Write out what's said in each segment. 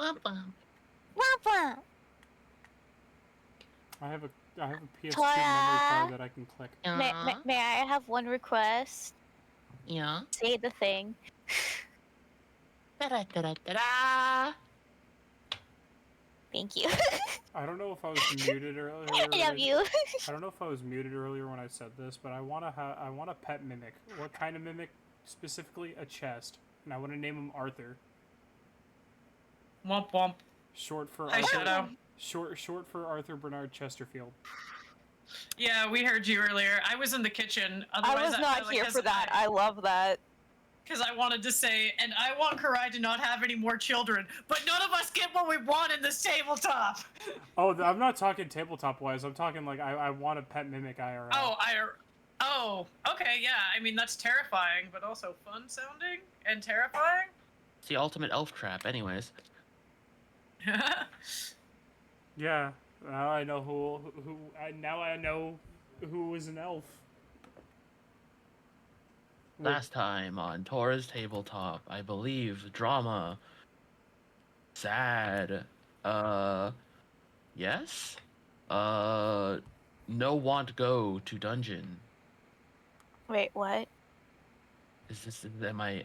Womp womp. Womp womp. I have a PS2 Tora. memory card that I can click. May I have one request? Yeah. Say the thing. Da-da-da-da-da-da. Thank you. I don't know if I was muted earlier. I love you. I don't know if I was muted earlier when I said this, but I want a pet mimic. What kind of mimic specifically? A chest, and I want to name him Arthur. Womp womp. Short for Hi, Arthur. Shadow. Short for Arthur Bernard Chesterfield. Yeah, we heard you earlier. I was in the kitchen. I was not here for that. I love that. Because I wanted to say, and I want Karai to not have any more children, but none of us get what we want in this tabletop. Oh, I'm not talking tabletop wise. I'm talking like I want a pet mimic IRL. Oh, okay, yeah. I mean, that's terrifying, but also fun sounding and terrifying. It's the ultimate elf trap, anyways. Yeah. Now I know now I know who is an elf. Last time on Tora's tabletop, I believe drama. Sad. Yes? No want go to dungeon. Wait, what? Is this am I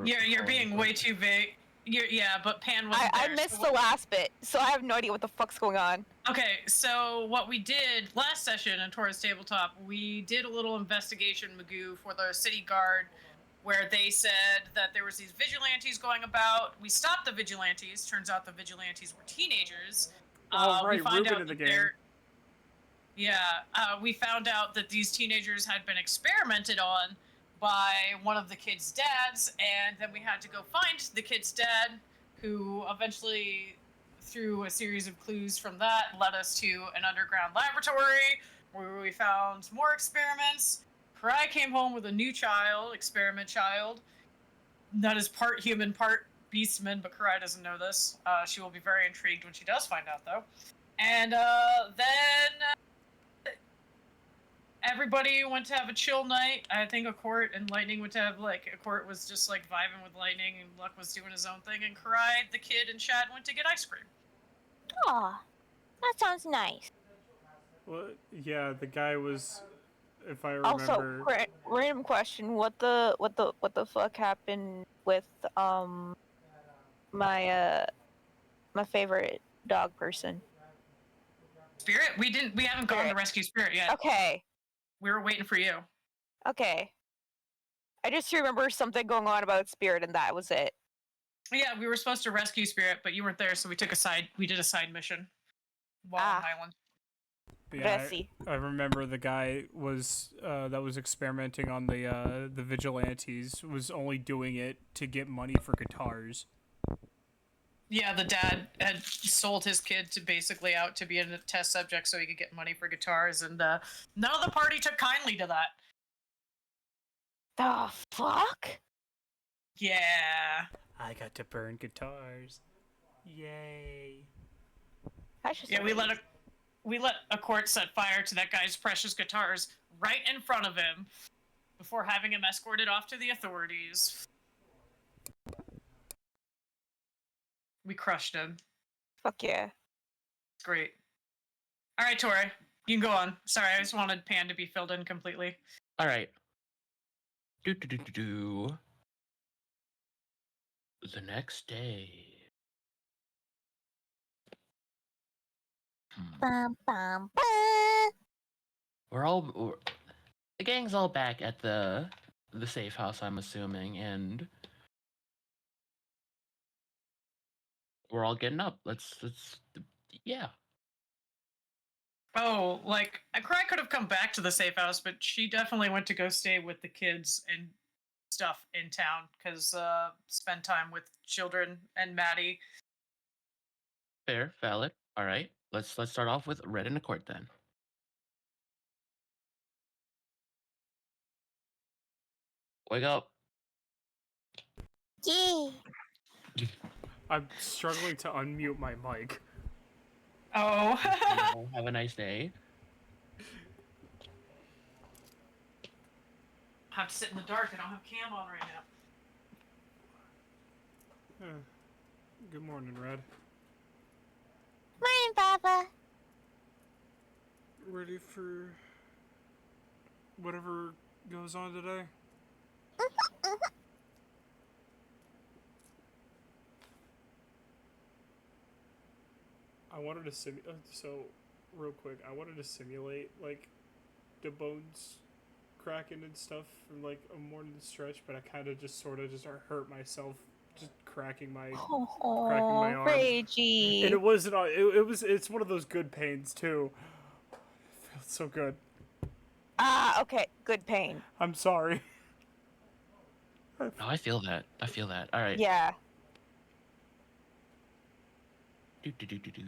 You're being way too vague. Yeah, but Pan wasn't I there. missed the last bit, so I have no idea what the fuck's going on. Okay, so what we did last session in Tora's Tabletop, we did a little investigation, Magoo, for the city guard, where they said that there was these vigilantes going about. We stopped the vigilantes. Turns out the vigilantes were teenagers. Oh, right, Ruben in the game. Yeah, we found out that these teenagers had been experimented on by one of the kids' dads, and then we had to go find the kid's dad, who eventually, through a series of clues from that, led us to an underground laboratory where we found more experiments. Karai came home with a new child, experiment child, that is part human, part beastman, but Karai doesn't know this. She will be very intrigued when she does find out, though. And then everybody went to have a chill night. I think Accord and Lightning went to have, like, Accord was just, like, vibing with Lightning, and Luck was doing his own thing, and Karai, the kid, and Chad went to get ice cream. Aw, that sounds nice. Well, yeah, the guy was, if I remember. Also, random question: what the fuck happened with my favorite dog person? Spirit? We haven't gone to rescue Spirit yet. Okay. We were waiting for you. Okay. I just remember something going on about Spirit, and that was it. Yeah, we were supposed to rescue Spirit, but you weren't there, so we did a side mission while on Highland. Yeah, I remember the guy was that was experimenting on the vigilantes was only doing it to get money for guitars. Yeah, the dad had sold his kid to basically out to be a test subject so he could get money for guitars, and none of the party took kindly to that. The fuck? Yeah. I got to burn guitars. Yay. Yeah, we let a court set fire to that guy's precious guitars right in front of him before having him escorted off to the authorities. We crushed him. Fuck yeah. Great. All right, Tori, you can go on. Sorry, I just wanted Pan to be filled in completely. All right. The next day. Bum, bum, bum. The gang's all back at the safe house, I'm assuming, and we're all getting up. Yeah. Oh, like, Cry could have come back to the safe house, but she definitely went to go stay with the kids and stuff in town, because spend time with children and Maddie. Fair, valid. All right, let's start off with Red and Accord then. Wake up. Yeah. I'm struggling to unmute my mic. Oh. Have a nice day. I have to sit in the dark. I don't have cam on right Good morning, Red. Morning, Papa. Ready for whatever goes on today? I wanted to real quick, I wanted to simulate, like, the bones cracking and stuff from, like, a morning stretch, but I kind of just sort of just hurt myself just cracking my arm. Reggie. And it wasn't, it's one of those good pains, too. It feels so good. Ah, okay. Good pain. I'm sorry. Oh, I feel that. I feel that. All right. Yeah. Do do do do do.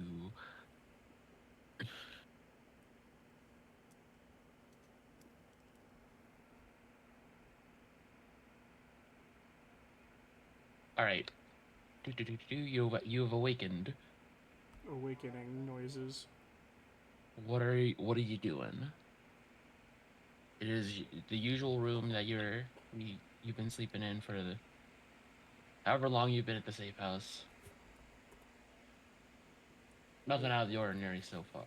All right. Do do do do do. You have awakened. Awakening noises. What are you doing? It is the usual room that you've been sleeping in for the however long you've been at the safe house. Nothing out of the ordinary so far.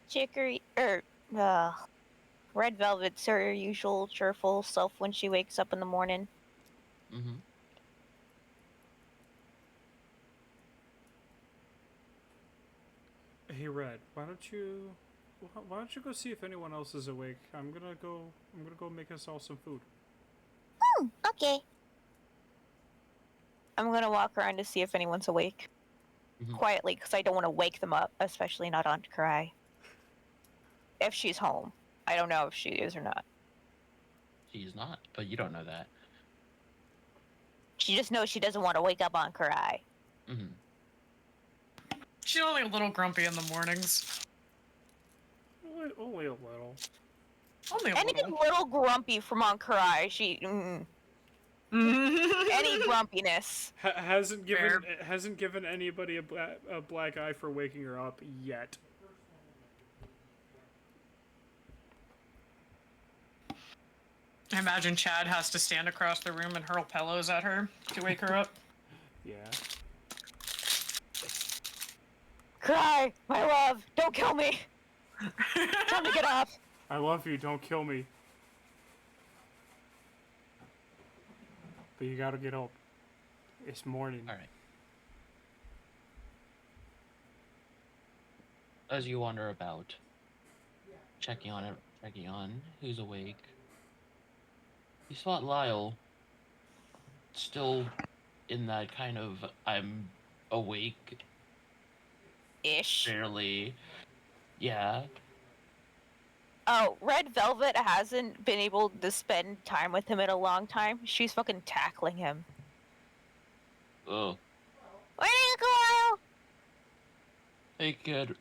Chicory, Red Velvet's her usual cheerful self when she wakes up in the morning. Mm-hmm. Hey, Red, why don't you go see if anyone else is awake? I'm gonna go make us all some food. Okay. I'm gonna walk around to see if anyone's awake. Mhm. Quietly, because I don't want to wake them up, especially not Aunt Karai. If she's home. I don't know if she is or not. She's not, but you don't know that. She just knows she doesn't want to wake up Aunt Karai. Mm-hmm. She's only a little grumpy in the mornings. Only a little. Only a Any little. little grumpy from Aunt Karai, any grumpiness. Hasn't given anybody a black eye for waking her up yet. I imagine Chad has to stand across the room and hurl pillows at her to wake her up. Yeah. Karai, my love, don't kill me. Time to get up. I love you. Don't kill me. But you gotta get up. It's morning. All right. As you wander about, checking on who's awake, you spot Lyle still in that kind of I'm awake Ish. barely. Yeah. Oh, Red Velvet hasn't been able to spend time with him in a long time. She's fucking tackling him. Oh. Where do you go, Lyle? Hey kid.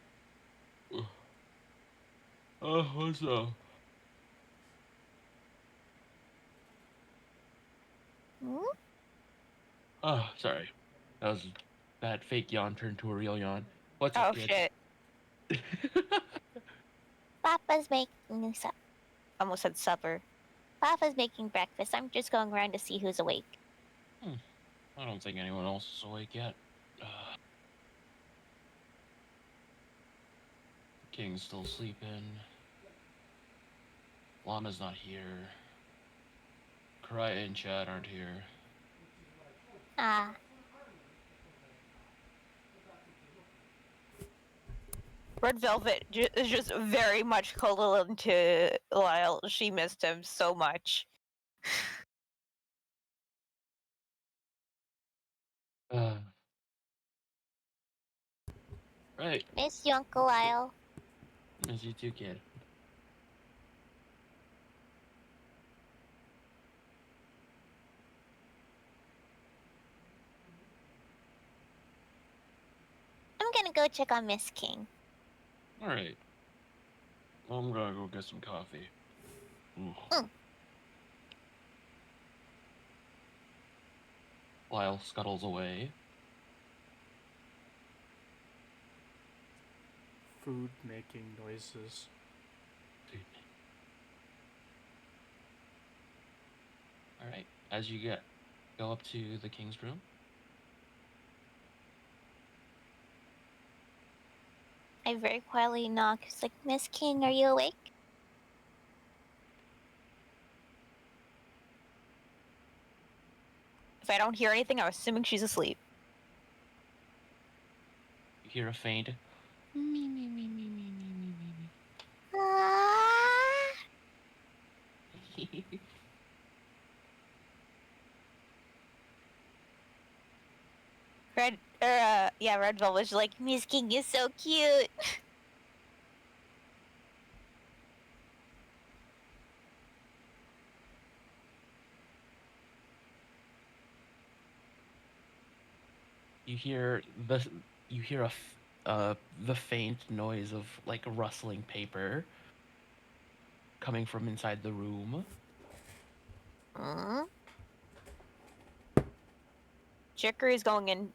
What's up? Hmm? Oh, sorry. That fake yawn turned to a real yawn. What's Oh up, kid? shit. Papa's making supper. Almost said supper. Papa's making breakfast. I'm just going around to see who's awake. I don't think anyone else is awake yet. King's still sleeping. Lana's not here. Karaya and Chad aren't here. Ah. Red Velvet is just very much cuddling to Lyle. She missed him so much. Right. Miss you, Uncle Lyle. Miss you too, kid. I'm gonna go check on Miss King. Alright. I'm gonna go get some coffee. Ooh. Lyle scuttles away. Food making noises. Alright. As you get go up to the king's room. I very quietly knock. It's like, Miss King, are you awake? If I don't hear anything, I'm assuming she's asleep. You hear a faint me me me me me me me me Ah. me. Red Velvet's like, Miss King is so cute. You hear the faint noise of like rustling paper coming from inside the room. Chicory's going in,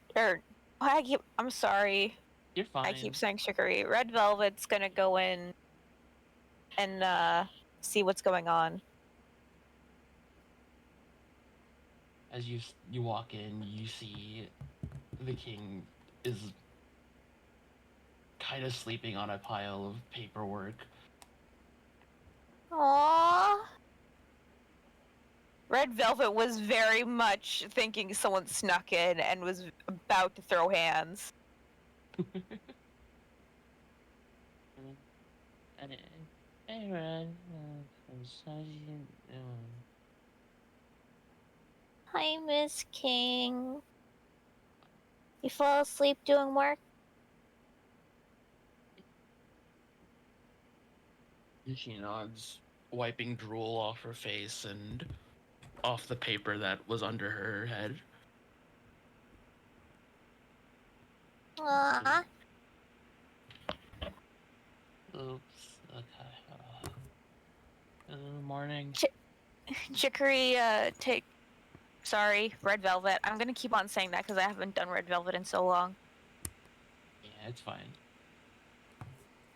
I'm sorry. You're fine. I keep saying Chicory. Red Velvet's gonna go in and see what's going on. As you walk in, you see the king is kind of sleeping on a pile of paperwork. Aww. Red Velvet was very much thinking someone snuck in and was about to throw hands. Hi, Miss King. You fall asleep doing work? She nods, wiping drool off her face and off the paper that was under her head. Aww. Oops. Okay. Morning. Chicory, Sorry, Red Velvet. I'm gonna keep on saying that because I haven't done Red Velvet in so long. Yeah, it's fine.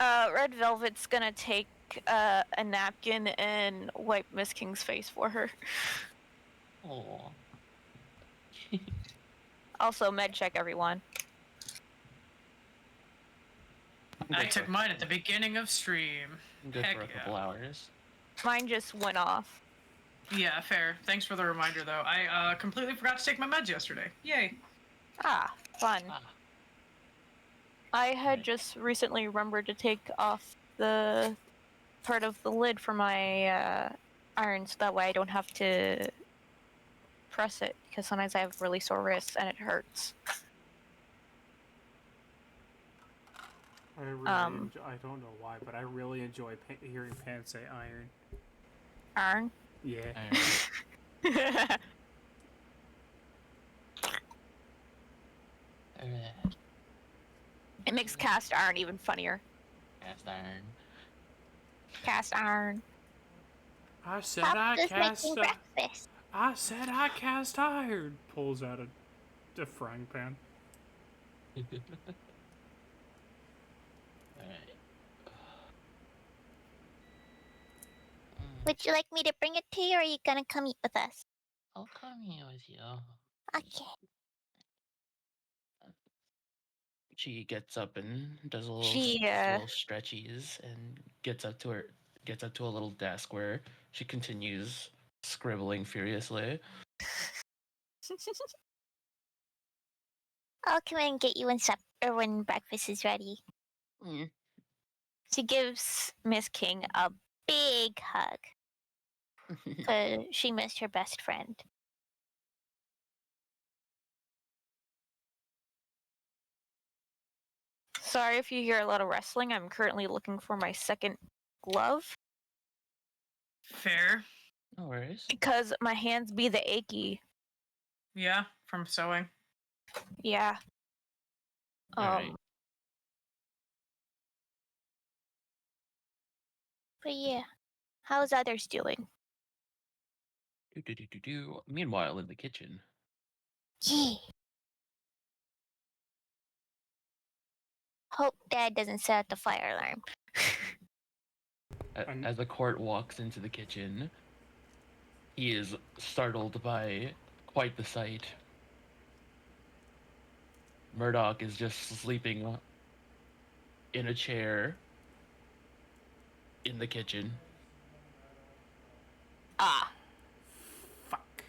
Red Velvet's gonna take a napkin and wipe Miss King's face for her. Oh. Also, med check everyone. I took mine at the beginning of stream. Good Heck for a couple hours. Mine just went off. Yeah, fair. Thanks for the reminder, though. I completely forgot to take my meds yesterday. Yay. Ah, fun. Ah. I had Right. just recently remembered to take off the part of the lid for my iron so that way I don't have to press it because sometimes I have really sore wrists and it hurts. I really enjoy, I don't know why, but I really enjoy hearing Pan say iron. Iron? Yeah. It makes cast iron even funnier. Cast iron. Cast iron. I said Stop I just cast. making breakfast. I said I cast iron. Pulls out a frying pan. Alright. Would you like me to bring it to you, or are you gonna come eat with us? I'll come here with you. Okay. She gets up and does a little, She, little stretchies and gets up to a little desk where she continues scribbling furiously. I'll come in and get you when breakfast is ready. Mm. She gives Miss King a Big hug. Because she missed her best friend. Sorry if you hear a lot of wrestling. I'm currently looking for my second glove Fair. No worries. because my hands be the achy. Yeah, from sewing. Yeah. Alright. But yeah, how's others doing? Meanwhile, in the kitchen. Yeah. Hope Dad doesn't set the fire alarm. As the court walks into the kitchen, he is startled by quite the sight. Murdoch is just sleeping in a chair in the kitchen. Ah, Fuck.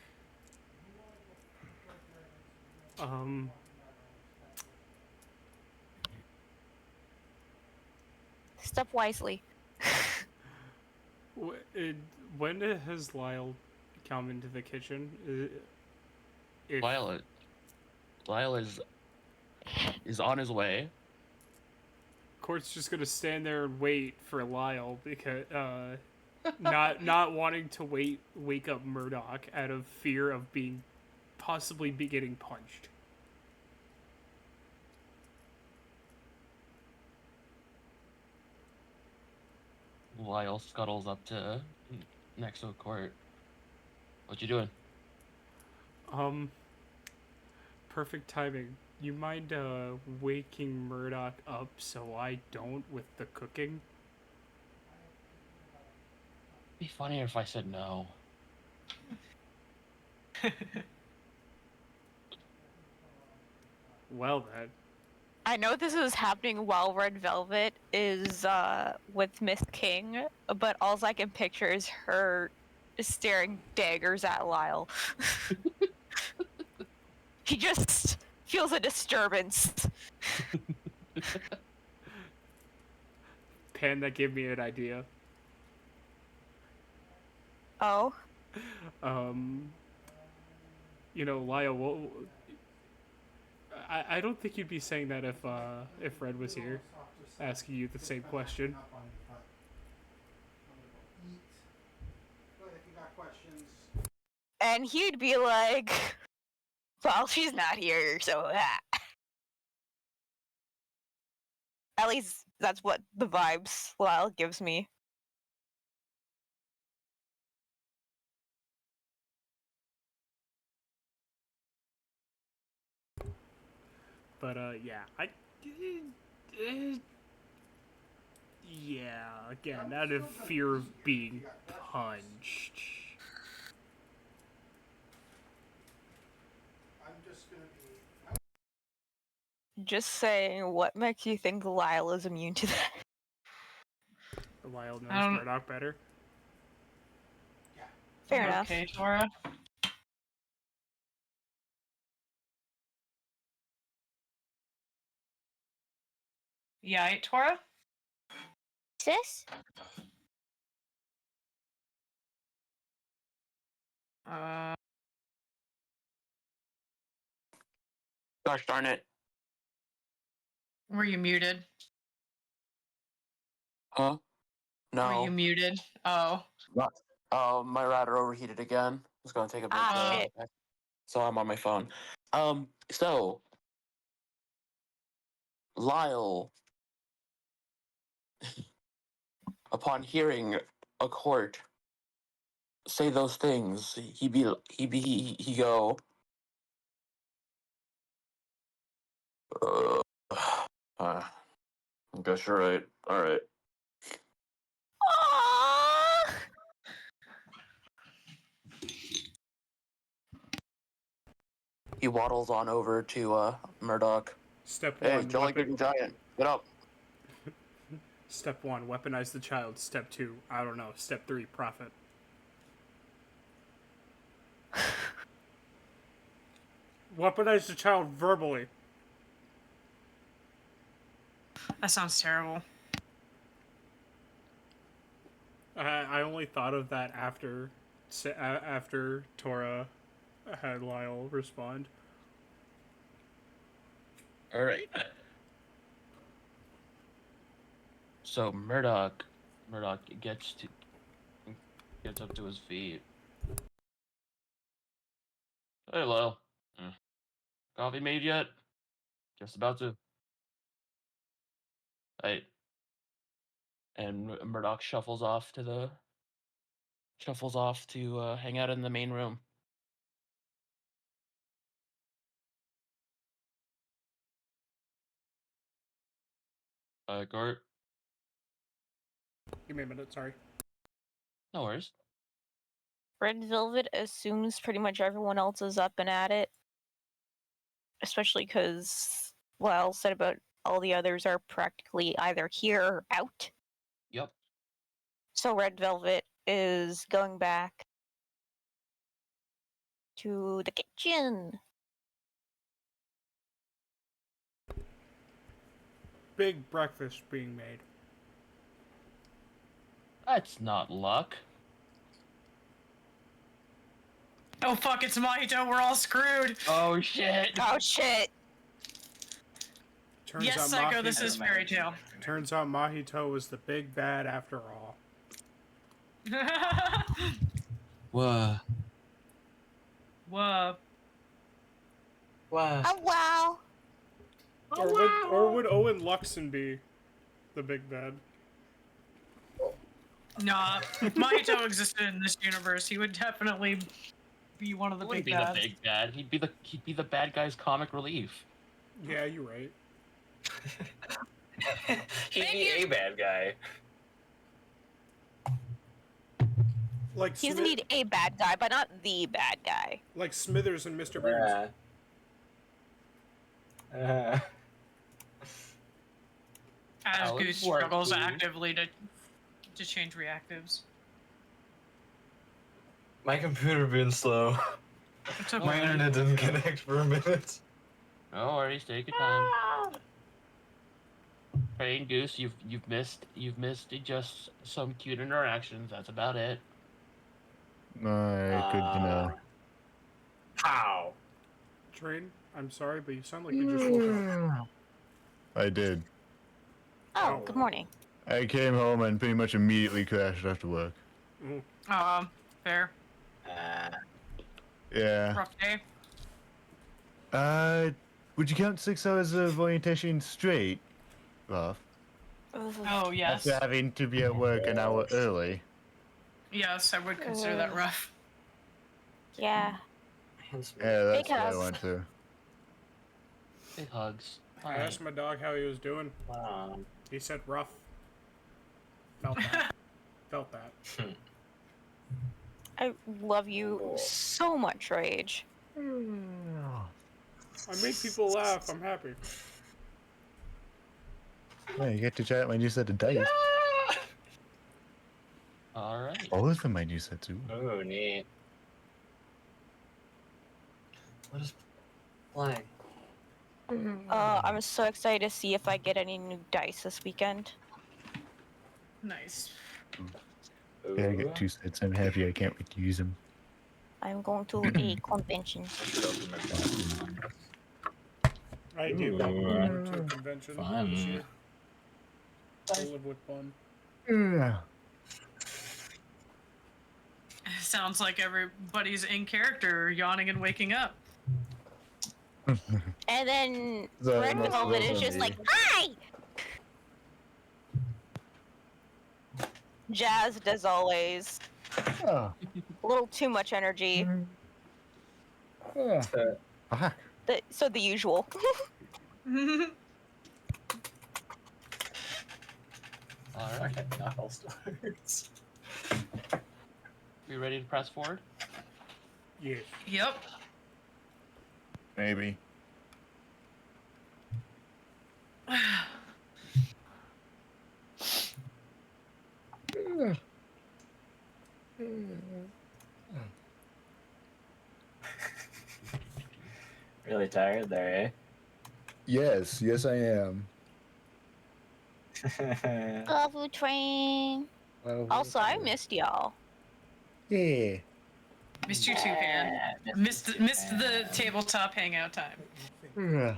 Um. step wisely. When has Lyle come into the kitchen? If Lyle is on his way. Court's just gonna stand there and wait for Lyle because not wanting to wake up Murdoch out of fear of possibly getting punched. Lyle scuttles up to next to Court. What you doing? Perfect timing. You mind waking Murdoch up so I don't with the cooking? It'd be funnier if I said no. Well then. I know this is happening while Red Velvet is with Miss King, but all I can picture is her staring daggers at Lyle. He just feels a disturbance. Pan, that gave me an idea. Oh? Lyle, I don't think you'd be saying that if Red was here, asking you the same question. And he'd be like, well, she's not here, so At least that's what the vibes Lyle gives me. But yeah, yeah, again, out of fear of being punched. Just saying, what makes you think Lyle is immune to that? Lyle knows Murdoch better. Fair enough. Okay, Tora. Yeah, Tora? Sis? Gosh darn it. Were you muted? Huh? No. Were you muted? Oh. My router overheated again. It's gonna take a bit Shit. so I'm on my phone. So Lyle, upon hearing a court say those things, he go. I guess you're right. All right. Aww. He waddles on over to Murdoch. Step Hey, one, Jolly Good Giant, get up. Step 1, weaponize the child. Step 2, I don't know. Step 3, profit. Weaponize the child verbally. That sounds terrible. I only thought of that after Tora had Lyle respond. All right. So Murdoch gets up to his feet. Hey, Lyle. Coffee made yet? Just about to. Hey. And Murdoch shuffles off to hang out in the main room. Gort. Give me a minute, sorry. No worries. Red Velvet assumes pretty much everyone else is up and at it. Especially because what I said about all the others are practically either here or out. Yep. So Red Velvet is going back to the kitchen. Big breakfast being made. That's not luck. Oh fuck, it's Mahito, we're all screwed. Oh shit. Oh shit! Turns Yes, out Psycho, Mahito, this is fairy tale. Turns out Mahito was the big bad after all. Whoa. Whoa. Wow. Oh wow. Or would Owen Luxon be the big bad? Nah, if Mahito existed in this universe, he would definitely be one of the He wouldn't big be bads. the big bad. He'd be the bad guy's comic relief. Yeah, you're right. He'd Thank be you. a bad guy. Like He's indeed a bad guy, but not the bad guy. like Smithers and Mr. Burns. Yeah. As That would Goose work, struggles dude. actively to change reactives. My computer being slow. It's okay. My internet didn't connect for a minute. No worries, take your time. Praying Goose, you've missed just some cute interactions. That's about it. Alright, good to know. How? Train, I'm sorry, but you sound like you just woke up. I did. Oh, good morning. I came home and pretty much immediately crashed after work. Fair. Yeah. Rough day. Would you count 6 hours of orientation straight? Rough. Oh, yes. After having to be at work an hour early. Yes, I would consider that rough. Yeah. Yeah, that's Big what I house. went through. Big hugs. I asked my dog how he was doing. Wow. He said rough. Felt that. Felt that. I love you so much, Rage. I make people laugh. I'm happy. Yeah, you get to try out my new set of dice. All right. All of them my new sets too. Oh, neat. What is playing? I'm so excited to see if I get any new dice this weekend. Nice. Yeah, I get 2 sets. I'm happy. I can't wait to use them. I'm going to a convention. I do go to a convention Fun. this year. I live with fun. Yeah. Sounds like everybody's in character, yawning and waking up. And then So Red most of Velvet those is are just me. like, hi! Jazzed as always. Oh. A little too much energy. Yeah. Fuck. So the usual. All right. Knuckle starts. We ready to press forward? Yes. Yep. Maybe. Really tired there, Yes, yes I am. eh? Love you, train. Also, I missed y'all. Yeah. Missed you too, Pan. Missed the tabletop hangout time. And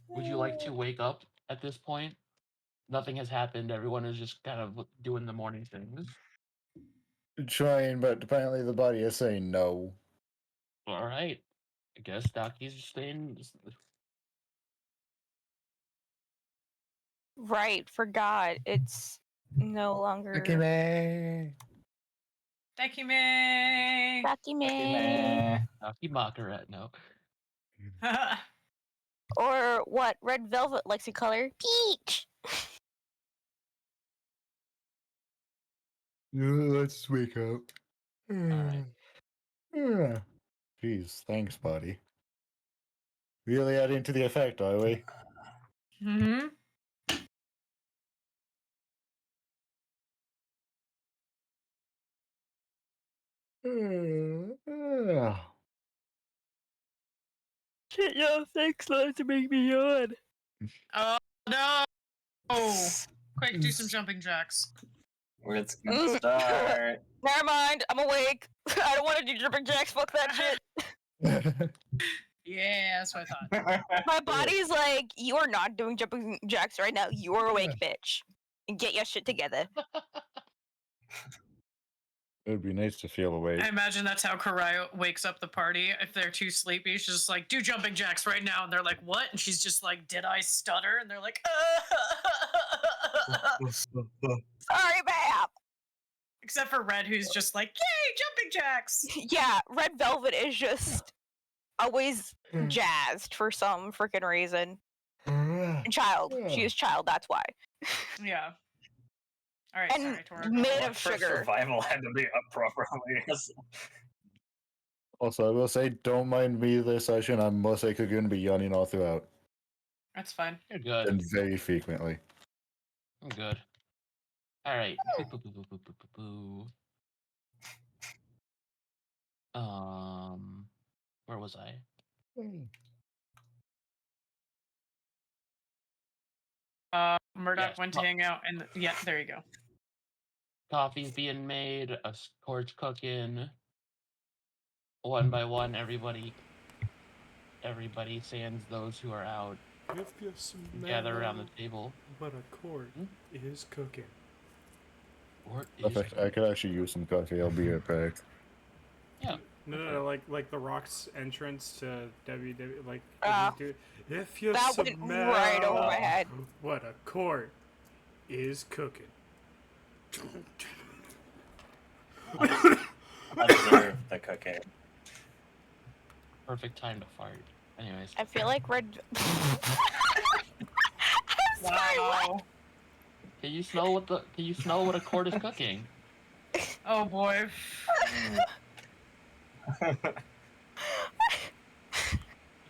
would you like to wake up at this point? Nothing has happened. Everyone is just kind of doing the morning things. Trying, but apparently the body is saying no. All right. I guess Docky's staying. Right, forgot. It's no longer. Okay, man. Thank you, May. Rocky Man. Meh. Docky Makaret, no. Or what Red Velvet likes to color peach. Let's wake up. Alright. Yeah. Jeez, thanks, buddy. Really adding to the effect, are we? Mm-hmm. Shit, yo, thanks, Lord, to make me yawn. Oh no! Quick, do some jumping jacks. It's gonna start. Never mind, I'm awake. I don't want to do jumping jacks. Fuck that shit. Yeah, that's what I thought. My body's like, you are not doing jumping jacks right now. You are awake, bitch. And get your shit together. It would be nice to feel awake. I imagine that's how Karai wakes up the party. If they're too sleepy, she's just like, do jumping jacks right now. And they're like, what? And she's just like, did I stutter? And they're like, Sorry, ma'am. except for Red, who's just like, yay, jumping jacks. Yeah, Red Velvet is just always jazzed for some freaking reason. Child. She is child, that's why. Yeah. All right, And sorry, Tora. made Luck of for sugar. survival had to be up properly. Also, I will say, don't mind me this session. I'm most likely going to be yawning all throughout, That's fine. You're good. and very frequently. I'm good. Alright. Where was I? Murdoch Yes, went to hang out, and yeah, there you go. Coffee's being made, a scorch cooking. One by one, everybody sands those who are out. If you smell Gather around the table. what a court is cooking. Or Perfect. I could actually use some coffee. I'll be right back. Yeah. No, like the Rock's entrance to WWE, like Ah. if you That smell went right over my head. what a court is cooking. I deserve the cooking. Perfect time to fart. Anyways. I feel like Red. I'm sorry, what? Wow. Can you smell what a quart is cooking? Oh boy.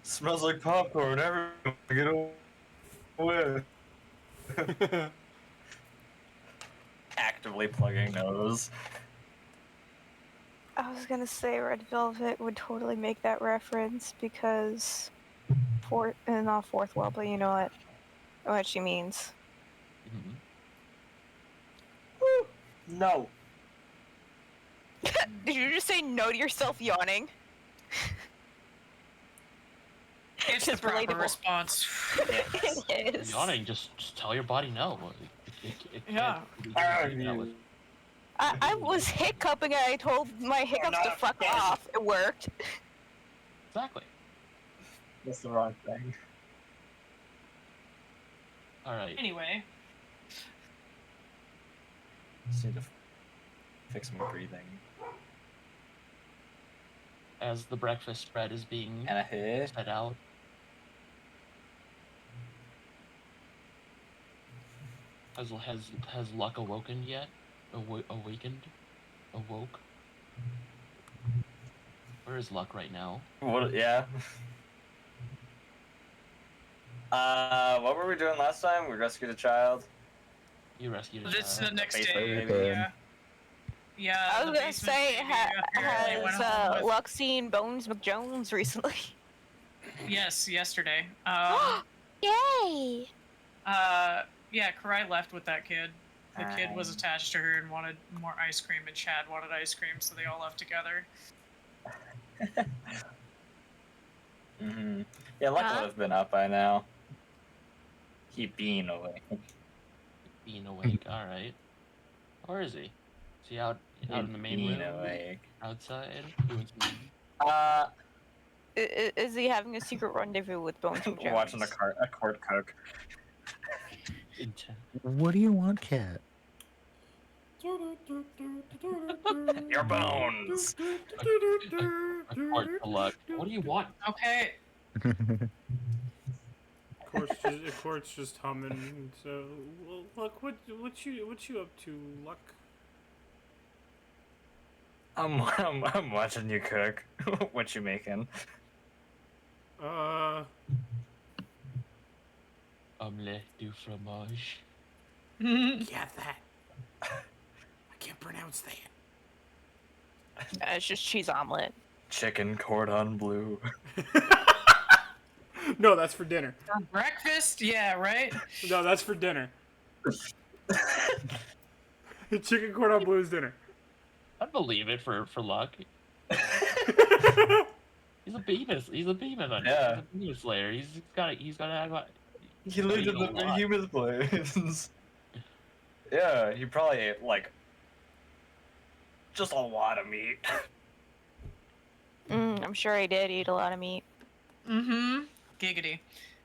Smells like popcorn. Everyone get away. Actively plugging nose. I was gonna say Red Velvet would totally make that reference because not fourth wall, but you know what she means. Mhm. No. Did you just say no to yourself yawning? It's the Just proper relatable. response. It is. Yawning, just tell your body no. It Yeah. I was hiccuping and I told my hiccups to not fuck dead. off. It worked. Exactly. That's the wrong thing. Alright. Anyway, Just need to fix my breathing. As the breakfast spread is being And a hit. set out. Has Luck awoken yet? Awakened? Awoke? Where is Luck right now? What? Yeah. What were we doing last time? We rescued a child. You rescued a this is the child. next Basement day. baby. Yeah. Yeah. I the was gonna basement say, baby apparently went home has with- Luck seen Bones McJones recently? Yes, yesterday. Yay! Yeah, Karai left with that kid. The kid was Um. attached to her and wanted more ice cream, and Chad wanted ice cream, so they all left together. Mm-hmm. Yeah, Luck would have been up by now. He been away. Being awake. Alright. Where is he? Is he out in the main room? Awake. Outside? Doing some... Is he having a secret rendezvous with Bones McJones? Watching a court cook. What do you want, cat? Your bones. A quart to Luck. What do you want? Okay. Court's just humming. So, well, Luck, what you up to, Luck? I'm watching you cook. What you making? Omelette du fromage. Yeah, that. I can't pronounce that. It's just cheese omelet. Chicken cordon bleu. No, that's for dinner. For breakfast? Yeah, right? No, that's for dinner. Chicken cordon bleu is dinner. I'd believe it for luck. He's a behemoth. He's a behemoth. Yeah. He's a behemoth slayer. He's got to have. He lived in the behemoth place. Yeah, he probably ate like just a lot of meat. I'm sure I did eat a lot of meat. Mm-hmm. Giggity.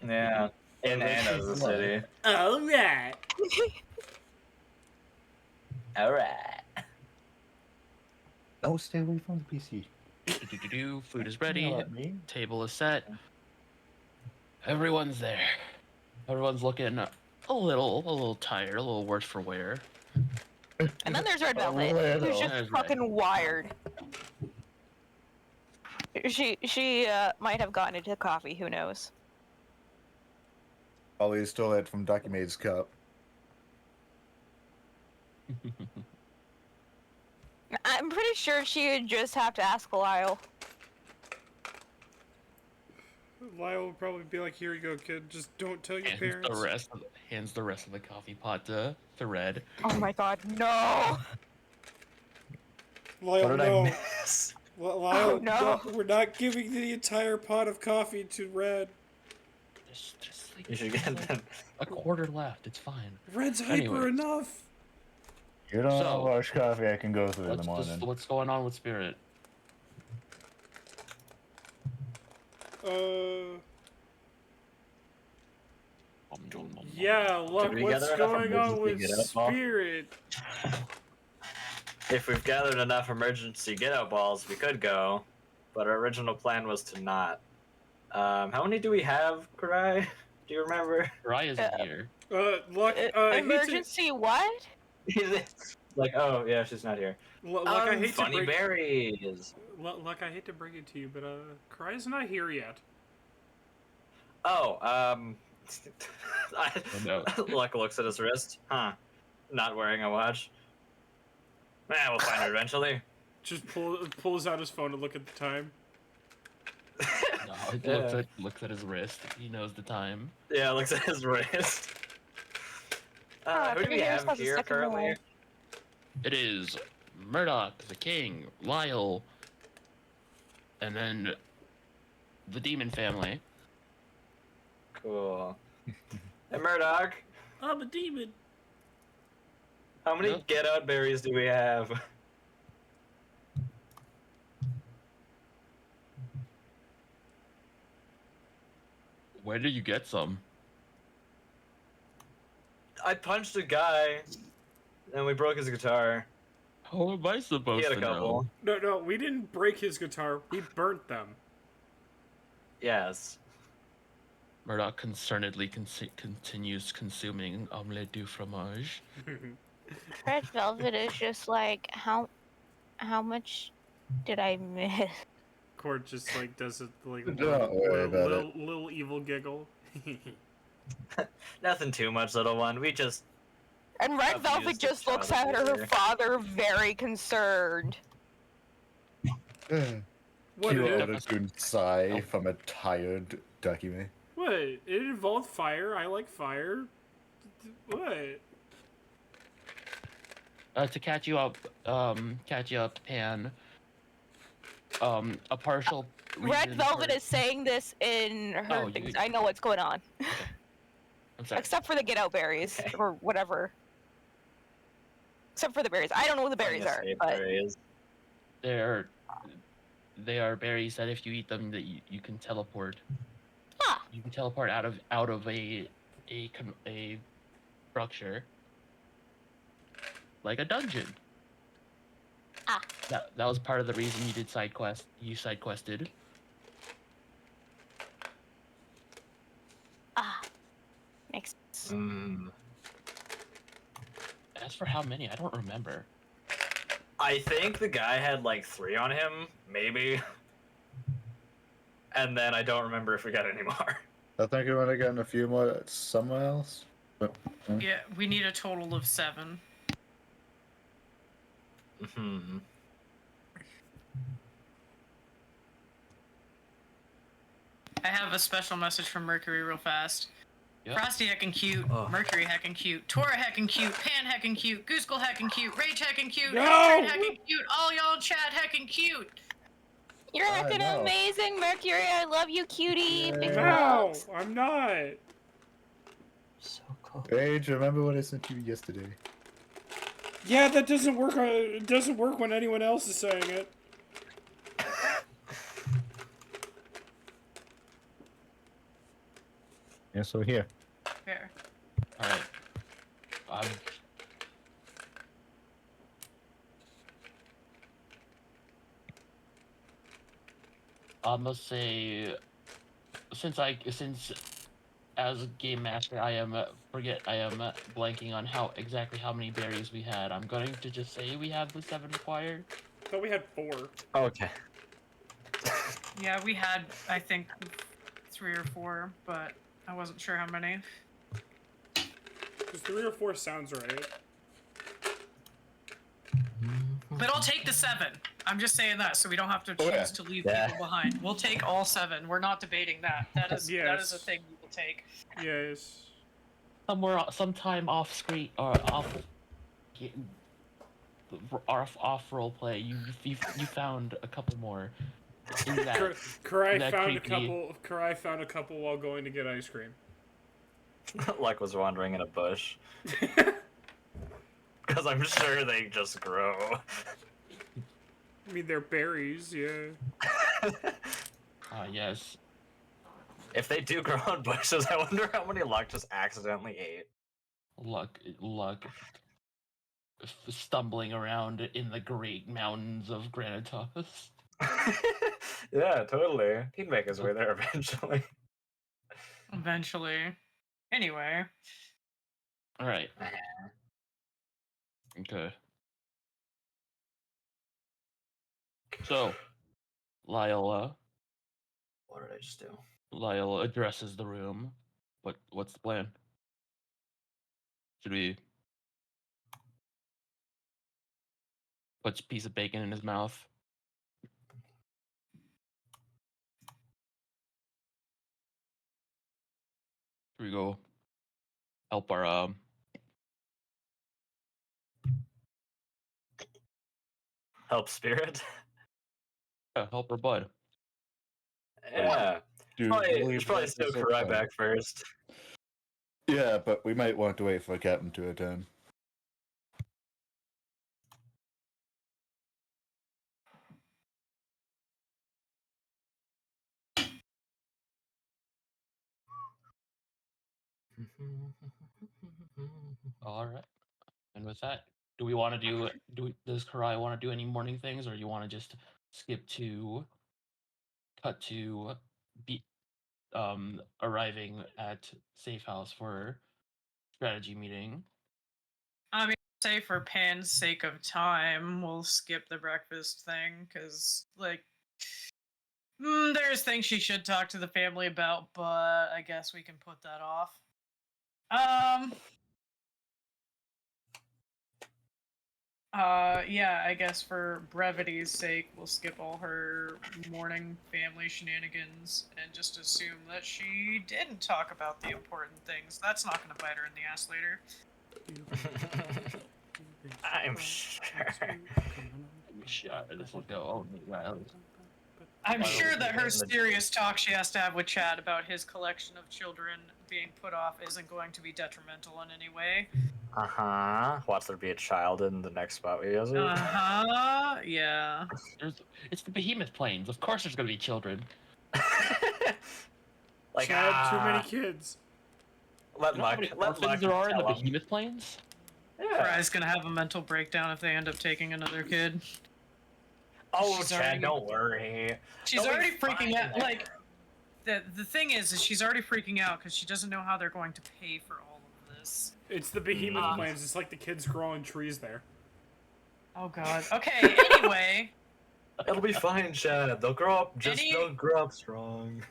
Yeah. In Anna's city. All right. Alright. No, stay away from the PC. Food is ready. Yell at me. Table is set. Everyone's there. Everyone's looking a little tired, a little worse for wear. And then there's Red Velvet, little. who's just There's fucking wired. She might have gotten into coffee, who knows? Probably stole it from Ducky Maid's cup. I'm pretty sure she would just have to ask Lyle. Lyle would probably be like, "Here you go, kid. Just don't tell your parents." Hands the rest of the coffee pot to Red. Oh my god, no! Lyle, What did I no. miss? Lyle, Oh, no. we're not giving the entire pot of coffee to Red. Just like, You should get that. a quarter left. It's fine. Red's hyper Anyways. enough. You don't So, know how much coffee I can go through in the morning. What's going on with Spirit? Yeah, look Did we what's gather enough going on with emergency get-out ball? Spirit. If we've gathered enough emergency get-out balls, we could go. But our original plan was to not. How many do we have, Karai? Do you remember? Rai isn't here. Luck, I hate Emergency what? Like, oh yeah, she's not here. to, Luck, I hate to funny break, berries. Luck, I hate to bring it to you, but Karai's not here yet. Oh, no. Luck looks at his wrist. Huh. Not wearing a watch. We'll find her eventually. Just pulls out his phone to look at the time. No, he looks at his wrist. He knows the time. Yeah, looks at his wrist. Who do we Phineas have has a here second currently? role. It is Murdoch, the king, Lyle, and then the demon family. Cool. Hey, Murdoch. I'm a demon. How many Yeah. get-out berries do we have? Where did you get some? I punched a guy, and we broke his guitar. How am I He supposed had a to couple. know? No, we didn't break his guitar. We burnt them. Yes. Murdoch concernedly continues consuming omelette du fromage. Red Velvet is just like, how much did I miss? Cord just like does it like Don't worry about little evil giggle. Nothing too much, little one. We just... And Red Abuse Velvet the just looks child at her labor. father very concerned. What? Cute It, auto-tuned sigh from a tired Ducky Maid. what? It involved fire. I like fire. What? To catch you up, Pan. A partial. Red reason Velvet for- is saying this in her Oh, things. you- I know what's going on. I'm sorry. Except for the get out berries Okay. or whatever. Except for the berries. I don't know what the berries are, but Berries. They are berries that if you eat them, that you can teleport. Ah. You can teleport out of a structure, like a dungeon. Ah. That was part of the reason you did side quest. You side quested. Makes sense. Mm. As for how many, I don't remember. I think the guy had like 3 on him, maybe. And then I don't remember if we got any more. I think we might have gotten a few more somewhere else. But, Yeah, we need a total of 7. Hmm. I have a special message from Mercury real fast. Yep. Frosty heckin' cute, Oh. Mercury heckin' cute, Tora heckin' cute, Pan heckin' cute, Goosekull heckin' cute, Rage heckin' cute, No! Astrid heckin' cute, all y'all in chat heckin' cute. You're I acting know. amazing, Mercury. I love you, cutie. Yay. Big No, hugs. I'm not. So cool. Paige, remember what I sent you yesterday? Yeah, that doesn't work. It doesn't work when anyone else is saying it. Yeah, so here. Fair. All right. I must say, since as game master, I am blanking on exactly how many berries we had. I'm going to just say we have the 7 required. I thought we had 4. Okay. Yeah, we had, I think, 3 or 4, but I wasn't sure how many. Because 3 or 4 sounds right. But I'll take the 7. I'm just saying that, so we don't have to choose Oh, yeah. to leave Yeah. people behind. We'll take all 7. We're not debating that. That is a Yes. thing we will take. Yes. Sometime off screen or off role play, you found a couple more. In that, Karai that found creepy- a couple. Karai found a couple while going to get ice cream. Luck was wandering in a bush. Because I'm sure they just grow. I mean, they're berries, yeah. yes. If they do grow on bushes, I wonder how many Luck just accidentally ate. Luck, stumbling around in the great mountains of Granitas. Yeah, totally. He'd make his way there eventually. Eventually. Anyway. All right. Okay. So, Lyle What did I just do? addresses the room. What's the plan? Should we puts a piece of bacon in his mouth? Should we go help our Help Spirit? help our bud? Yeah. Dude, We should probably steal Karai back first. Yeah, but we might want to wait for Captain to attend. All right. And with that, do we want to does Karai want to do any morning things, or you want to just cut to be arriving at safe house for strategy meeting? I mean, say for Pan's sake of time, we'll skip the breakfast thing, because, like, there's things she should talk to the family about, but I guess we can put that off. Yeah, I guess for brevity's sake, we'll skip all her morning family shenanigans and just assume that she didn't talk about the important things. That's not gonna bite her in the ass later. I'm sure. This will go. Oh, wow. I'm Why sure don't that we her get in the- serious talk she has to have with Chad about his collection of children being put off isn't going to be detrimental in any way. Uh-huh. Watch there be a child in the next spot we visit. Uh-huh, yeah. It's the Behemoth Plains. Of course, there's gonna be children. Like, Chad, too many kids. Let You know how Luck. many Let orphans Luck there are in the tell him. Behemoth Plains? Yeah. Fry's gonna have a mental breakdown if they end up taking another kid. Oh, She's Chad, already- don't worry. She's They'll be already freaking fine. out. Like, the thing is she's already freaking out because she doesn't know how they're going to pay for all of this. It's the Behemoth Plains. It's like the kids growing trees there. Oh Oh god. Okay, anyway. It'll be fine, Chad. They'll grow up. Any- They'll grow up strong,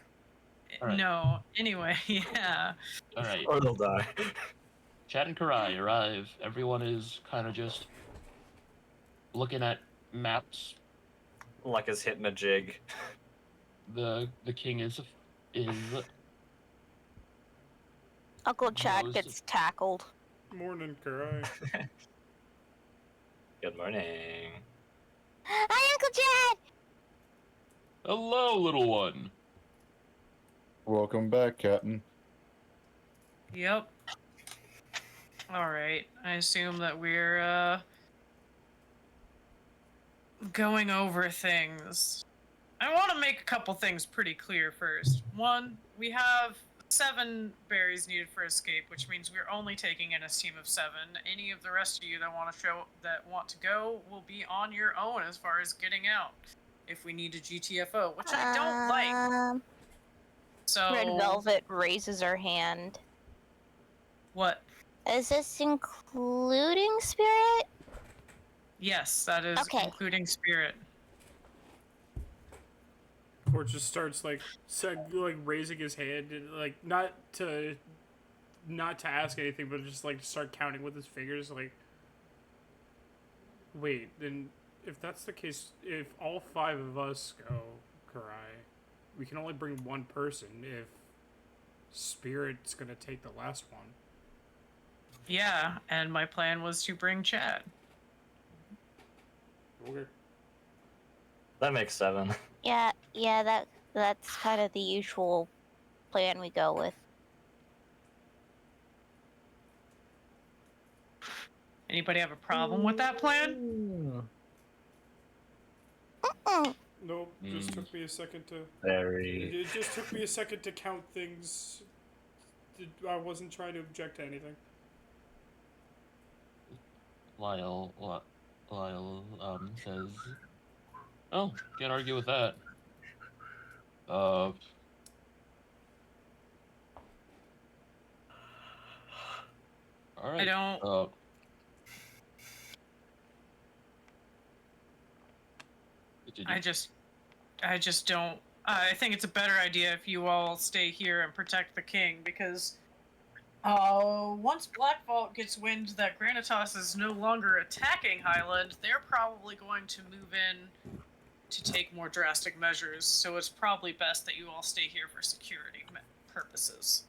Alright. No, anyway, yeah. All right. or they'll die. Chad and Karai arrive. Everyone is kind of just looking at maps. Like it's hitting a jig. The king is Uncle Chad knows- gets tackled. Morning, Karai. Good morning. Hi, Uncle Chad! Hello, little one. Welcome back, Captain. Yep. Alright. I assume that we're going over things. I want to make a couple things pretty clear first. One, we have 7 berries needed for escape, which means we're only taking in a team of 7. Any of the rest of you that want to go will be on your own as far as getting out. If we need a GTFO, which I don't like. So Red Velvet raises her hand. What? Is this including Spirit? Yes, that is Okay. including Spirit. Court just starts like raising his hand and like not to ask anything, but just like start counting with his fingers. Like, wait, then if that's the case, if all 5 of us go, Karai, we can only bring one person. If Spirit's gonna take the last one. Yeah, and my plan was to bring Chad. Okay. That makes 7. Yeah, that's kind of the usual plan we go with. Anybody have a problem with that plan? Nope. Just took me a second to. Very. It just took me a second to count things. I wasn't trying to object to anything. Lyle says, "Oh, can't argue with that." All right. I don't. I just don't. I think it's a better idea if you all stay here and protect the king, because once Black Vault gets wind that Granitas is no longer attacking Highland, they're probably going to move in to take more drastic measures. So it's probably best that you all stay here for security purposes.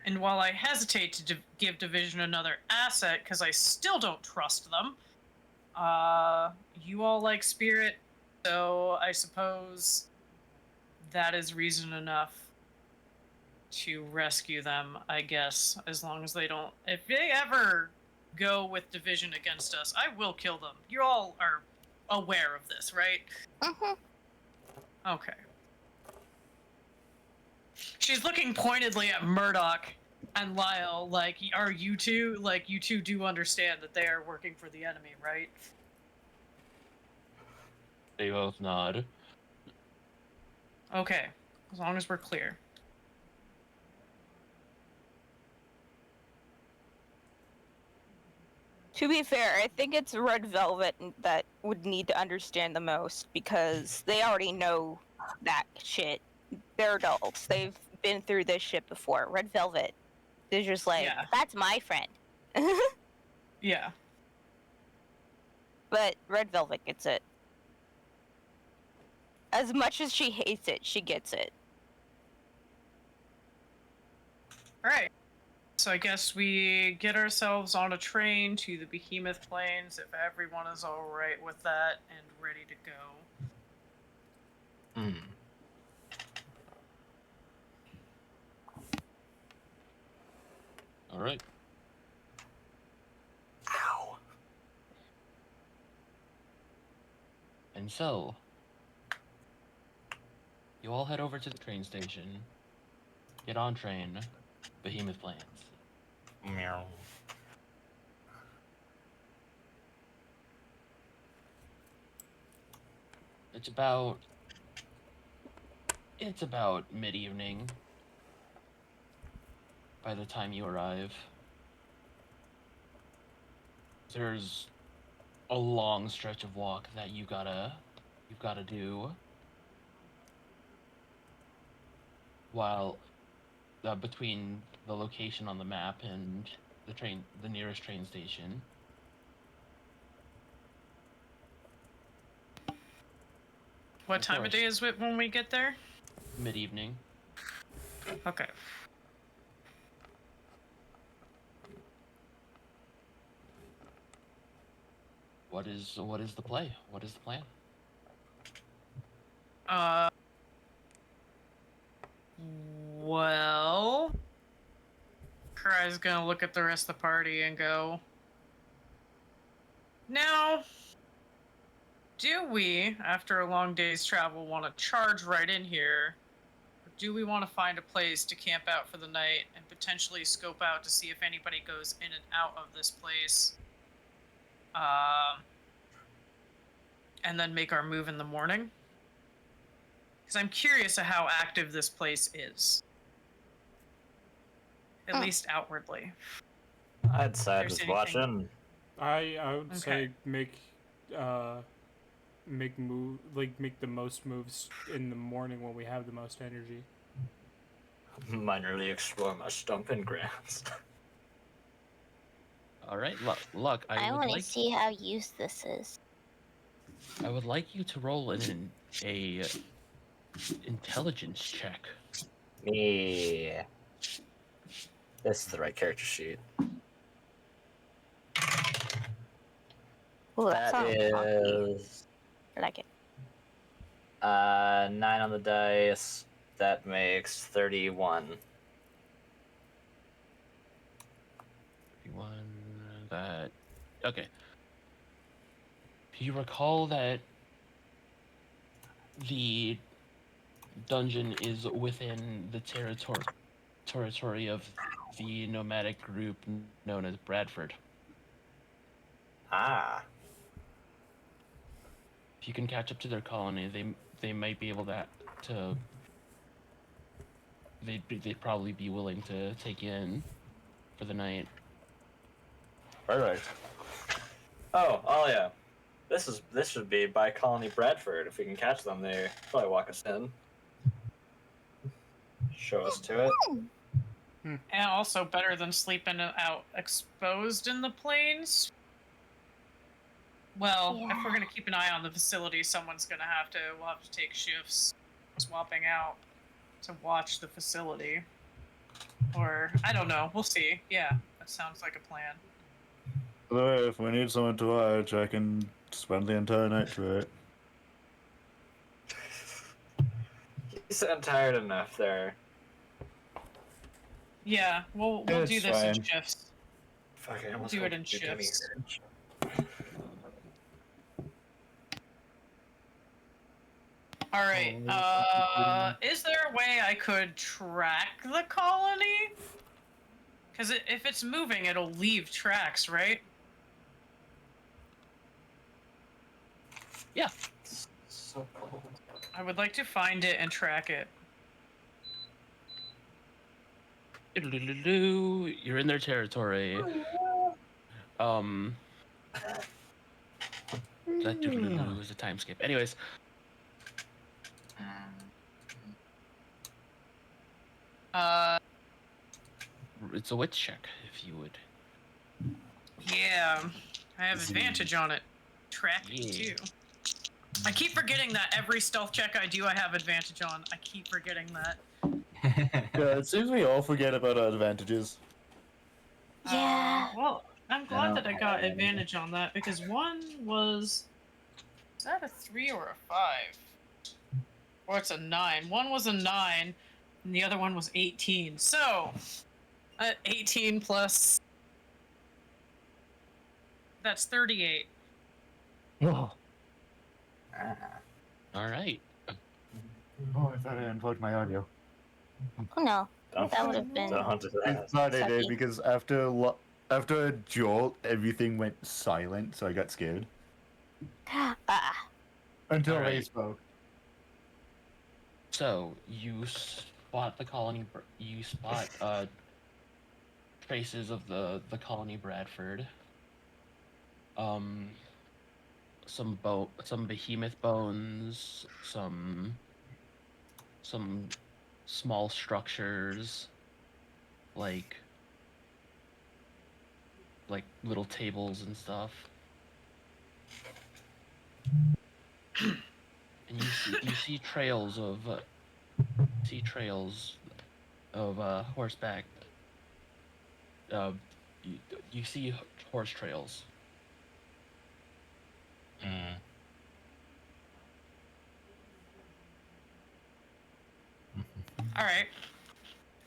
And while I hesitate to give Division another asset, because I still don't trust them, you all like Spirit, so I suppose that is reason enough to rescue them, I guess, as long as they don't... If they ever go with Division against us, I will kill them. You all are aware of this, right? Mm-hmm. Okay. She's looking pointedly at Murdoch and Lyle, like, are you two, like, you two do understand that they are working for the enemy, right? They both nod. Okay, as long as we're clear. To be fair, I think it's Red Velvet that would need to understand the most, because they already know that shit. They're adults. They've been through this shit before. Red Velvet is just like, Yeah. that's my friend. Yeah. But Red Velvet gets it. As much as she hates it, she gets it. Alright. So I guess we get ourselves on a train to the Behemoth Plains if everyone is alright with that and ready to go. Hmm. All right. Ow. And so, you all head over to the train station. Get on train. Behemoth Plains. Meow. It's about mid-evening by the time you arrive. there's a long stretch of walk that you've gotta do while between the location on the map and the nearest train station. What time of day is it when we get there? Mid-evening. Okay. What is the play? What is the plan? Well, Cry's gonna look at the rest of the party and go, now, do we, after a long day's travel, want to charge right in here? Or do we want to find a place to camp out for the night and potentially scope out to see if anybody goes in and out of this place? And then make our move in the morning? Because I'm curious of how active this place is. At least outwardly. I'd say There's just anything- watch in. I would Okay. say make make the most moves in the morning when we have the most energy. Minorly explore my stomping grounds. All right, Luck. I would want to like see how used this is. I would like you to roll a intelligence check. Yeah. This is the right character sheet. Ooh, that That sounds funky. is I like it. 9 on the dice. That makes 31. 51. That. Okay. You recall that the dungeon is within the territory of the nomadic group known as Bradford. Ah. If you can catch up to their colony, they might be able to they'd probably be willing to take you in for the night. Perfect. Oh yeah. This should be by Colony Bradford. If we can catch them, they probably walk us in. Show us to it. And also better than sleeping out exposed in the plains. Well, if we're gonna keep an eye on the facility, we'll have to take shifts swapping out to watch the facility. Or I don't know, we'll see. Yeah, that sounds like a plan. By the way, if we need someone to watch, I can spend the entire night to it. You sound tired enough there. Yeah, we'll It's do this in fine. shifts. Fuck, I almost Do it went in to Denny shifts. Urge. All right. Is there a way I could track the colony? Because if it's moving, it'll leave tracks, right? Yeah. So cold. I would like to find it and track it. You're in their territory. That is a time skip. Anyways. It's a wits check, if you would. Yeah, I have advantage on it. Tracking too. I keep forgetting that every stealth check I do, I have advantage on. I keep forgetting that. Yeah, it seems we all forget about our advantages. Yeah. Well, I'm glad that I got advantage on that because one was. Is that a 3 or a 5? Or it's a 9. One was a 9, and the other one was 18. So, 18 plus. That's 38. Oh, All right. I thought I unplugged my audio. Oh no. Don't, That would have been. don't do that. It's not I did Sucky. because after a jolt, everything went silent, so I got scared. Ah. Until Alright. they spoke. So you spot the colony. You spot traces of the colony Bradford. um, some behemoth bones, some small structures, like little tables and stuff. And you see trails of horseback. Uh, you, you see horse trails. Mm. All right.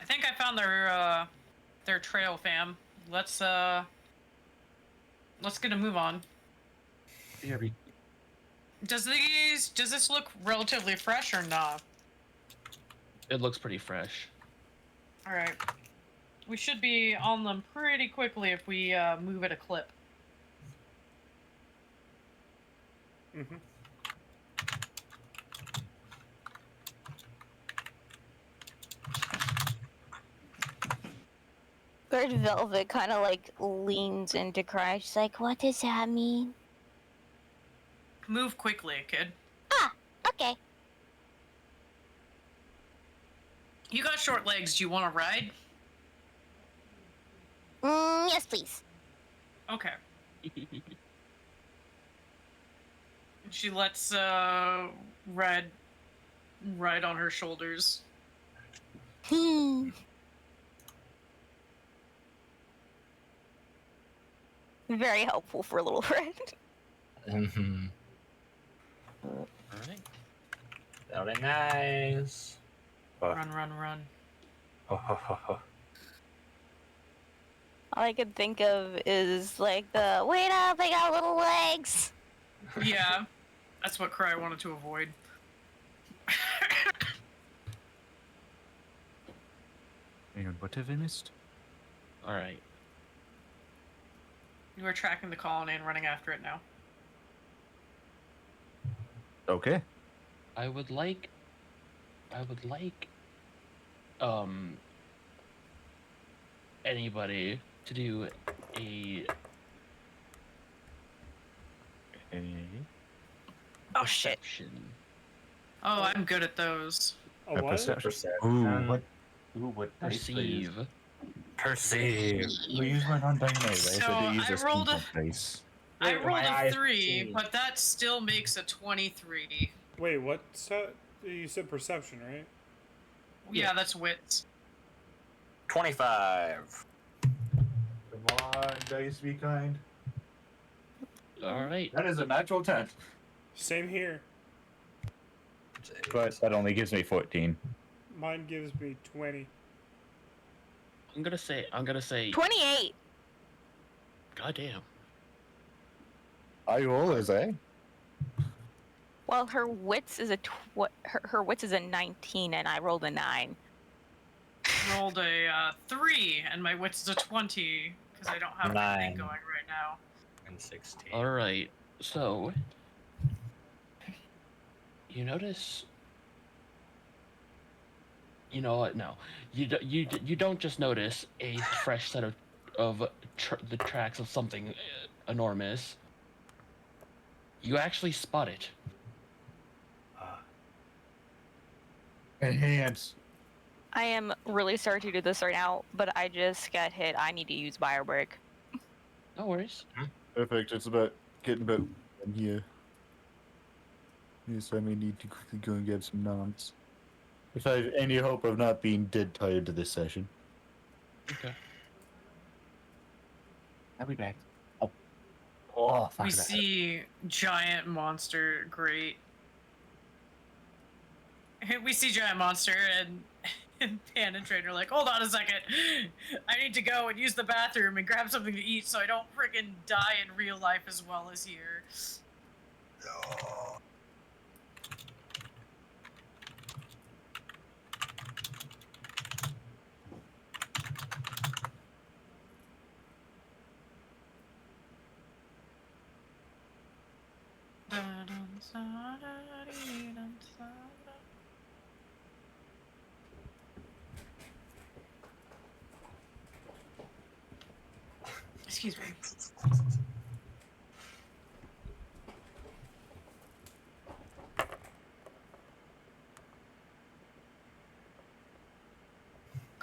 I think I found their trail, fam. Let's get a move on. Does this look relatively fresh or not? It looks pretty fresh. All right. We should be on them pretty quickly if we move at a clip. Mm-hmm. Red Velvet kind of like leans into Cry. She's like, "What does that mean?" Move quickly, kid. Ah, okay. You got short legs. Do you want to ride? Yes, please. Okay. She lets Red ride on her shoulders. Hmm. Very helpful for a little friend. Mhm. All right. Very nice. Run, run, run. Ho, ho, ho, ho. All I could think of is like the wait up, I got little legs. Yeah, that's what Cry wanted to avoid. Hang on, what have I missed? All right. You are tracking the colony and running after it now. Okay. I would like anybody to do a Oh shit. perception. Oh, I'm good at those. A what? Perception. Ooh, what dice do I use? Perceive. We use my non-dynamite, right? So I use I a rolled a- steampunk dice. I Wait, rolled my a eyes 3, see. but that still makes a 23. Wait, what's that? You said perception, right? Yeah, that's wits. 25. Come on, dice, be kind. All right. That is a natural 10. Same here. But that only gives me 14. Mine gives me 20. I'm gonna say 28. goddamn. I roll as a. Well, her wits is her wits is a 19, and I rolled a 9. Rolled a 3, and my wits is a 20, because I don't have anything 9. going right now. And 16. All right. So you notice. You know what? No, you don't just notice a fresh set of the tracks of something enormous. You actually spot it. Enhance. I am really sorry to do this right now, but I just got hit. I need to use bio break. No worries. Perfect. It's about getting about here. Yes, I may need to quickly go and get some nods. If I have any hope of not being dead tired to this session. Okay. I'll be back. Oh, fuck We that. see giant monster. Great. We see giant monster, and Pan and Train are like, hold on a second. I need to go and use the bathroom and grab something to eat so I don't freaking die in real life as well as here. Excuse me.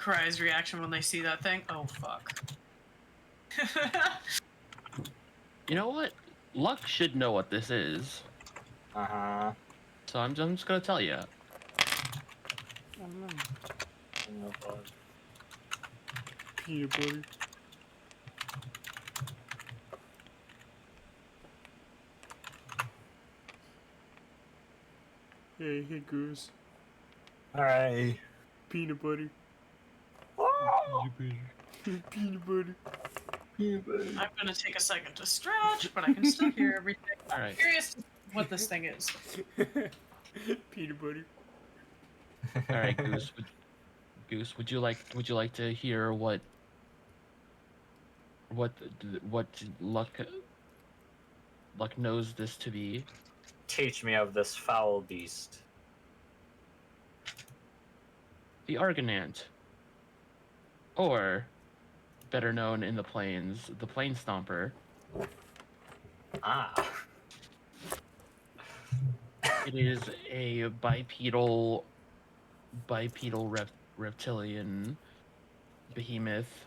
Cry's reaction when they see that thing. Oh fuck. You know what? Luck should know what this is. Uh-huh. So I'm just gonna tell you. Oh no. No fuck. Peanut butter. Hey, Goose. Alright. Peanut butter. Peanut butter. I'm gonna take a second to stretch, but I can still hear everything. All I'm right. curious what this thing is. Peanut butter. All right, Goose. Goose, would you like to hear what Luck knows this to be? Teach me of this foul beast. The Argonaunt, or better known in the plains, the Plain Stomper. Ah. It is a bipedal reptilian behemoth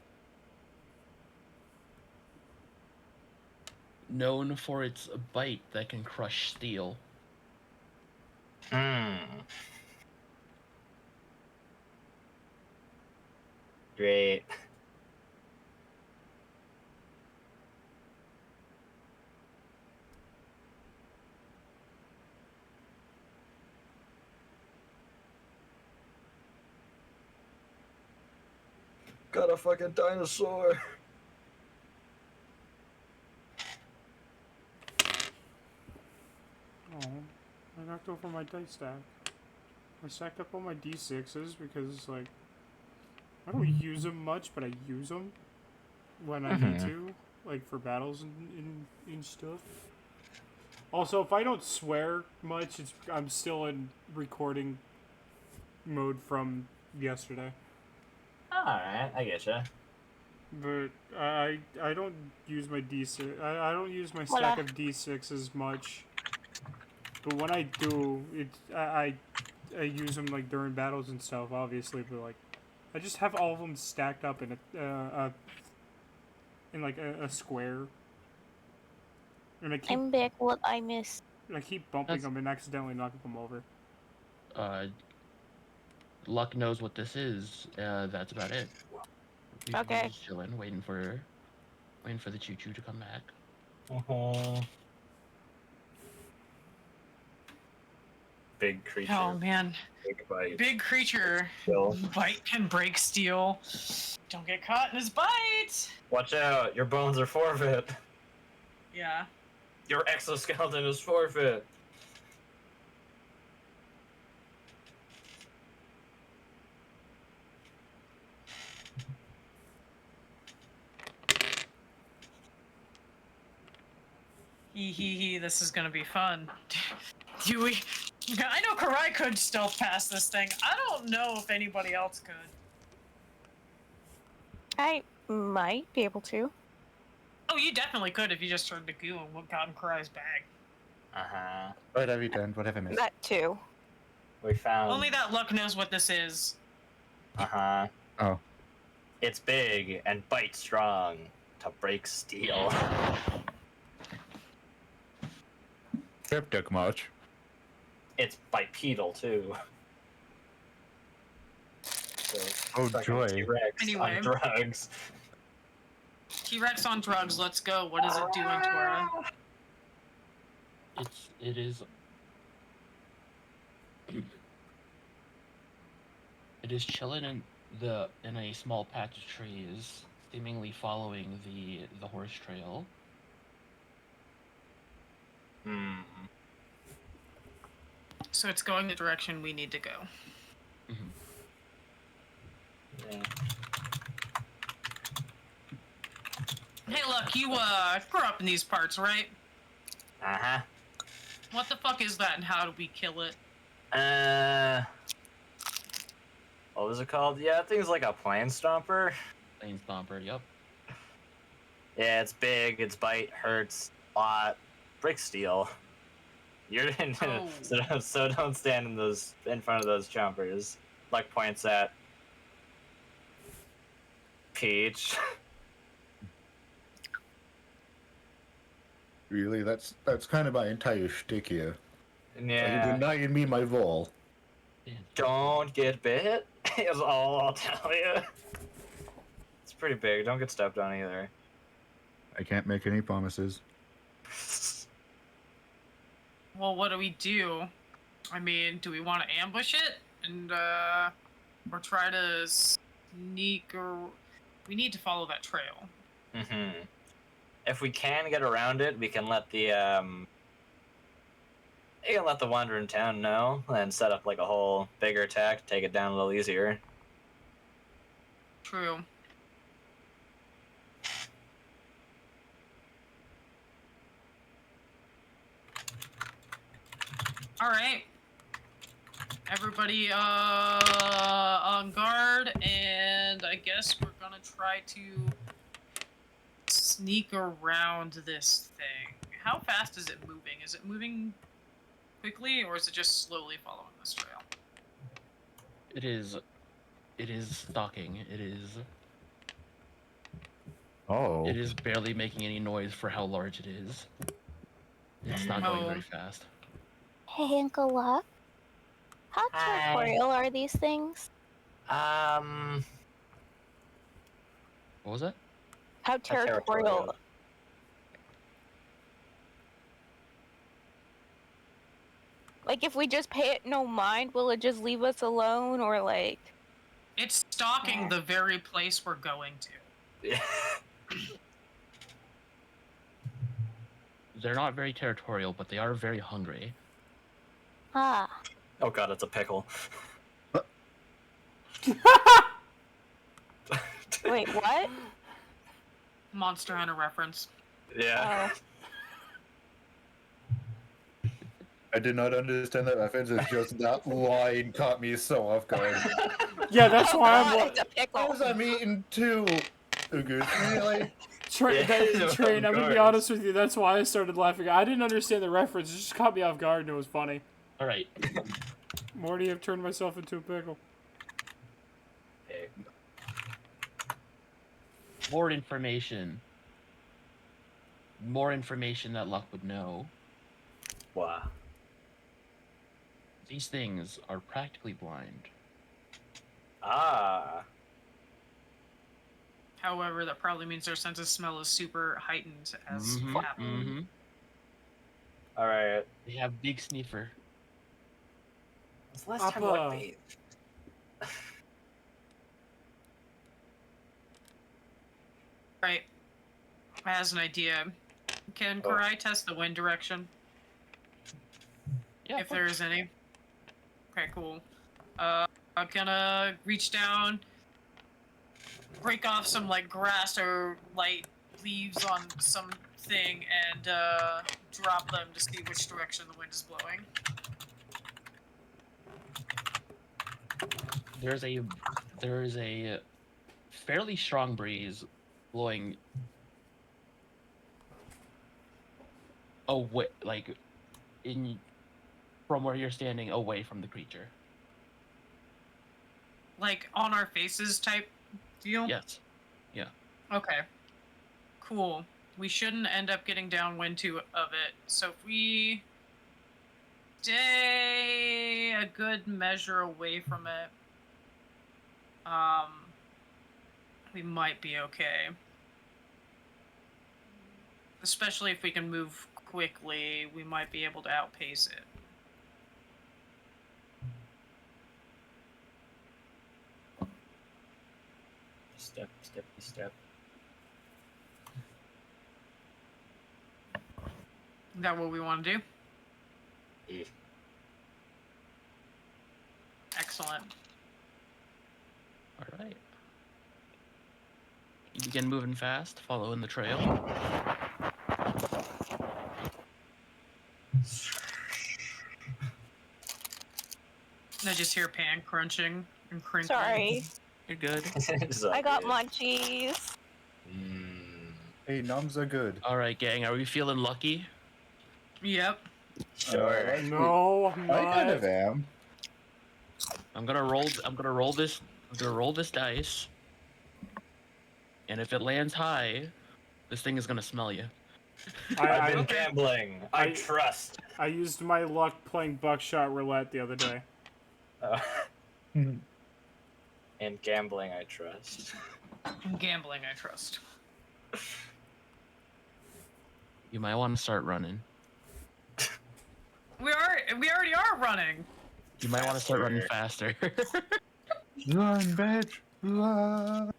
known for its bite that can crush steel. Hmm. Great. Got a fucking dinosaur. Oh, I knocked over my dice stack. I stacked up all my d6s because, like, I don't use them much, but I use them when I need to, like, for battles and stuff. Also, if I don't swear much, I'm still in recording mode from yesterday. Alright, I getcha. But I don't use my d6. I don't use my stack of d6s much. But when I do, I use them like during battles and stuff, obviously. But like, I just have all of them stacked up in a square. And I'm back. What I missed? I keep bumping them and accidentally knocking them over. Luck knows what this is. That's about it. We're Okay. just chilling, waiting for the choo-choo to come back. Big creature. Oh man, Big bite. big creature. Kill. Bite can break steel. Don't get caught in his bite. Watch out, your bones are forfeit. Yeah. Your exoskeleton is forfeit. Hee. This is gonna be fun. Do we? I know Karai could stealth past this thing. I don't know if anybody else could. I might be able to. Oh, you definitely could if you just turned to goo and what got in Karai's bag. Uh-huh. What have you done? What have I missed? That too. We found... Only that Luck knows what this is. Uh-huh. Oh. It's big and bite strong to break steel. Cryptic much. It's bipedal, too. So, Oh, fucking joy. T-Rex Anyway. on drugs. T-Rex on drugs. Let's go. What is it doing, Tora? It is chilling in a small patch of trees, seemingly following the horse trail. Hmm. So it's going the direction we need to go. Mm-hmm. Yeah. Hey, Luck, you grew up in these parts, right? Uh-huh. What the fuck is that, and how do we kill it? What was it called? Yeah, I think it's like a Plain Stomper. Plain Stomper, yep. Yeah, it's big, its bite hurts a lot. Brick steel. You're in, Oh. so don't stand in front of those chompers. Like points at Peach. Really, that's kind of my entire shtick here. Like, Yeah. denying me my vol. Don't get bit. Is all I'll tell you. It's pretty big. Don't get stepped on either. I can't make any promises. Well, what do we do? I mean, do we want to ambush it and or try to sneak, or we need to follow that trail? Mm-hmm. If we can get around it, we can let the you can let the wander in town know and set up like a whole bigger attack to take it down a little easier. True. All right. Everybody on guard, and I guess we're gonna try to sneak around this thing. How fast is it moving? Is it moving quickly, or is it just slowly following this trail? It is stalking. It is Oh. barely making any noise for how large it is. It's not going very fast. Hey, Uncle Luck. How Hi. territorial are these things? What was that? How territorial? Like, if we just pay it no mind, will it just leave us alone, or like? It's stalking the very place we're going to. Yeah. They're not very territorial, but they are very hungry. Ah. Oh god, it's a pickle. Wait, what? Monster Hunter reference. Yeah. I did not understand that reference. It's just that line caught me so off guard. Yeah, that's why I'm like, It's a pickle. Because I'm eating two. Really? Train, I'm gonna be honest with you, that's why I started laughing. I didn't understand the reference, it just caught me off guard and it was funny. Alright. Morty, I've turned myself into a pickle. Hey. More information. More information that Luck would know. Wow. These things are practically blind. Ah. However, that probably means their sense of smell is super heightened as happened. Alright. They have big sniffer. When's the last time Luck bathed? Right. As an idea, can Karai test the wind direction? Yeah. If there is any. Okay, cool. I'm gonna reach down, break off some like grass or light leaves on something, and drop them to see which direction the wind is blowing. There is a fairly strong breeze blowing away, like from where you're standing, away from the creature. Like on our faces type deal? Yes. Yeah. Okay. Cool. We shouldn't end up getting downwind of it. So if we stay a good measure away from it, we might be okay. Especially if we can move quickly, we might be able to outpace it. Step. Is that what we want to do? Yeah. Excellent. All right. You begin moving fast, following the trail. I just hear pan crunching and crinkling. Sorry. You're good. I got munchies. Hey, numbs are good. All right, gang. Are we feeling lucky? Yep. Sure. No, I'm I not. kind of am. I'm gonna roll this. I'm gonna roll this dice. And if it lands high, this thing is gonna smell you. I've been I gambling. I trust. I used my luck playing buckshot roulette the other day. And gambling, I trust. Gambling, I trust. You might want to start running. We already are running. You might want to start running faster. Run, bitch! Run!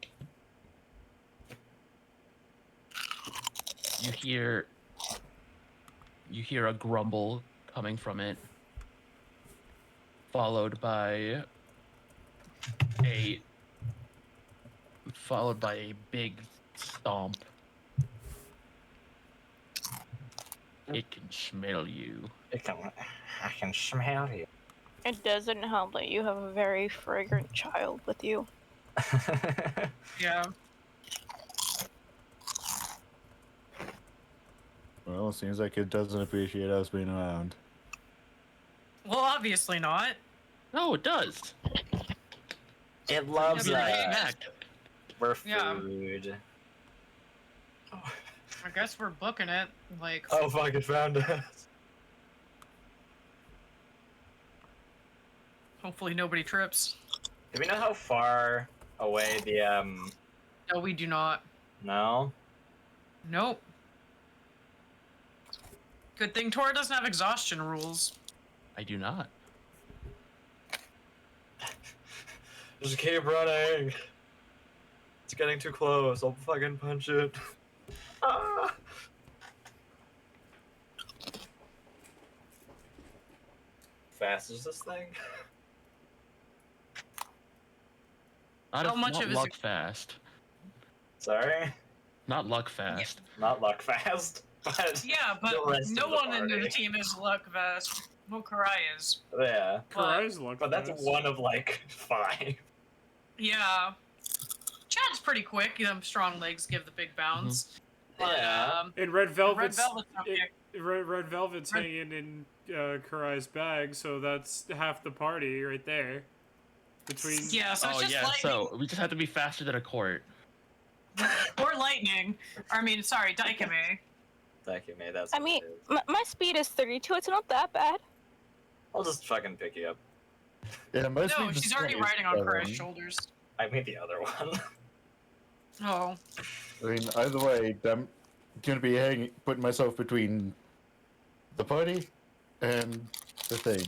You hear a grumble coming from it, followed by a big stomp. It can smell you. I can smell you. It doesn't help that you have a very fragrant child with you. Yeah. Well, seems like it doesn't appreciate us being around. Well, obviously not. No, it does. It loves You're us. back. We're Yeah. food. I guess we're booking it. Like, Oh fuck! It found us. hopefully nobody trips. Do we know how far away the No, we do not. No. Nope. Good thing Tora doesn't have exhaustion rules. I do not. Just keep running. It's getting too close. I'll fucking punch it. Ah. Fast is this thing? Not How if- much not of his luck ex- fast. Sorry, Not luck fast. not luck fast. But Yeah, but the rest no of the one in the party. team is luck vest. Well, Karai is. Yeah, Karai's luck. but that's fast. one of like 5. Yeah. Chad's pretty quick. Strong legs give the big bounce. But, Yeah. And Red Velvet's Velvet's not big. Red Velvet's hanging in Karai's bag, so that's half the party right there. Between Yeah, so it's Oh just yeah, lightning so we just have to be faster than a court. or lightning. I mean, sorry, Daikame. Thank you, mate. That's. I what mean, it is. my speed is 32. It's not that bad. I'll just fucking pick you up. Yeah, my No, speed is she's already 27. riding on Karai's shoulders. I mean the other one. Oh. I mean, either way, I'm gonna be putting myself between the party and the thing.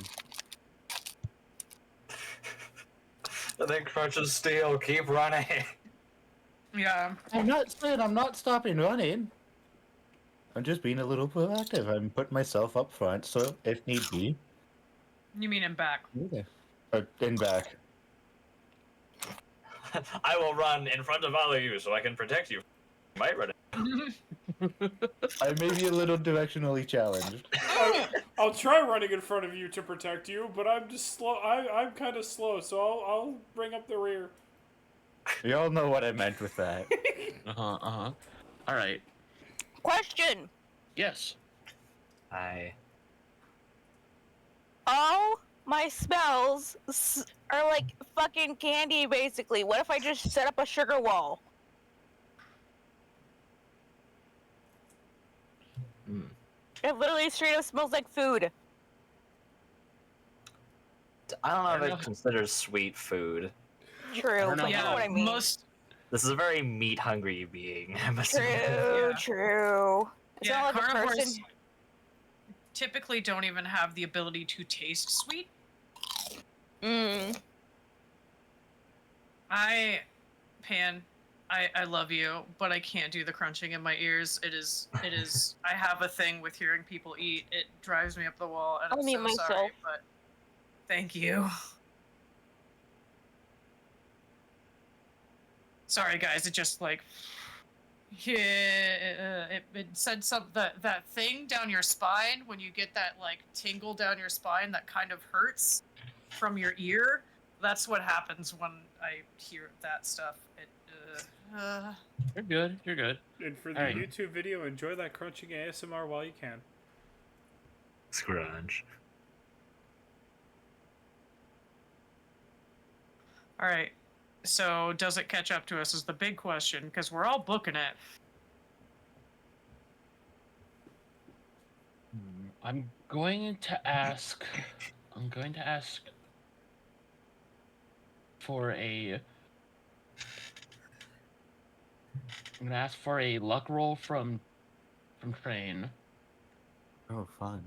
The thing crunches steel. Keep running. Yeah. I'm not saying I'm not stopping running. I'm just being a little proactive. I'm putting myself up front, so if need be, You mean him back. in back. I will run in front of all of you so I can protect you. You might run. I may be a little directionally challenged. I'll try running in front of you to protect you, but I'm just slow. I'm kind of slow, so I'll bring up the rear. Y'all know what I meant with that. All right. Question. Yes. All my smells are like fucking candy, basically. What if I just set up a sugar wall? It literally straight up smells like food. I don't know if I it don't know. considers sweet food. True, don't know but you know how- what I mean. Most. This is a very meat-hungry being. I'm assuming. True, Yeah. true. It's Yeah, not like a carnivores person. typically don't even have the ability to taste sweet. I love you, but I can't do the crunching in my ears. It is, I have a thing with hearing people eat. It drives me up the wall, and I'll I'm mute so myself. sorry, but thank you. Sorry, guys, it just like, yeah, it said that thing down your spine when you get that like tingle down your spine that kind of hurts from your ear. That's what happens when I hear that stuff. You're good. You're good. And for the Alright. YouTube video, enjoy that crunching ASMR while you can. Scrunch. All right. So does it catch up to us is the big question, because we're all booking it. I'm going to ask for a I'm gonna ask for a luck roll from Crane. Oh, fun.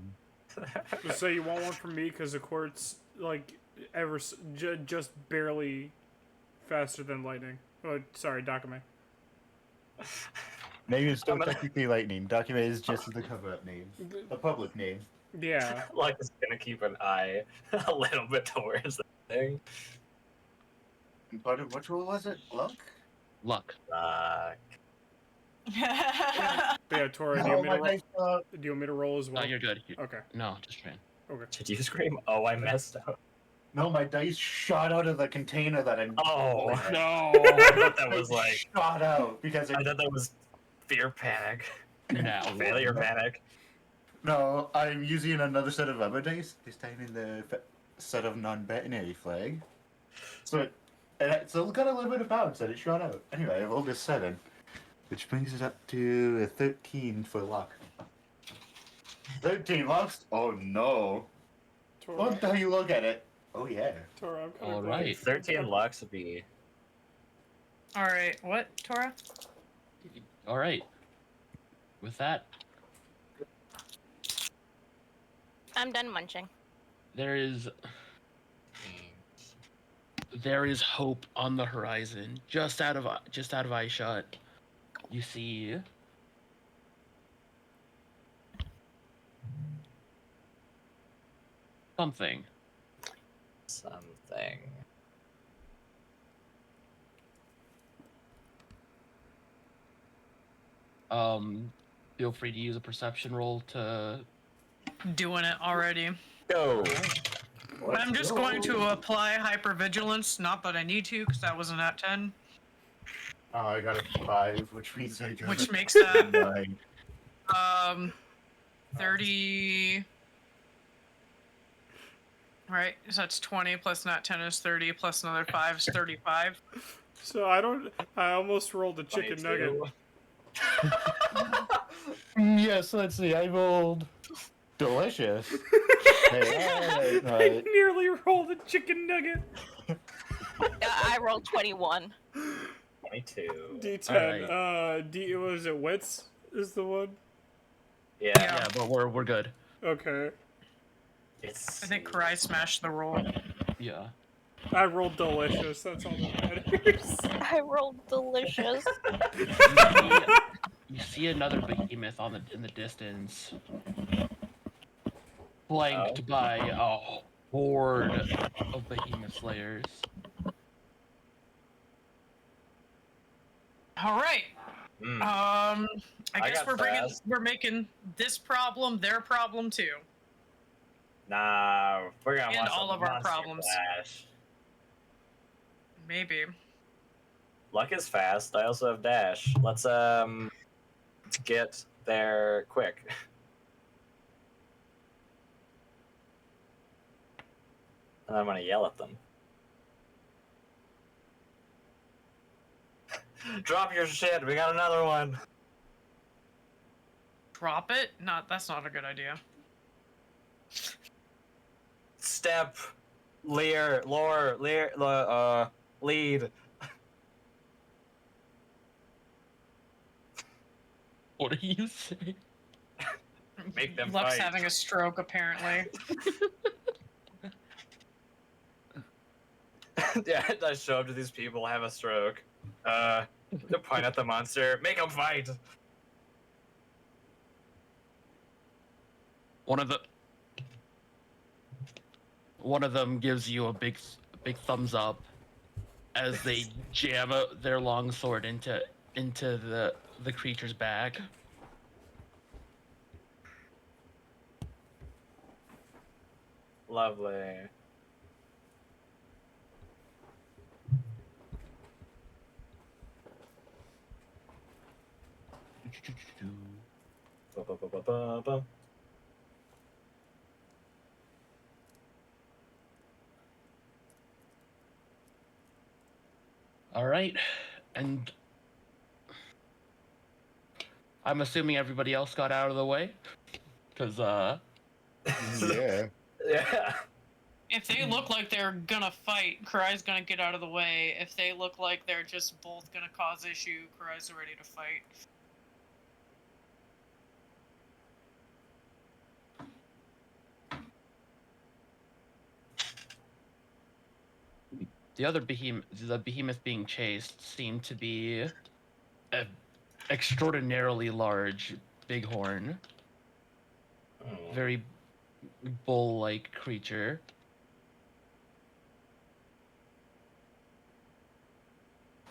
Just say you want one from me because the court's like just barely faster than lightning. Oh, sorry, Dakame. Maybe it's still I'm gonna- technically lightning. Document is just the cover-up name, the public name. Yeah. Luck is gonna keep an eye a little bit towards the thing. But which rule was it? Luck? Luck. But yeah, Tora, do you Oh, want me to my roll? dice suck. Do you want me to roll as well? No, you're good. Okay. No, just Crane. Okay. Did you scream? Oh, I messed up. No, my dice shot out of the container that I'm. Oh rolling in. no! I thought that was like. shot out because I thought that was fear panic. No. Failure panic. No, I'm using another set of rubber dice. This time in the set of non-binary flag. So it's still got a little bit of bounce that it shot out. Anyway, I rolled a 7, which brings it up to a 13 for luck. 13 lucks? Oh no! Tora, Look how you look at it. Oh yeah. Tora, I'm kind All of right. 13 lux would be. All right, what, Tora? All right. With that, I'm done munching. there is hope on the horizon. Just out of eye shot, you see something. Something. Feel free to use a perception roll to. Doing it already. Go! I'm just going to apply hypervigilance. Not that I need to, because that was an at 10, Oh, I got a 5, which means I got which a makes that 9. 30. Right, so that's 20 plus not 10 is 30 plus another 5 is 35. So I almost rolled a chicken 22. nugget. Yes, let's see. I rolled delicious. Hey, I nearly rolled a chicken nugget. I rolled 21. 22. D10. Alright. What is it? Wits is the one. Yeah. Yeah, but we're good. Okay. It's. I think Karai smashed the roll. Yeah. I rolled delicious. That's all that matters. I rolled delicious. You see another behemoth in the distance, flanked by a horde of behemoth slayers. All right. I guess got we're making this problem their problem too. Nah, we're gonna And want all some of our monster problems. dash. Maybe. Luck is fast. I also have dash. Let's get there quick. And I'm gonna yell at them. Drop your shit. We got another one. Drop it? That's not a good idea. Step, lead. What do you say? Make them Luck's fight. having a stroke, apparently. Yeah, I show up to these people, have a stroke. They point at the monster, make them fight. One of them gives you a big thumbs up as they jam their long sword into the creature's back. Lovely. Ba-ba-ba-ba-ba-ba. All right, and I'm assuming everybody else got out of the way, because Yeah. Yeah. If they look like they're gonna fight, Karai's gonna get out of the way. If they look like they're just both gonna cause issue, Karai's ready to fight. the behemoth being chased seemed to be an extraordinarily large bighorn, very bull-like creature.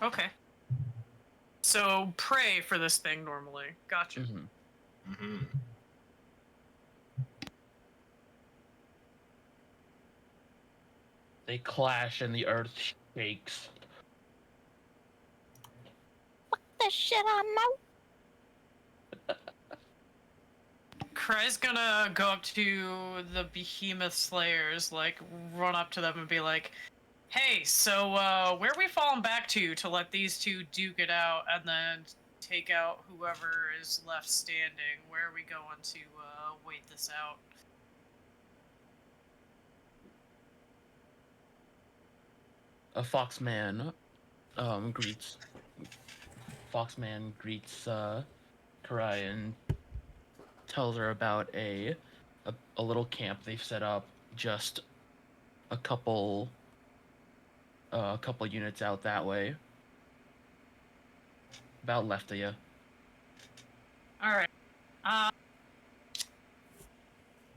Okay. So pray for this thing normally. Gotcha. Mhm. Mm-hmm. They clash and the earth shakes. The shit I know. Karai's gonna go up to the behemoth slayers, like run up to them and be like, "Hey, so where are we falling back to let these two duke it out and then take out whoever is left standing? Where are we going to wait this out?" A foxman greets Karai and tells her about a little camp they've set up just a couple units out that way, about left of you. All right.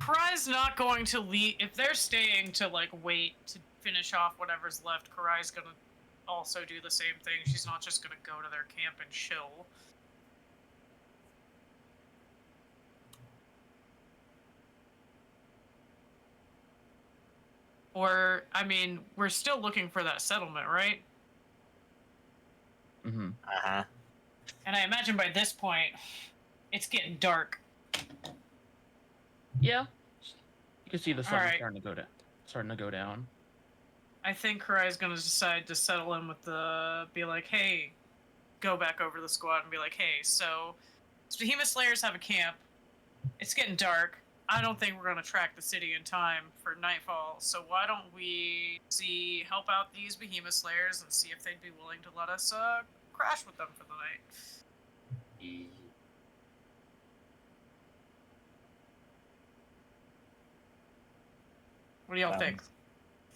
Karai's not going to leave if they're staying to like wait to finish off whatever's left. Karai's gonna also do the same thing. She's not just gonna go to their camp and chill. Or, I mean, we're still looking for that settlement, right? Mm-hmm. Uh-huh. And I imagine by this point, it's getting dark. Yeah, you can see the sun Alright. starting to go down. I think Karai's gonna decide to settle in with be like, hey, go back over the squad and be like, hey, so Behemoth Slayers have a camp. It's getting dark. I don't think we're gonna track the city in time for nightfall, so why don't we help out these Behemoth Slayers and see if they'd be willing to let us crash with them for the night. What do y'all think?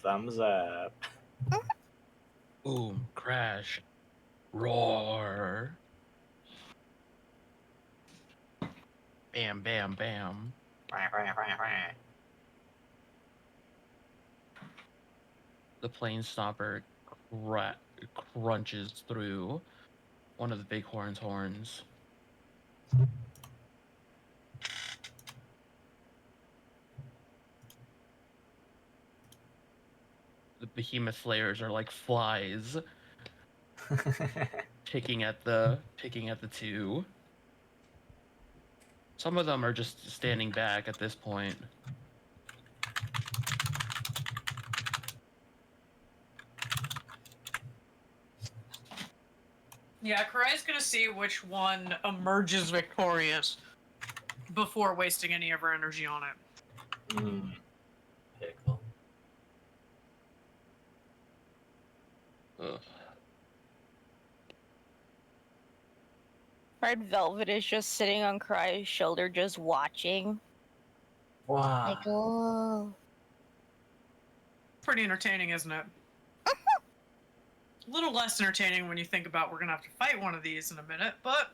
Thumbs up. Boom, crash, roar. Bam, bam, bam. The plane stomper crunches through one of the bighorn's horns. The behemoth slayers are like flies, picking at the two. Some of them are just standing back at this point. Yeah, Karai's gonna see which one emerges victorious before wasting any of her energy on it. Pickle. Ugh. Red Velvet is just sitting on Karai's shoulder, just watching. Wow. Like, oh. Pretty entertaining, isn't it? A little less entertaining when you think about we're gonna have to fight one of these in a minute, but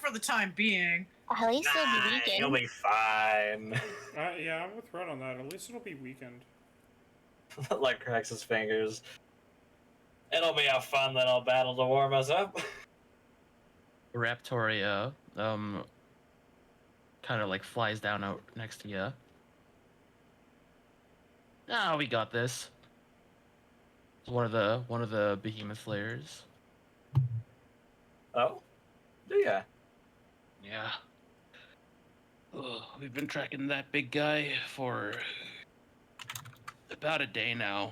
for the time being. At least it'll be weekend. You'll be fine. Yeah, I'm with Red on that. At least it'll be weekend. Like cracks his fingers. It'll be a fun little battle to warm us up. Raptoria, kind of like flies down out next to you. Ah, we got this. It's one of the behemoth slayers. Oh? Do ya? Yeah. Ugh, we've been tracking that big guy for about a day now.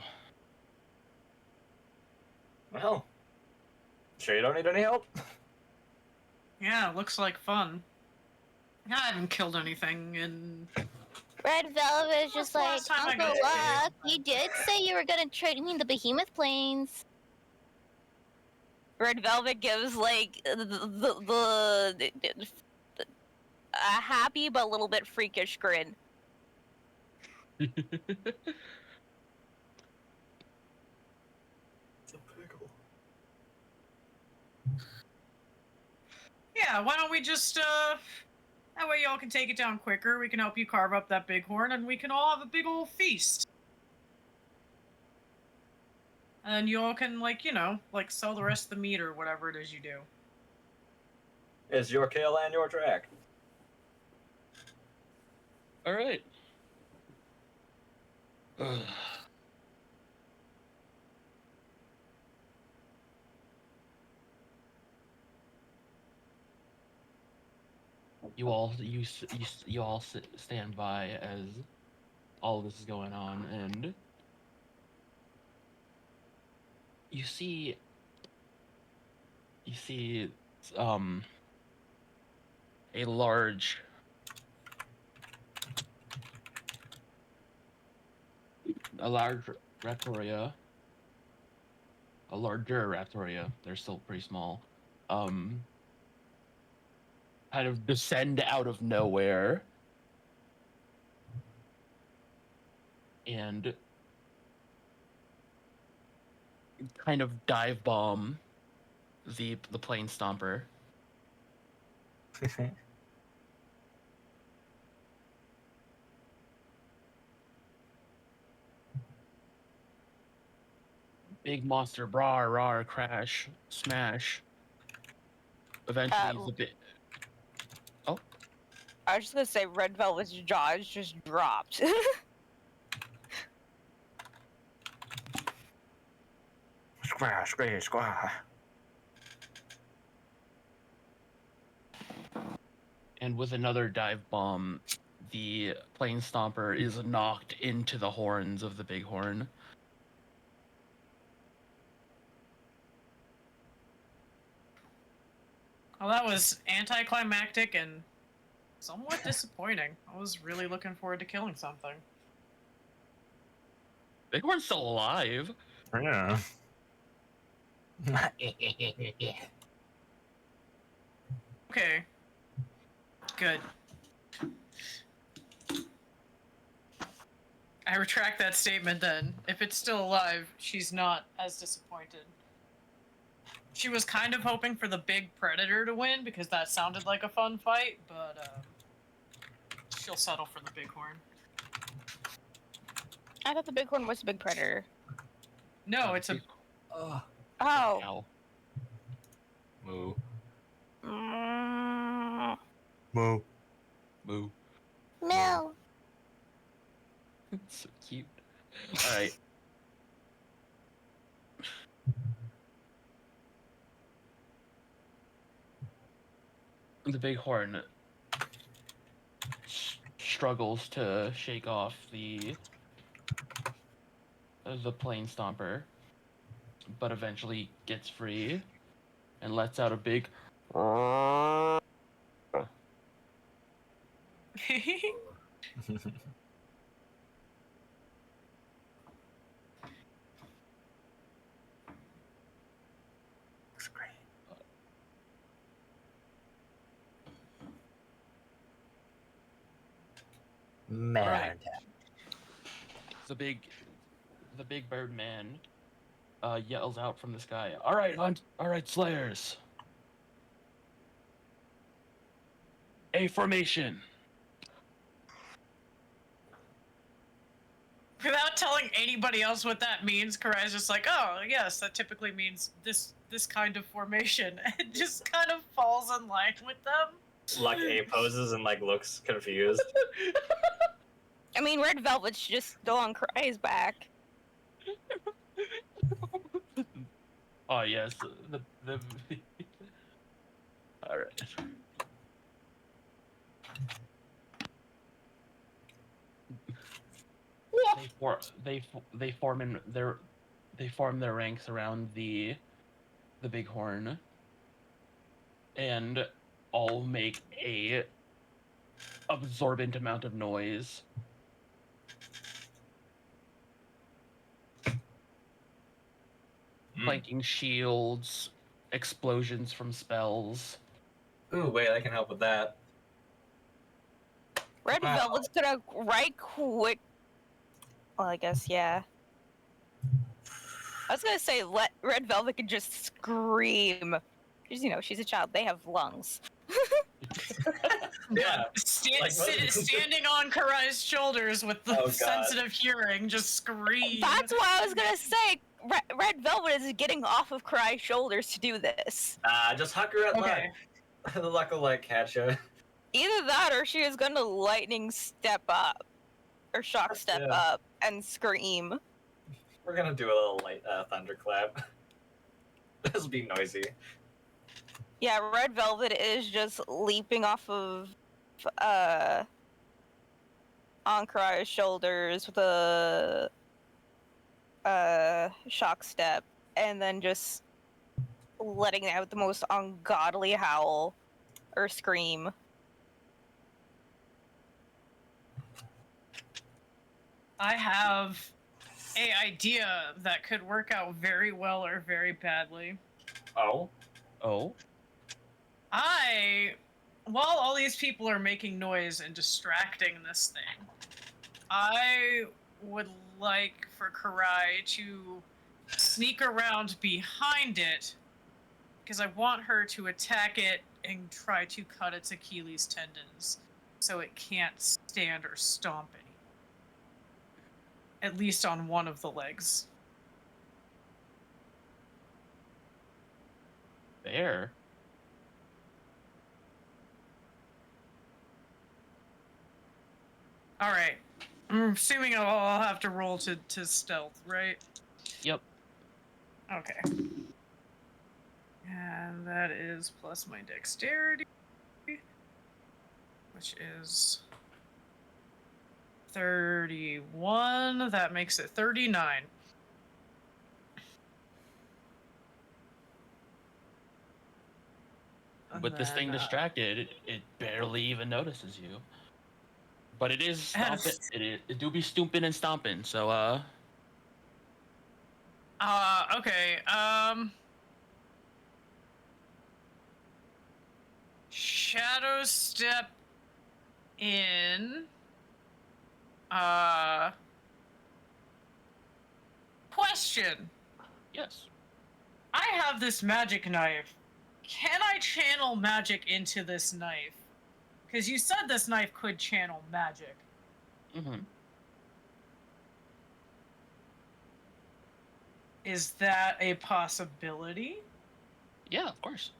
Well, Sure you don't need any help? Yeah, looks like fun. I haven't killed anything in. Red Velvet is When's just the like, last time I Uncle got to Luck, you did say you were gonna trade me the Behemoth Plains. Red Velvet gives like a happy but a little bit freakish grin. It's a pickle. Yeah, why don't we just that way y'all can take it down quicker. We can help you carve up that bighorn, and we can all have a big old feast. And you all can like sell the rest of the meat or whatever it is you do. It's your kill and your track. All right. Ugh. You all stand by as all of this is going on, and you see um a large raptoria, a larger raptoria. They're still pretty small. Kind of descend out of nowhere and kind of dive bomb the plane stomper. Big monster, brar, rar, crash, smash. Eventually, the bit. Oh, I was just gonna say Red Velvet's jaw is just dropped. Squash, squash, squash. and with another dive bomb, the plane stomper is knocked into the horns of the bighorn. Well, that was anticlimactic and somewhat disappointing. I was really looking forward to killing something. Bighorn's still alive. Yeah. Okay. Good. I retract that statement then. If it's still alive, she's not as disappointed. She was kind of hoping for the big predator to win because that sounded like a fun fight, but she'll settle for the bighorn. I thought the bighorn was a big predator. No, it's a. Oh. Cow. Moo. Mm. Moo. Moo. No. It's so cute. All right. The bighorn struggles to shake off the plane stomper, but eventually gets free and lets out a big. Looks great. Mad. The big bird man yells out from the sky. All right, slayers. A formation. Without telling anybody else what that means, Karai's just like, oh, yes, that typically means this kind of formation. And just kind of falls in line with them. Like A poses and like looks confused. I mean, Red Velvet's just still on Karai's back. Oh yes, the all right. They form their ranks around the the bighorn, and all make a absorbent amount of noise. Clanking shields, explosions from spells. Ooh, wait, I can help with that. Red Wow. Velvet's gonna right quick. Well, I guess yeah. I was gonna say Red Velvet can just scream. She's a child. They have lungs. Yeah. Standing on Karai's shoulders with the Oh, God. sensitive hearing, just scream. That's why I was gonna say Red Velvet is getting off of Karai's shoulders to do this. Just huck her at Okay. luck. The luck will catch you. Either that, or she is gonna lightning step up, or shock step Yeah. up and scream. We're gonna do a little light thunderclap. This will be noisy. Yeah, Red Velvet is just leaping off of Ankarai's shoulders with a shock step, and then just letting out the most ungodly howl or scream. I have an idea that could work out very well or very badly. Oh? Oh? While all these people are making noise and distracting this thing, I would like for Karai to sneak around behind it, because I want her to attack it and try to cut its Achilles tendons so it can't stand or stomp anymore. At least on one of the legs. There. Alright. I'm assuming I'll have to roll to stealth, right? Yep. Okay. And that is plus my dexterity, which is 31. That makes it 39. With this thing distracted, it barely even notices you. But it is stomping. It do be stooping and stomping. So okay. Shadow step in. Question. yes. I have this magic knife. Can I channel magic into this knife? Because you said this knife could channel magic. Mm-hmm. Is that a possibility? Yeah, of course.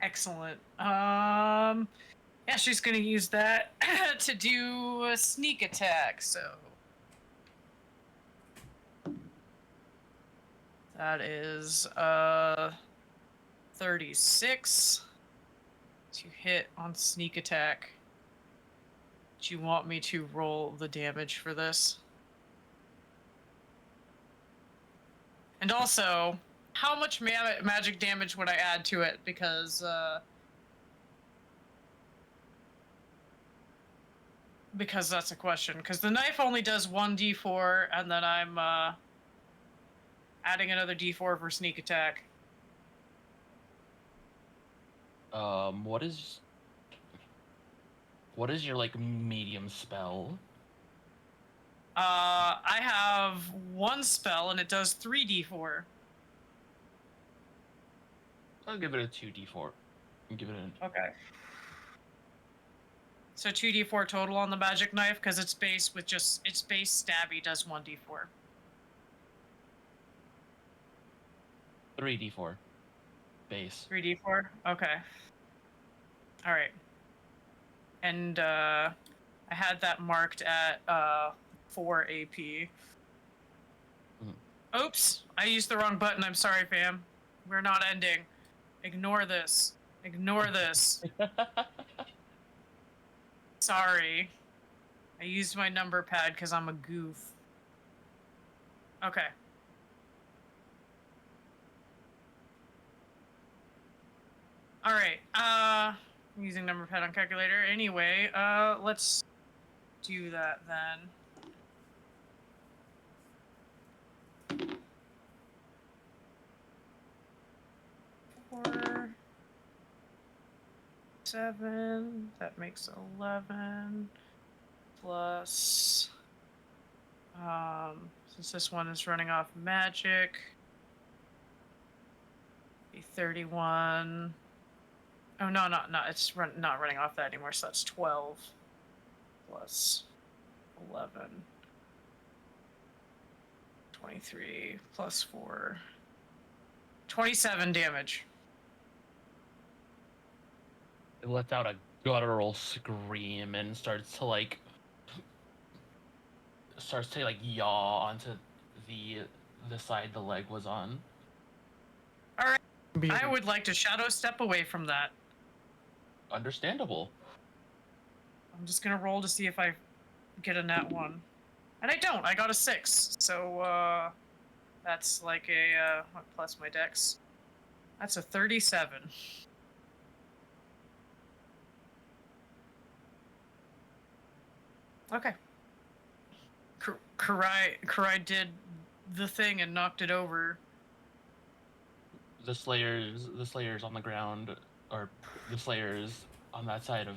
Excellent. Yeah, she's gonna use that to do a sneak attack, so. That is 36 to hit on sneak attack. Do you want me to roll the damage for this? And also, how much magic damage would I add to it? Because that's a question. Because the knife only does 1d4, and then I'm adding another d4 for sneak attack. What is your like medium spell? I have one spell, and it does 3d4. I'll give it a 2d4. Give it a Okay. So 2d4 total on the magic knife, because its base stabby does 1d4. 3d4 base. 3d4? Okay. Alright. And I had that marked at 4 AP. Oops! I used the wrong button. I'm sorry, fam. We're not ending. Ignore this. Ignore this. Sorry. I used my number pad because I'm a goof. Okay. All right. I'm using number pad on calculator. Anyway, let's do that then. Four, 7. That makes 11. Plus, since this one is running off magic, be 31. Oh no, not it's not running off that anymore. So that's 12 plus 11. 23 plus 4. 27 damage. It lets out a guttural scream and starts to like yaw onto the side the leg was on. All right. I would like to shadow step away from that. Understandable. I'm just gonna roll to see if I get a nat 1. And I don't. I got a 6. So that's like a plus my dex. That's a 37. Okay. Karai did the thing and knocked it over. The slayers on the ground, or the slayers on that side of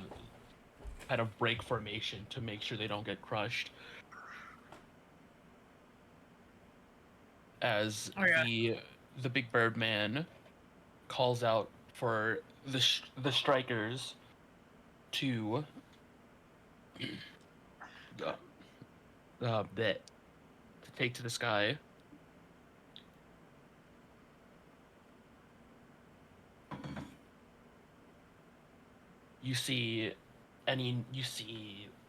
kind of break formation to make sure they don't get crushed. As the big bird man calls out for the strikers to take to the sky. You see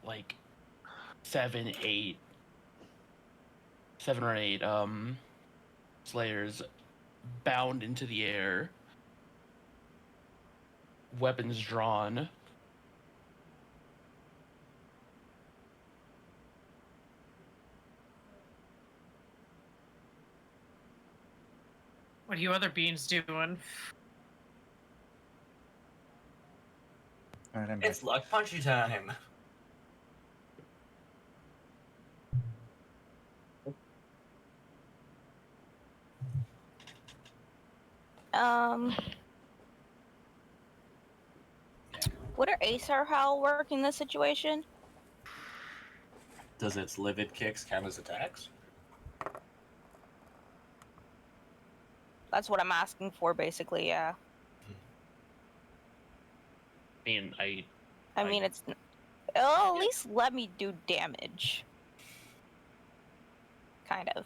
like 7 or 8 slayers bound into the air, weapons drawn. What are you other beans doing? Alright, I'm It's luck punchy time. Would our Acer Howl work in this situation? Does its livid kicks count as attacks? That's what I'm asking for, basically, yeah. I mean, it's... It'll at least let me do damage. Kind of.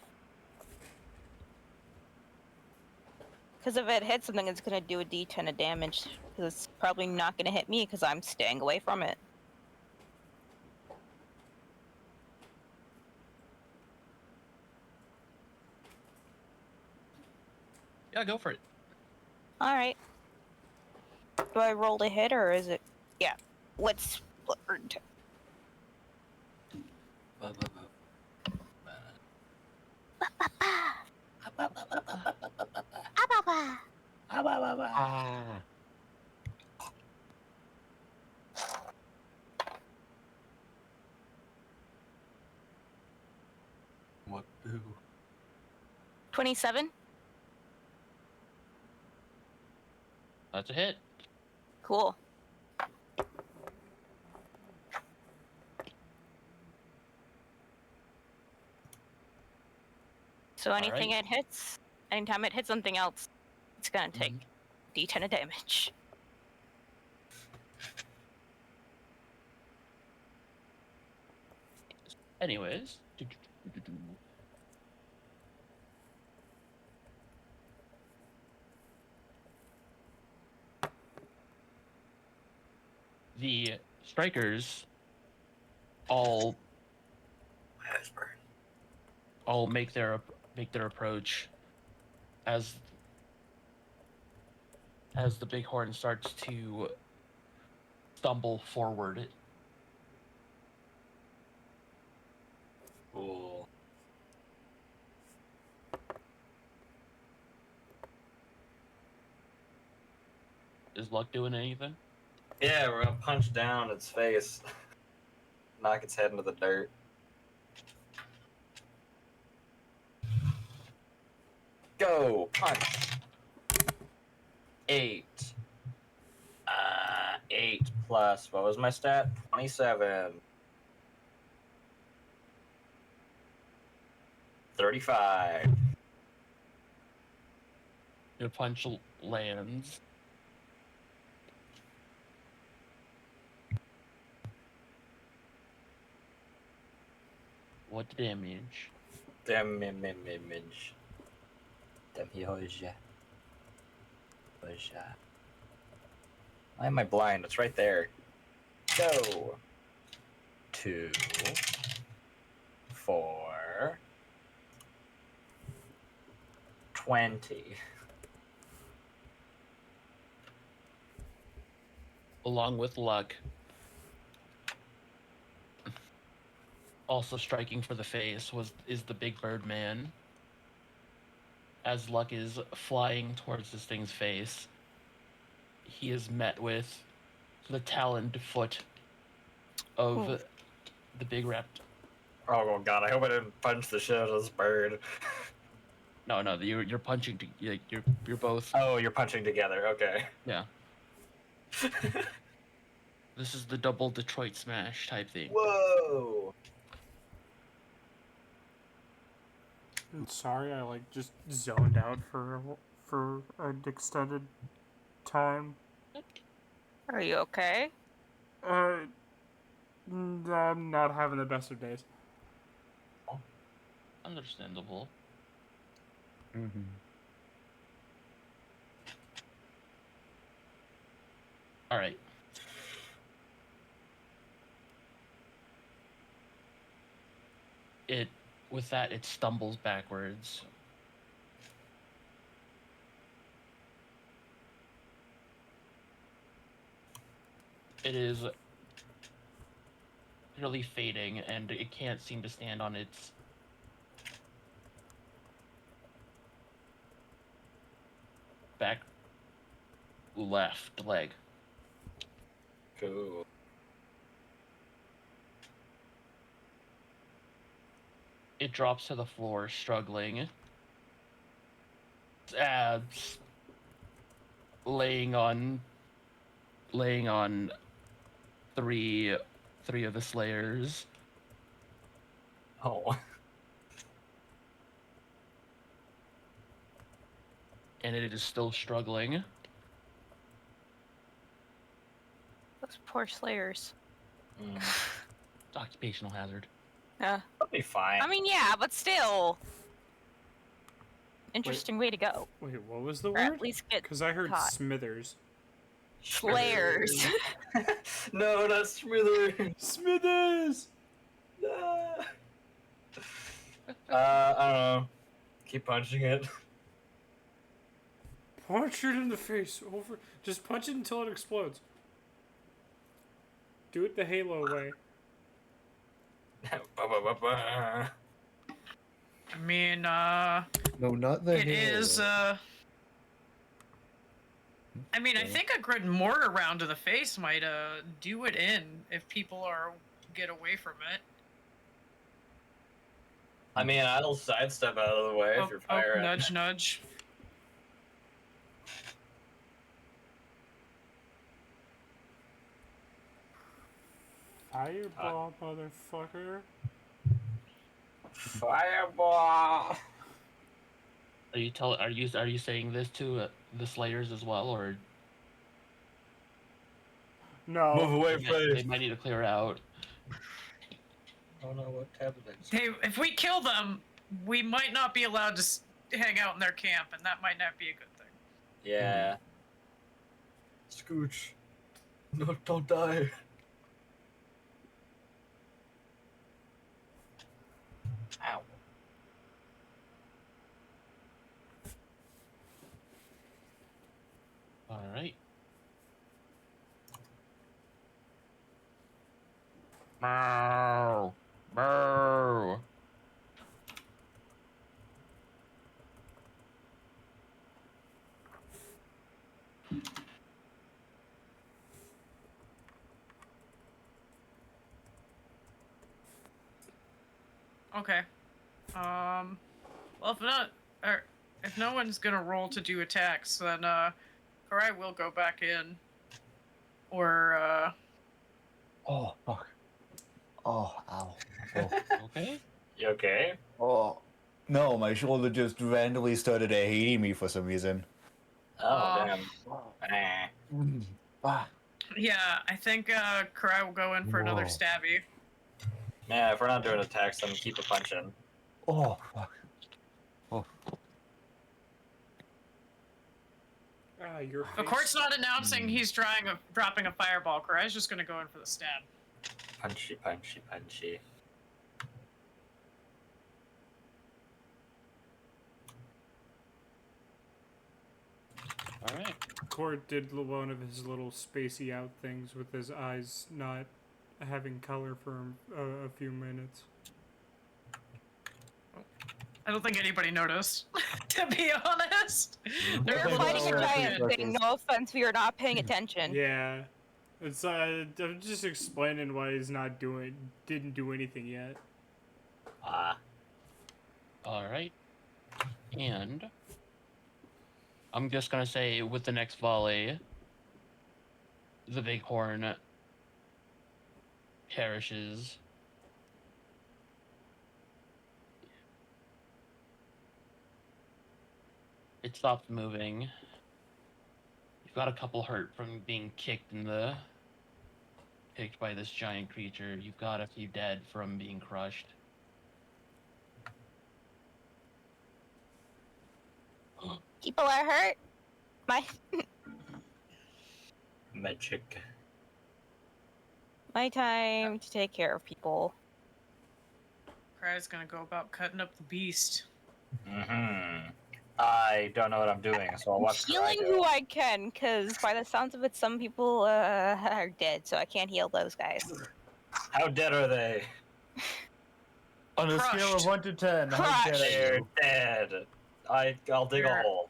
Because if it hits something, it's going to do a d10 of damage. Because it's probably not going to hit me, because I'm staying away from it. Yeah, go for it. Alright. Do I roll to hit, or is it... Yeah. Let's... What? Ooh. 27? That's a hit. Cool. So anything it hits, anytime it hits something else, it's gonna take d10 of damage. Anyways, the strikers all make their approach as the bighorn starts to stumble forward. Cool. Is Luck doing anything? Yeah, we're gonna punch down its face, knock its head into the dirt. Go punch. 8. 8 plus what was my stat? 27. 35. Your punch lands. What damage? Damage. Why am I blind? It's right there. Go. 2, 4, 20. Along with Luck. Also striking for the face is the big bird man. As Luck is flying towards this thing's face, he is met with the taloned foot of the big raptor. Oh god, I hope I didn't punch the shit out of this bird. No, you're punching. You're both. Oh, you're punching together. Okay. Yeah. This is the double Detroit smash type thing. Whoa. I'm sorry, I like just zoned out for an extended time. Are you okay? I'm not having the best of days. Understandable. Mm-hmm. All right. With that, it stumbles backwards. It is really fading, and it can't seem to stand on its back left leg. Cool. It drops to the floor, struggling. Its abs laying on three of the slayers. Oh. And it is still struggling. Those poor slayers. It's occupational hazard. Yeah. That'll be fine. I mean, yeah, but still. Interesting way to go. Wait, what was the Or at word? least get Because I heard caught. Smithers. Slayers. No, not Smithers. Smithers! I don't know. Keep punching it. Punch it in the face. Over. Just punch it until it explodes. Do it the Halo way. I mean, No, not the it is, I mean, I think a good mortar round to the face might, do it in if people get away from it. I mean, I'll sidestep out of the way if you're firing. Nudge, nudge. Fireball, motherfucker. Fireball. Are you saying this to the slayers as well, or No. Move away, they please. might need to clear out? I don't know what tab it is. Hey, if we kill them, we might not be allowed to hang out in their camp, and that might not be a good thing. Yeah. Scooch. No, don't die. Ow. All right. Bow. Bow. Okay. Well, if not, or if no one's gonna roll to do attacks, then Karai will go back in. Or Oh, fuck. Oh, ow. Oh, Okay. You okay? oh. No, my shoulder just randomly started hating me for some reason. Oh, damn. Eh. Ah. yeah, I think Karai will go in for another Whoa. stabby. Yeah, if we're not doing attacks, then keep a punching. Oh, fuck. Oh. Ah, your The face. court's not announcing he's dropping a fireball. Karai's just gonna go in for the stab. Punchy, punchy, punchy. All right. Court did one of his little spacey out things with his eyes not having color for a few minutes. I don't think anybody noticed, to be honest. We're Okay, fighting a well, giant okay. thing. No offense, we are not paying attention. Yeah, it's I'm just explaining why he's not didn't do anything yet. Ah. All right. And I'm just gonna say with the next volley, the bighorn perishes. It stops moving. You've got a couple hurt from being kicked by this giant creature. You've got a few dead from being crushed. People are hurt. Magic. My time to take care of people. Karai's gonna go about cutting up the beast. Mm-hmm. I don't know what I'm doing, so I'll watch Healing Karai who go. I can, because by the sounds of it, some people are dead, so I can't heal those guys. How dead are they? On a scale of Crushed. 1 to 10, how Crushed. dead are They're you? dead. I'll dig a They're- hole.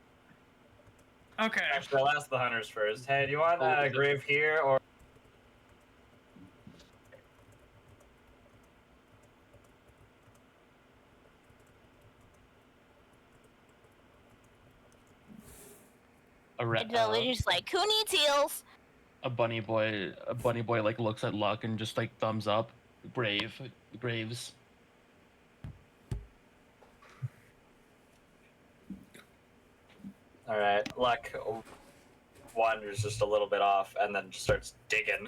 Okay. Actually, I'll ask the hunters first. Hey, do you want Oh, a grave here or? The villager's like, who needs heals? A bunny boy like looks at Luck and just like thumbs up. Graves. All right, Luck wanders just a little bit off and then just starts digging.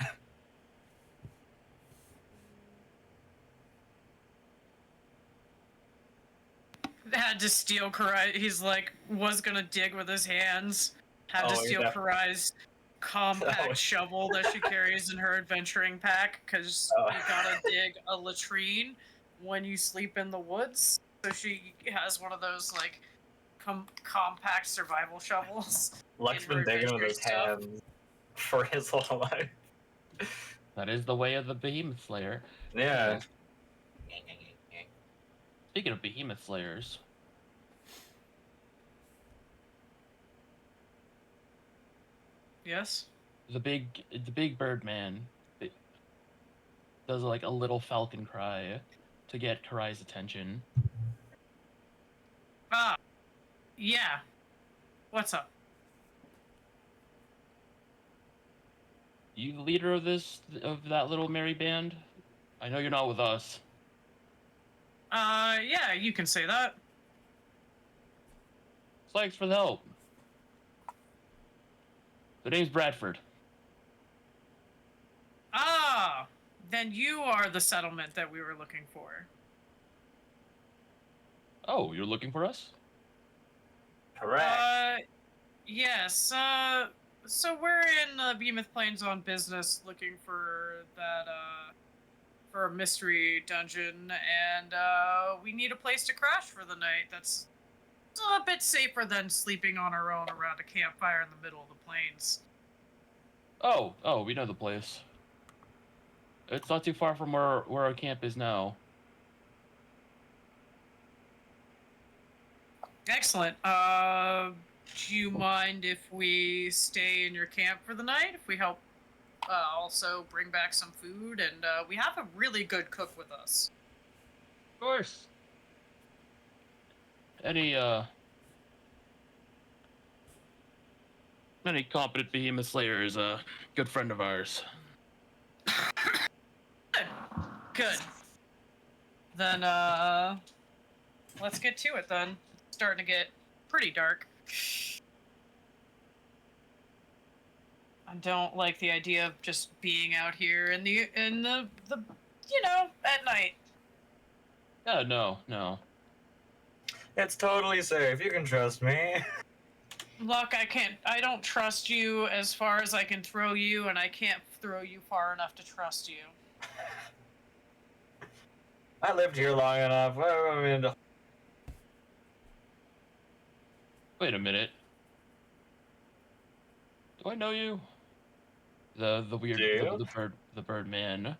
Had to steal Karai. He's like, was gonna dig with his hands. Had to Oh, steal yeah. Karai's compact Oh. shovel that she carries in her adventuring pack, because Oh. you gotta dig a latrine when you sleep in the woods. So she has one of those, like, compact survival shovels. Luck's In her been digging with adventure his stuff. hands for his whole life. That is the way of the behemoth slayer. Yeah. Speaking of behemoth slayers, Yes? the big bird man does like a little falcon cry to get Karai's attention. Ah. Yeah. What's up? You the leader of that little merry band? I know you're not with us. Yeah, you can say that. Thanks for the help. The name's Bradford. Ah! Then you are the settlement that we were looking for. Oh, you're looking for us? Correct. Yes, so we're in Behemoth Plains on business looking for that, for a mystery dungeon, and, we need a place to crash for the night that's a bit safer than sleeping on our own around a campfire in the middle of the plains. Oh, we know the place. It's not too far from where our camp is now. Excellent. Do you mind if we stay in your camp for the night? If we help also bring back some food, and we have a really good cook with us. Of course. Any competent behemoth slayer is a good friend of ours. Good. Then, let's get to it then. It's starting to get pretty dark. I don't like the idea of just being out here in the at night. No. It's totally safe. You can trust me. Look, I don't trust you as far as I can throw you, and I can't throw you far enough to trust you. I lived here long enough. I mean, Wait a minute. Do I know you? The weird Do you? the bird man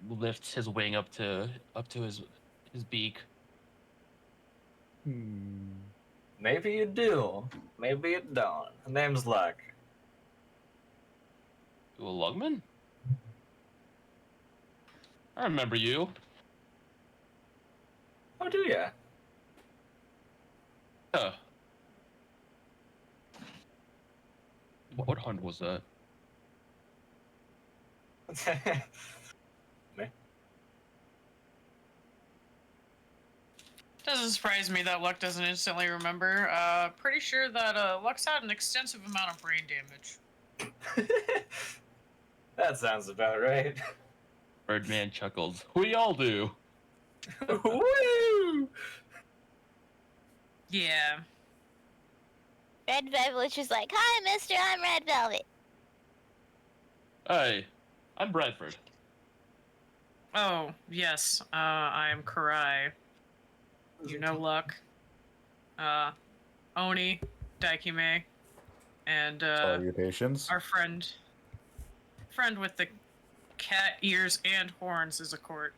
lifts his wing up to his beak. maybe you do. Maybe you don't. His name's Luck. You a lugman? I remember you. Oh, do ya? What hunt was that? Doesn't surprise me that Luck doesn't instantly remember. Pretty sure that Luck's had an extensive amount of brain damage. That sounds about right. Birdman chuckles. We all do. Woo! Yeah. Red Velvet's just like, hi, mister, I'm Red Velvet. Hey, I'm Bradford. Oh, yes. I am Karai. You know Luck. Oni, Daikime, and Salutations. our friend with the cat ears and horns is a court.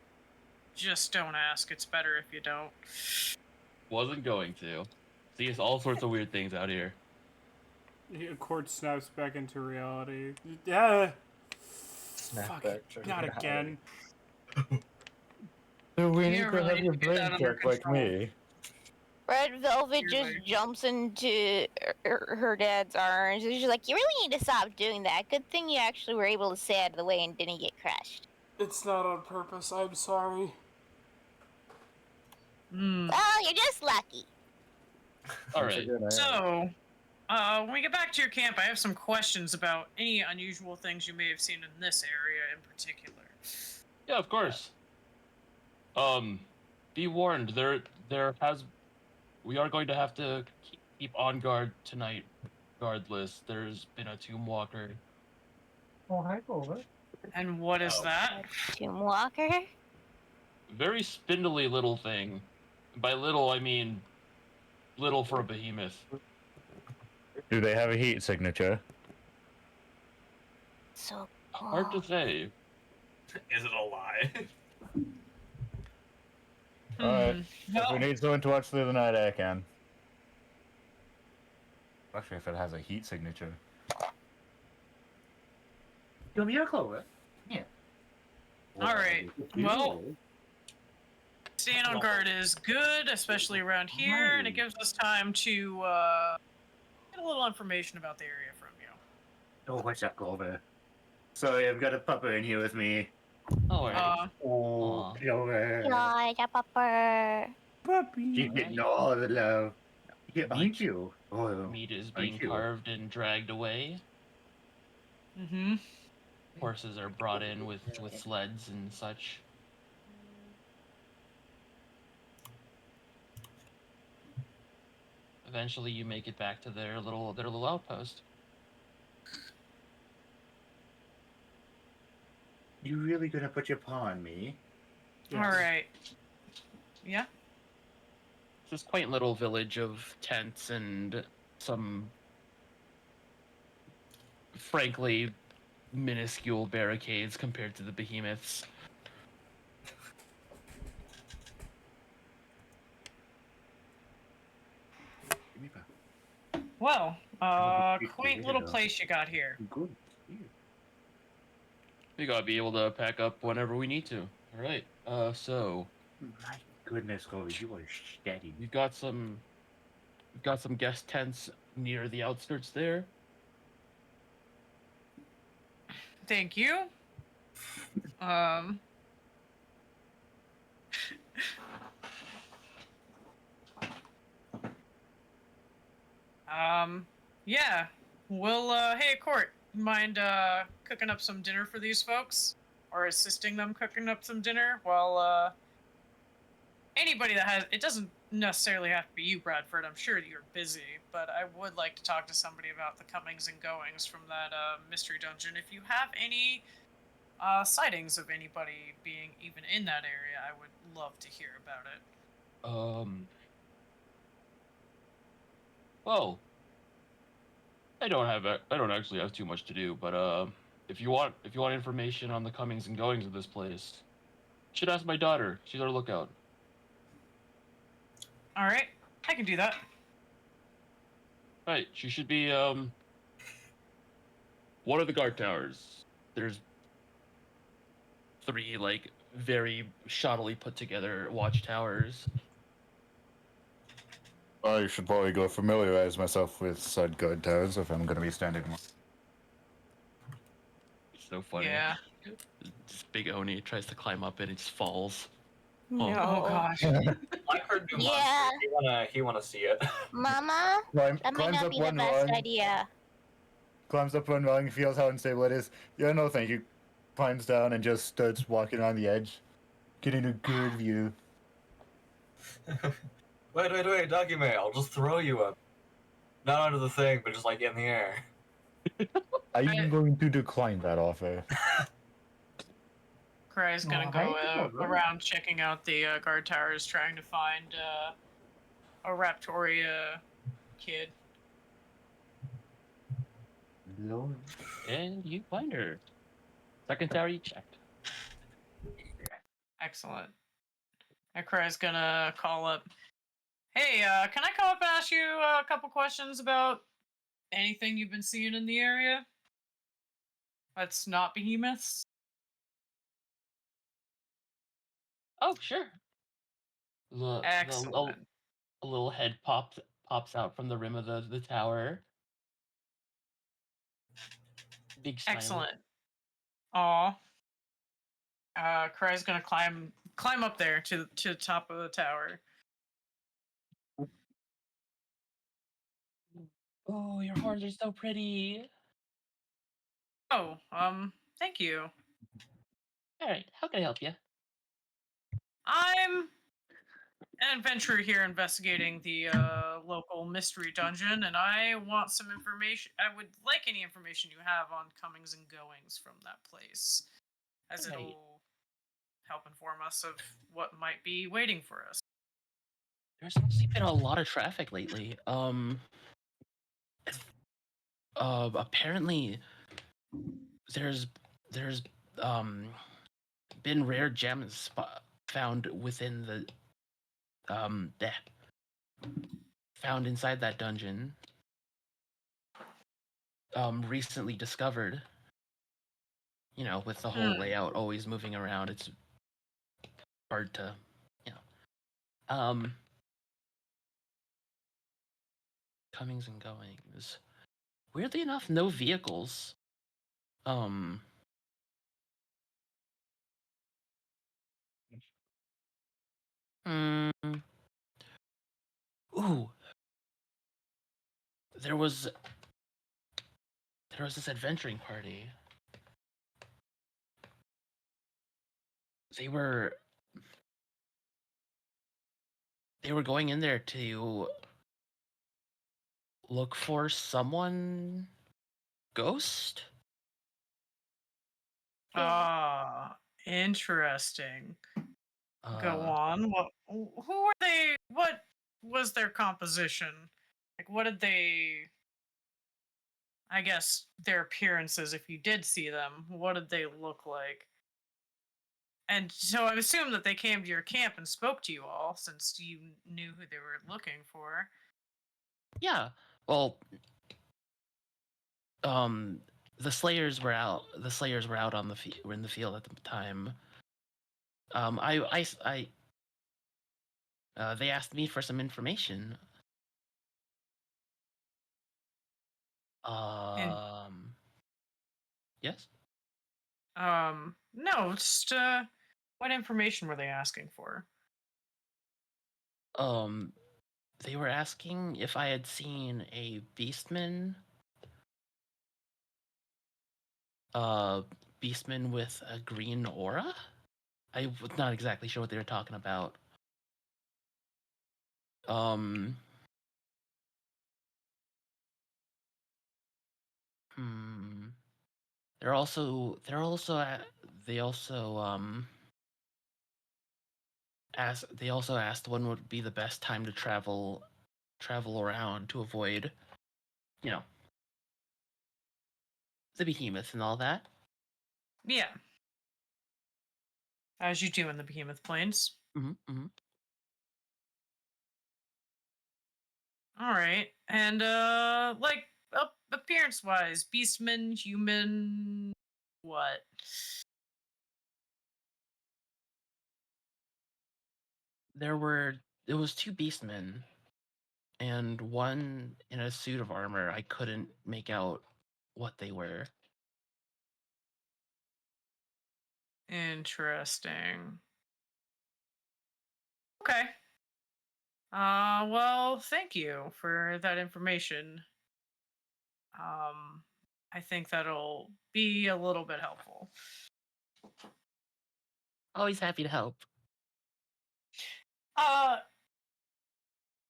Just don't ask. It's better if you don't. Wasn't going to. See, all sorts of weird things out here. A cord snaps back into reality. Yeah. Snap Fuck. back to Not reality. again. So we You need to really have need your to get brain that under checked like control. me. Red Velvet just Really? jumps into her dad's arms. And she's like, you really need to stop doing that. Good thing you actually were able to stay out of the way and didn't get crushed. It's not on purpose. I'm sorry. Well, you're just lucky. All right. So, when we get back to your camp, I have some questions about any unusual things you may have seen in this area in particular. Yeah, of course. Be warned. We are going to have to keep on guard tonight. Regardless, there's been a tomb walker. Oh, hi, Clover. And what is that? Tomb Walker? Very spindly little thing. By little, I mean little for a behemoth. Do they have a heat signature? So Hard to say. Is it a lie? Alright. If Well, we need someone to watch through the night, I can. Especially if it has a heat signature. Come here, Clover. Yeah. Alright. Well, staying on guard is good, especially around here, and it gives us time to get a little information about the area from you. Oh, what's up, Clover? Sorry, I've got a pupper in here with me. Oh, right. Oh, Aw. Clover. George, a pupper. Puppy. She's getting all the love. Yeah, aren't you? Oh, Meat is Thank being you. carved and dragged away. Mm-hmm. Horses are brought in with sleds and such. Eventually, you make it back to their little outpost. You really gonna put your paw on me? Yes. Alright. Yeah? It's this quaint little village of tents and some, frankly, minuscule barricades compared to the behemoths. Give me back. Well, Good quaint to little know. place you got here. Good. We gotta be able to pack up whenever we need to. All right. So My goodness, Kobe, you are steady. We've got some guest tents near the outskirts there. Thank you. Um. Yeah. We'll, hey, Court, mind, cooking up some dinner for these folks? Or assisting them cooking up some dinner while, anybody that has, it doesn't necessarily have to be you, Bradford. I'm sure you're busy, but I would like to talk to somebody about the comings and goings from that, mystery dungeon. If you have any, sightings of anybody being even in that area, I would love to hear about it. Well, I don't actually have too much to do, but if you want information on the comings and goings of this place, you should ask my daughter. She's our lookout. All right, I can do that. Right, she should be one of the guard towers. There's 3 like very shoddily put together watchtowers. I should probably go familiarize myself with said guard towers if I'm going to be standing one. It's so funny. Yeah. This big Oni tries to climb up it and just falls. No. Oh gosh. Like her do Yeah. He wanna see it. Mama, that might Climbs not up be the one best rung, idea. climbs up one rung, feels how unstable it is. Yeah, no thank you. Climbs down and just starts walking on the edge, getting a good view. Wait, Doggy I'll just throw you up. Not under the thing, but just like in the air. I'm going to decline that offer. Cray's gonna Oh, go hey, Tora. around checking out the guard towers, trying to find a Raptoria kid. Lord. And you find her. Second tower you checked. Excellent. And Cray's gonna call up. Hey, can I come up and ask you a couple questions about anything you've been seeing in the area? That's not behemoths. Oh, sure. The Excellent. a little head pops out from the rim of the tower. Big smile. Excellent. Aw. Cray's gonna climb up there to the top of the tower. Oh, your horns are so pretty. Oh, thank you. All right, how can I help you? I'm an adventurer here investigating the local mystery dungeon, and I want some information. I would like any information you have on comings and goings from that place, as Right. it'll help inform us of what might be waiting for us. There's actually been a lot of traffic lately. Apparently, there's been rare gems found within the found inside that dungeon. Recently discovered. You know, with the whole layout always moving around, it's hard to, you know. Comings and goings. Weirdly enough, no vehicles. Ooh. There was this adventuring party. They were going in there to look for someone ghost. Ah, interesting. Go Uh, on. Who were they? What was their composition? Like, what did they? I guess their appearances, if you did see them, what did they look like? And so I assume that they came to your camp and spoke to you all, since you knew who they were looking for. Yeah. Well, the Slayers were out. The Slayers were out on were in the field at the time. They asked me for some information. Yes. No, just what information were they asking for? They were asking if I had seen a beastman. Beastman with a green aura? I was not exactly sure what they were talking about. Um. Hmm. They're also they also asked when would be the best time to travel around to avoid, you know, the behemoth and all that. Yeah. As you do in the Behemoth Plains. Mm-hmm. All right. And like appearance wise, beastman, human, what? It was two beastmen and one in a suit of armor. I couldn't make out what they were. Interesting. Okay. Well, thank you for that information. I think that'll be a little bit helpful. Always happy to help. Uh,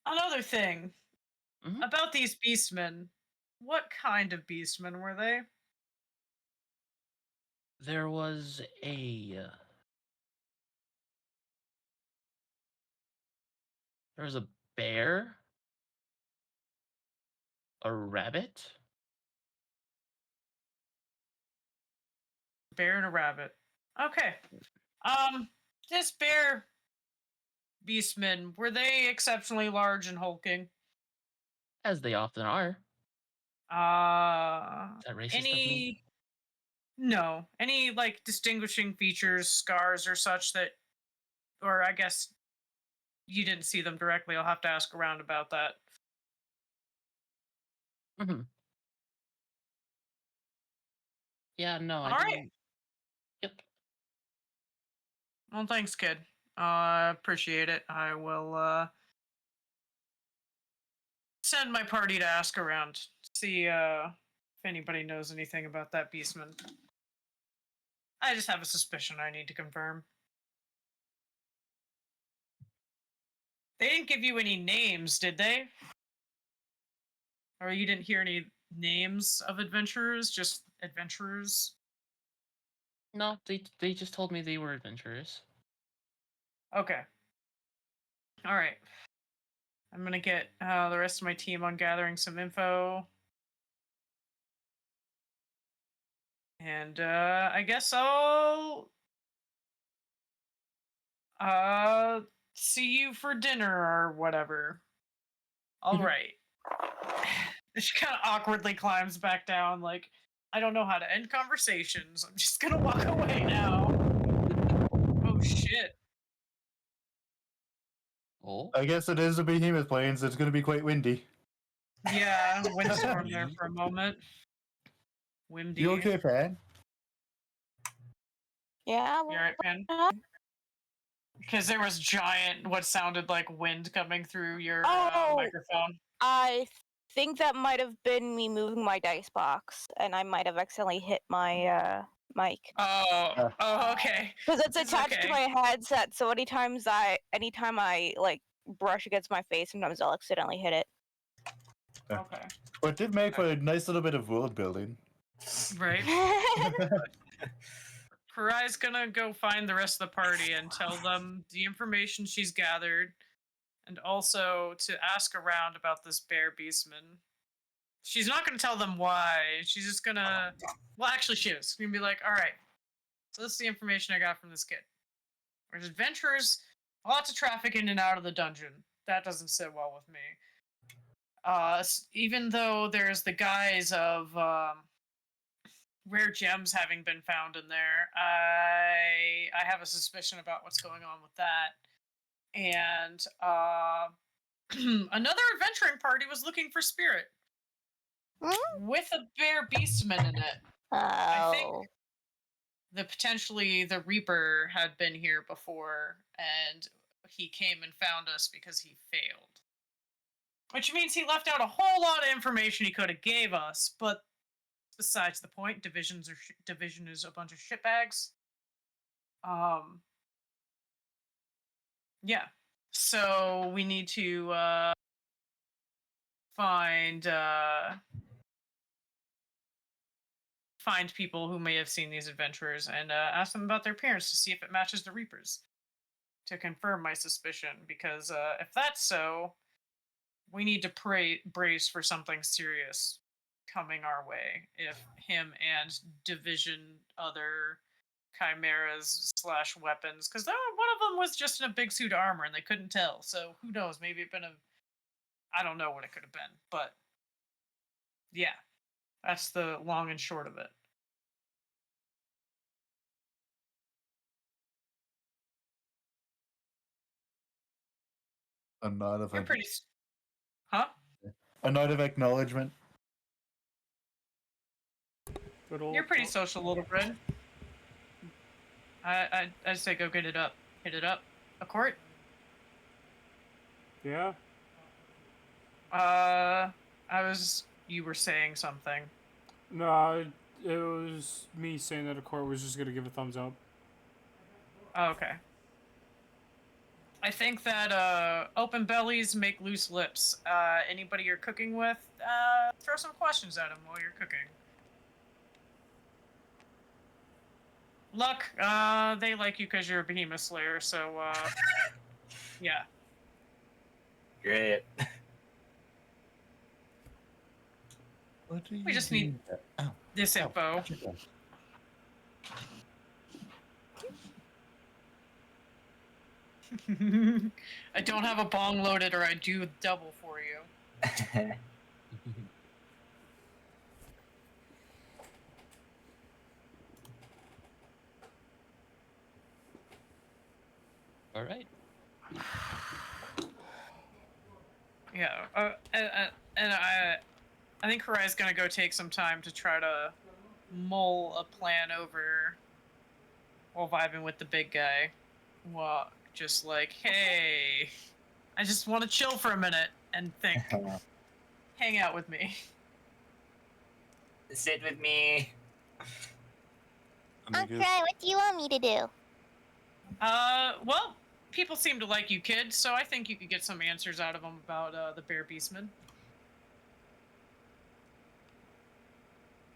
Another thing Mhm. about these beastmen. What kind of beastmen were they? There was a bear, a rabbit. Bear and a rabbit. Okay. This bear beastmen, were they exceptionally large and hulking? As they often are. Is that racist of me? Any no, any like distinguishing features, scars or such that, or I guess you didn't see them directly. I'll have to ask around about that. Mm-hmm. Yeah, no, I All right. didn't. Yep. Well, thanks, kid. Appreciate it. I will send my party to ask around, see if anybody knows anything about that beastman. I just have a suspicion I need to confirm. They didn't give you any names, did they? Or you didn't hear any names of adventurers, just adventurers? No, they just told me they were adventurers. Okay. All right. I'm gonna get the rest of my team on gathering some info. And I guess I'll uh see you for dinner or whatever. All right. She kind of awkwardly climbs back down, like, I don't know how to end conversations. I'm just gonna walk away now. Oh shit. Oh. I guess it is the Behemoth Plains. It's going to be quite windy. Yeah, windstorm there for a moment. Windy. You okay, Pan? Yeah. You alright, Pen? Because there was giant, what sounded like wind coming through your Oh. microphone. I think that might have been me moving my dice box, and I might have accidentally hit my mic. Oh, okay. Because it's It's attached to okay. my headset, so anytime I like brush against my face, sometimes I'll accidentally hit it. Okay. But it did make for a nice little bit of world building. Right. Karai's gonna go find the rest of the party and tell them the information she's gathered, and also to ask around about this bear beastman. She's not gonna tell them why. She's just gonna. Well, actually, she is. She's gonna be like, "All right, so this is the information I got from this kid. There's adventurers, lots of traffic in and out of the dungeon. That doesn't sit well with me. Even though there's the guise of rare gems having been found in there, I have a suspicion about what's going on with that. and another adventuring party was looking for Spirit with a bear beastman in it. I think Oh. potentially the Reaper had been here before, and he came and found us because he failed. Which means he left out a whole lot of information he could have gave us, but besides the point. Division is a bunch of shitbags. Yeah. So we need to find people who may have seen these adventurers and ask them about their appearance to see if it matches the Reapers, to confirm my suspicion. Because if that's so, we need to brace for something serious coming our way if him and Division other chimeras / weapons, because one of them was just in a big suit of armor and they couldn't tell, so who knows, maybe it been I don't know what it could have been, but yeah, that's the long and short of it. A nod of You're pretty huh? a nod of acknowledgement. Good old You're pretty social, little Red. I'd say go get it up. Hit it up. A court? Yeah. You were saying something. No, it was me saying that a court was just gonna give a thumbs up. Oh, okay. I think that open bellies make loose lips. Anybody you're cooking with, throw some questions at them while you're cooking. Luck, they like you because you're a behemoth slayer, so yeah. Great. What do you We just need this info. I don't have a bong loaded, or I'd do double for you. All right. Yeah, and I think Harai's gonna go take some time to try to mull a plan over while vibing with the big guy. Well, just like, hey, I just want to chill for a minute and think. Hang out with me. Sit with me. Okay, what do you want me to do? Well, people seem to like you, kid, so I think you could get some answers out of them about the Bear Beastman.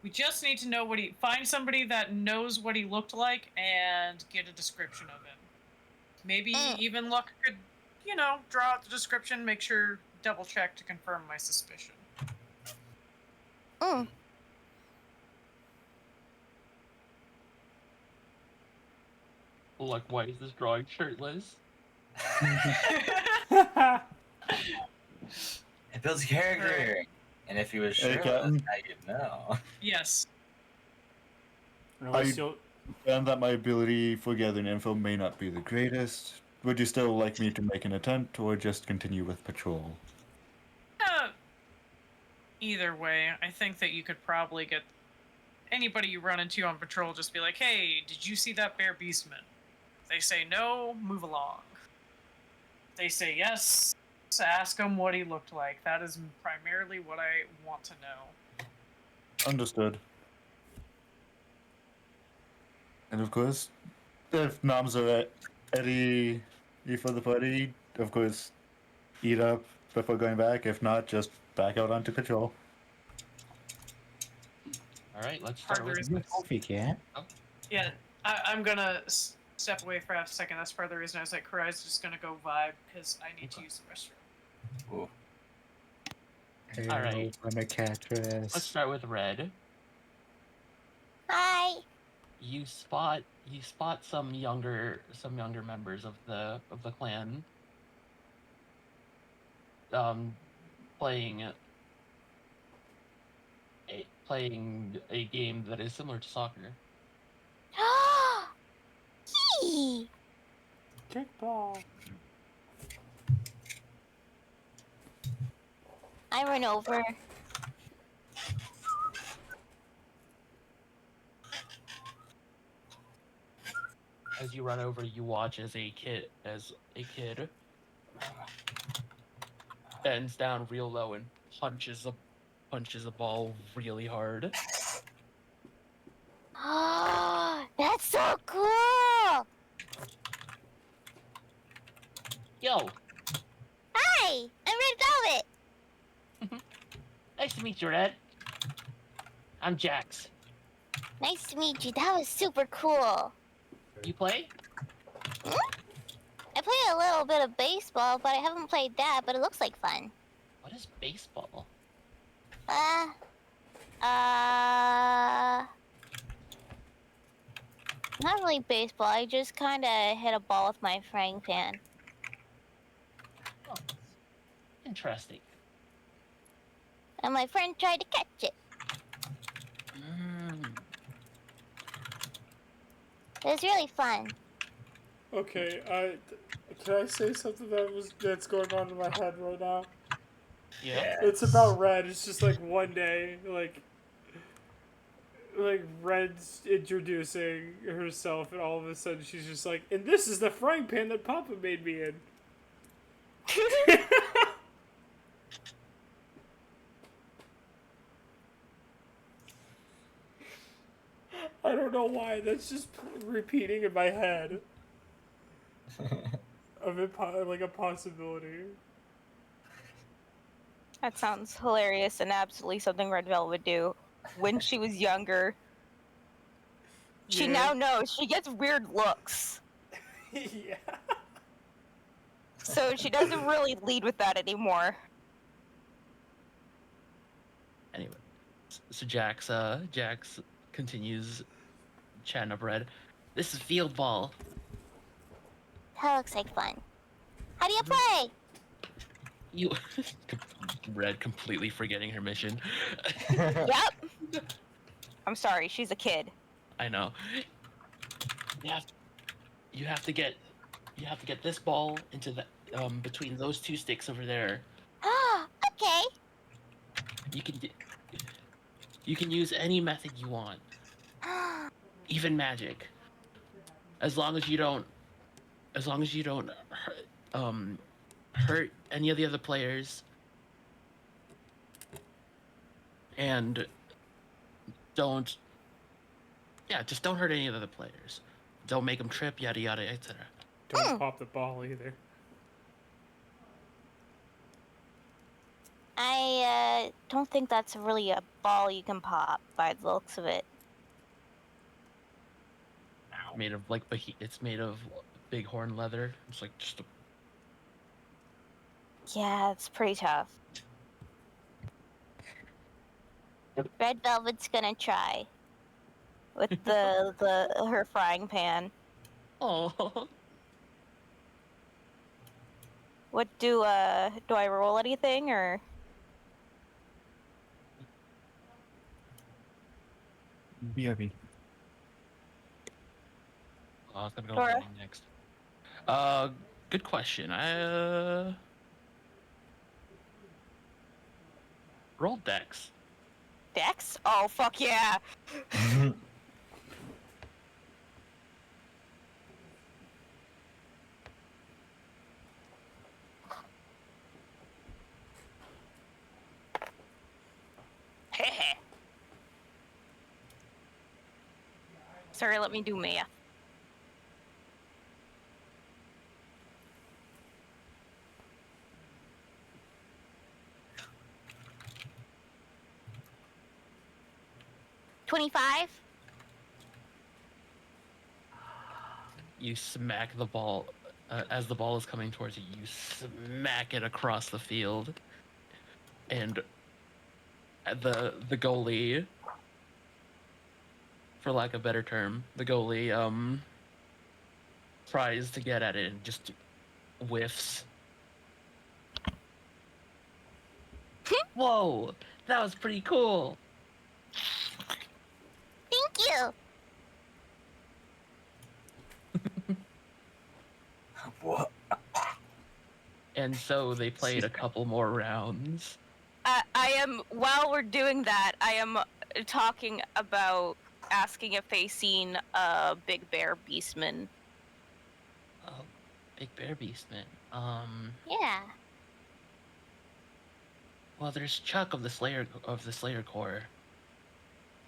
We just need to know find somebody that knows what he looked like and get a description of him. Maybe even Luck could, draw out the description, make sure, double check to confirm my suspicion. Like, why is this drawing shirtless? It builds character. Right. And if he was shirtless, now you'd know. Yes. I found that my ability for gathering info may not be the greatest. Would you still like me to make an attempt, or just continue with patrol? Either way, I think that you could probably get anybody you run into on patrol, just be like, hey, did you see that Bear Beastman? If they say no, move along. If they say yes, ask him what he looked like. That is primarily what I want to know. Understood. And of course, if noms are ready for the party, of course, eat up before going back. If not, just back out onto patrol. All right, let's start with coffee can. Oh. Yeah, I'm gonna step away for a second. That's part of the reason I was like, Karai's just gonna go vibe because I need to use the restroom. Ooh. Hey, all right, I'm a catress. Let's start with Red. Hi. You spot some younger members of the clan playing a game that is similar to soccer. Yee. Kickball. I run over. As you run over, you watch as a kid bends down real low and punches a ball really hard. Oh, that's so cool! Yo, Hi, I'm Red Velvet. nice to meet you, Red. I'm Jax. Nice to meet you. That was super cool. You play? I play a little bit of baseball, but I haven't played that. But it looks like fun. What is baseball? Not really baseball. I just kind of hit a ball with my frying pan. Oh, interesting. And my friend tried to catch it. It was really fun. Okay, can I say something that's going on in my head right now? Yeah. It's about Red. It's just like one day, like Red's introducing herself, and all of a sudden she's just like, "And this is the frying pan that Papa made me in." I don't know why. That's just repeating in my head of it, like a possibility. That sounds hilarious and absolutely something Red Velvet would do when she was younger. She Yeah. now knows she gets weird looks, Yeah. so she doesn't really lead with that anymore. Anyway, so Jax continues chatting up Red. This is field ball. That looks like fun. How do you play? You Red completely forgetting her mission. Yep. I'm sorry, she's a kid. I know. You have to get this ball into the between those two sticks over there. Ah, okay. You can use any method you want, even magic. As long as you don't hurt any of the other players, and just don't hurt any of the other players. Don't make them trip, yada yada, etc. Don't pop the ball either. I don't think that's really a ball you can pop by the looks of it. Made of it's made of bighorn leather. It's like just a... Yeah, it's pretty tough. Red Velvet's gonna try With her frying pan. Oh. What do I roll anything or? BRB. I was gonna go Tora? lightning next. Good question. Roll Dex. Dex? Oh fuck yeah! Sorry, let me do math. $25. You smack the ball as the ball is coming towards you. You smack it across the field, and the goalie, for lack of a better term, the goalie tries to get at it and just whiffs. Whoa, that was pretty cool. Thank you. What? And so they played a couple more rounds, I am, while we're doing that, I am talking about asking if they seen a big bear beastman. Oh, big bear beastman. Yeah. Well, there's Chuck of the Slayer Corps.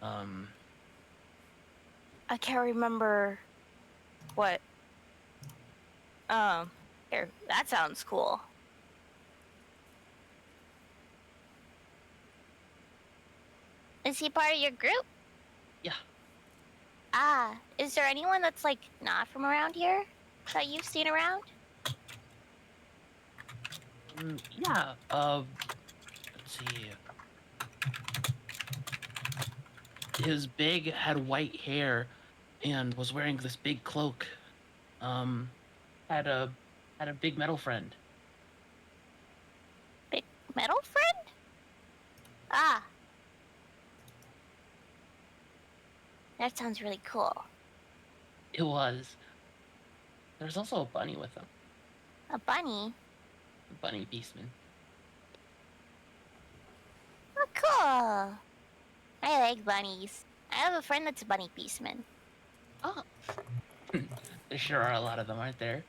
I can't remember what. Here, that sounds cool. Is he part of your group? Yeah. Ah, is there anyone that's like not from around here that you've seen around? Yeah. Let's see. His big had white hair, and was wearing this big cloak. Had a big metal friend. Big metal friend? Ah. That sounds really cool. It was. There's also a bunny with him. A bunny? A bunny beastman. Oh, cool. I like bunnies. I have a friend that's a bunny beastman. Oh. There sure are a lot of them, aren't there?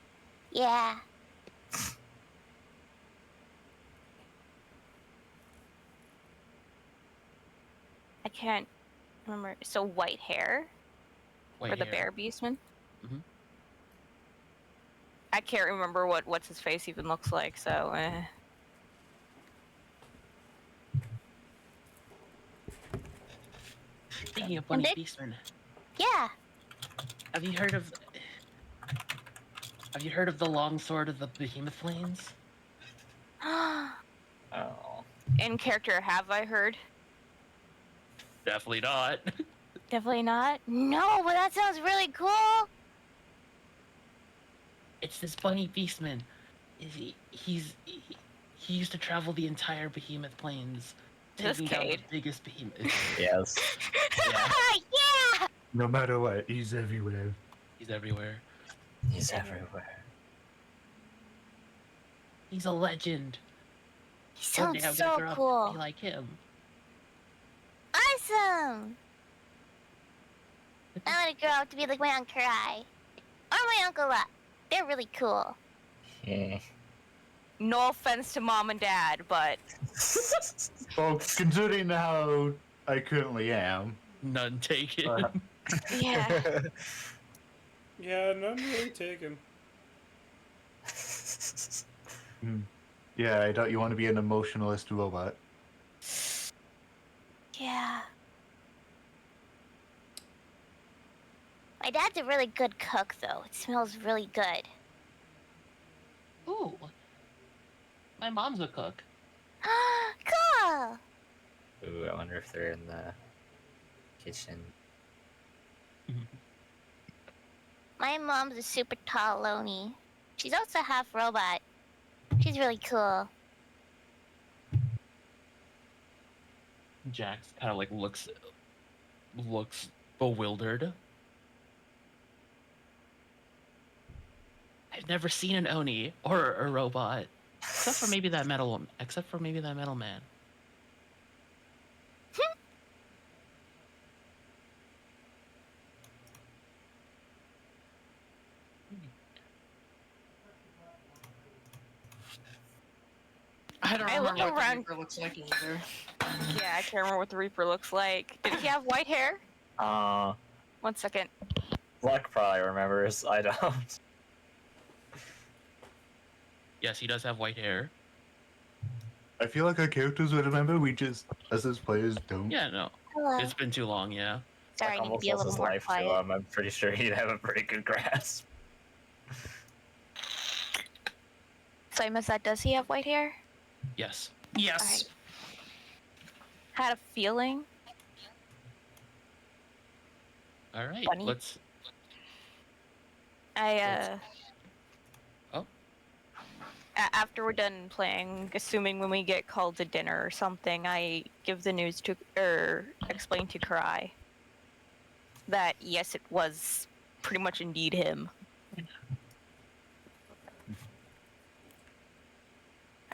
Yeah. I can't remember. So white hair White for the hair. bear beastman. Mhm. I can't remember what's his face even looks like. So. Speaking of And bunny they- beastmen, Yeah. have you heard of the long sword of the Behemoth Plains? Oh. In character, have I heard? Definitely not. Definitely not. No, but that sounds really cool. It's this bunny beastman. He used to travel the entire Behemoth Plains, Is this taking down the Cade? biggest behemoth. Yes. Yeah. Yeah. No matter what, he's everywhere. He's everywhere. He's everywhere. He's a legend. He One day sounds I'm gonna so grow up cool. to be like him. Awesome. I want to grow up to be like my Uncle Kai. Or my Uncle Luck. They're really cool. Yeah. No offense to mom and dad, but Well, considering how I currently am, None taken. yeah. Yeah, none really taken. yeah, I doubt you want to be an emotionalist robot. Yeah. My dad's a really good cook, though. It smells really good. Ooh. My mom's a cook. Cool. Ooh, I wonder if they're in the kitchen. My mom's a super tall Loney. She's also half robot. She's really cool. Jax kind of like looks bewildered. I've never seen an Oni or a robot, except for maybe that metal man. I don't I look remember what the around- Reaper looks like either. Yeah, I can't remember what the Reaper looks like. Did he have white hair? 1 second. Luck probably remembers. I don't. Yes, he does have white hair. I feel like our characters would remember, we just, as his players, don't. Yeah, no, Hello. it's been too long. Yeah. Sorry, I need to Almost be a lost little his more life quiet. to him. I'm pretty sure he'd have a pretty good grasp. So I missed that. Does he have white hair? Yes. Yes. Had a feeling. All right. Bunny? Let's. Oh. After we're done playing, assuming when we get called to dinner or something, I give the news to, explain to Karai that yes, it was pretty much indeed him.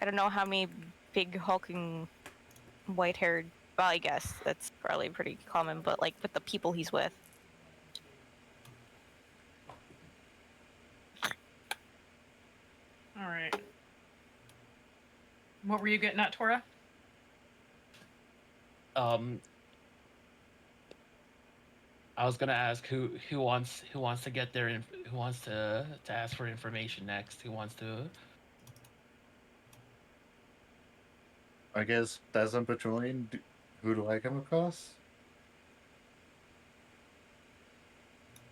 I don't know how many big hulking white-haired. Well, I guess that's probably pretty common, but like with the people he's with. All right. What were you getting at, Tora? I was gonna ask who wants to get there and who wants to ask for information next. Who wants to? I guess as I'm patrolling, who do I come across?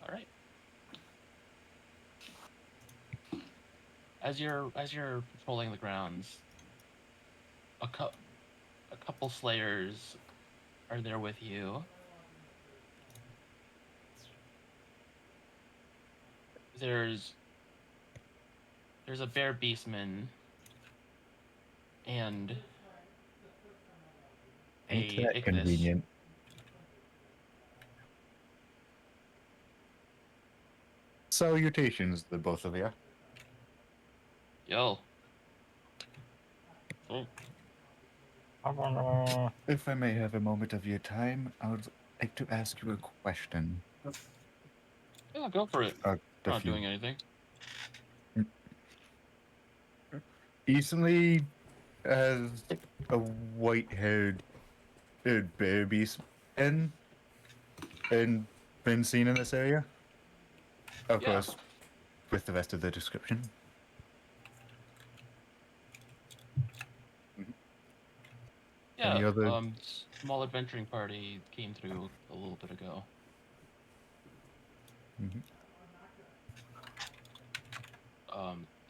All right. As you're patrolling the grounds, a couple slayers are there with you. There's a bear beastman and Ain't a that Ignis. convenient? Salutations, the both of you. Yo. If I may have a moment of your time, I would like to ask you a question. Yeah, go for it. Uh, I'm not doing anything. Recently, as a white-haired bear beast and been seen in this area? Of Yeah. course, with the rest of the description. Yeah. Any other? Small adventuring party came through a little bit ago. Mm-hmm.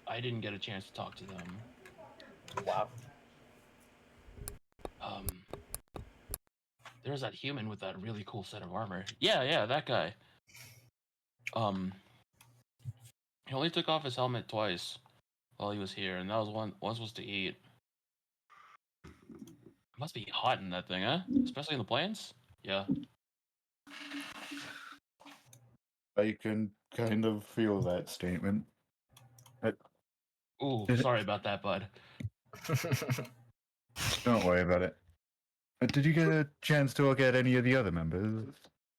I didn't get a chance to talk to them. Wow. There's that human with that really cool set of armor. Yeah, that guy. He only took off his helmet twice while he was here, and that was once was to eat. It must be hot in that thing, huh? Especially in the plains? Yeah. I can kind of feel that statement. Ooh, sorry about that, bud. Don't worry about it. Did you get a chance to look at any of the other members?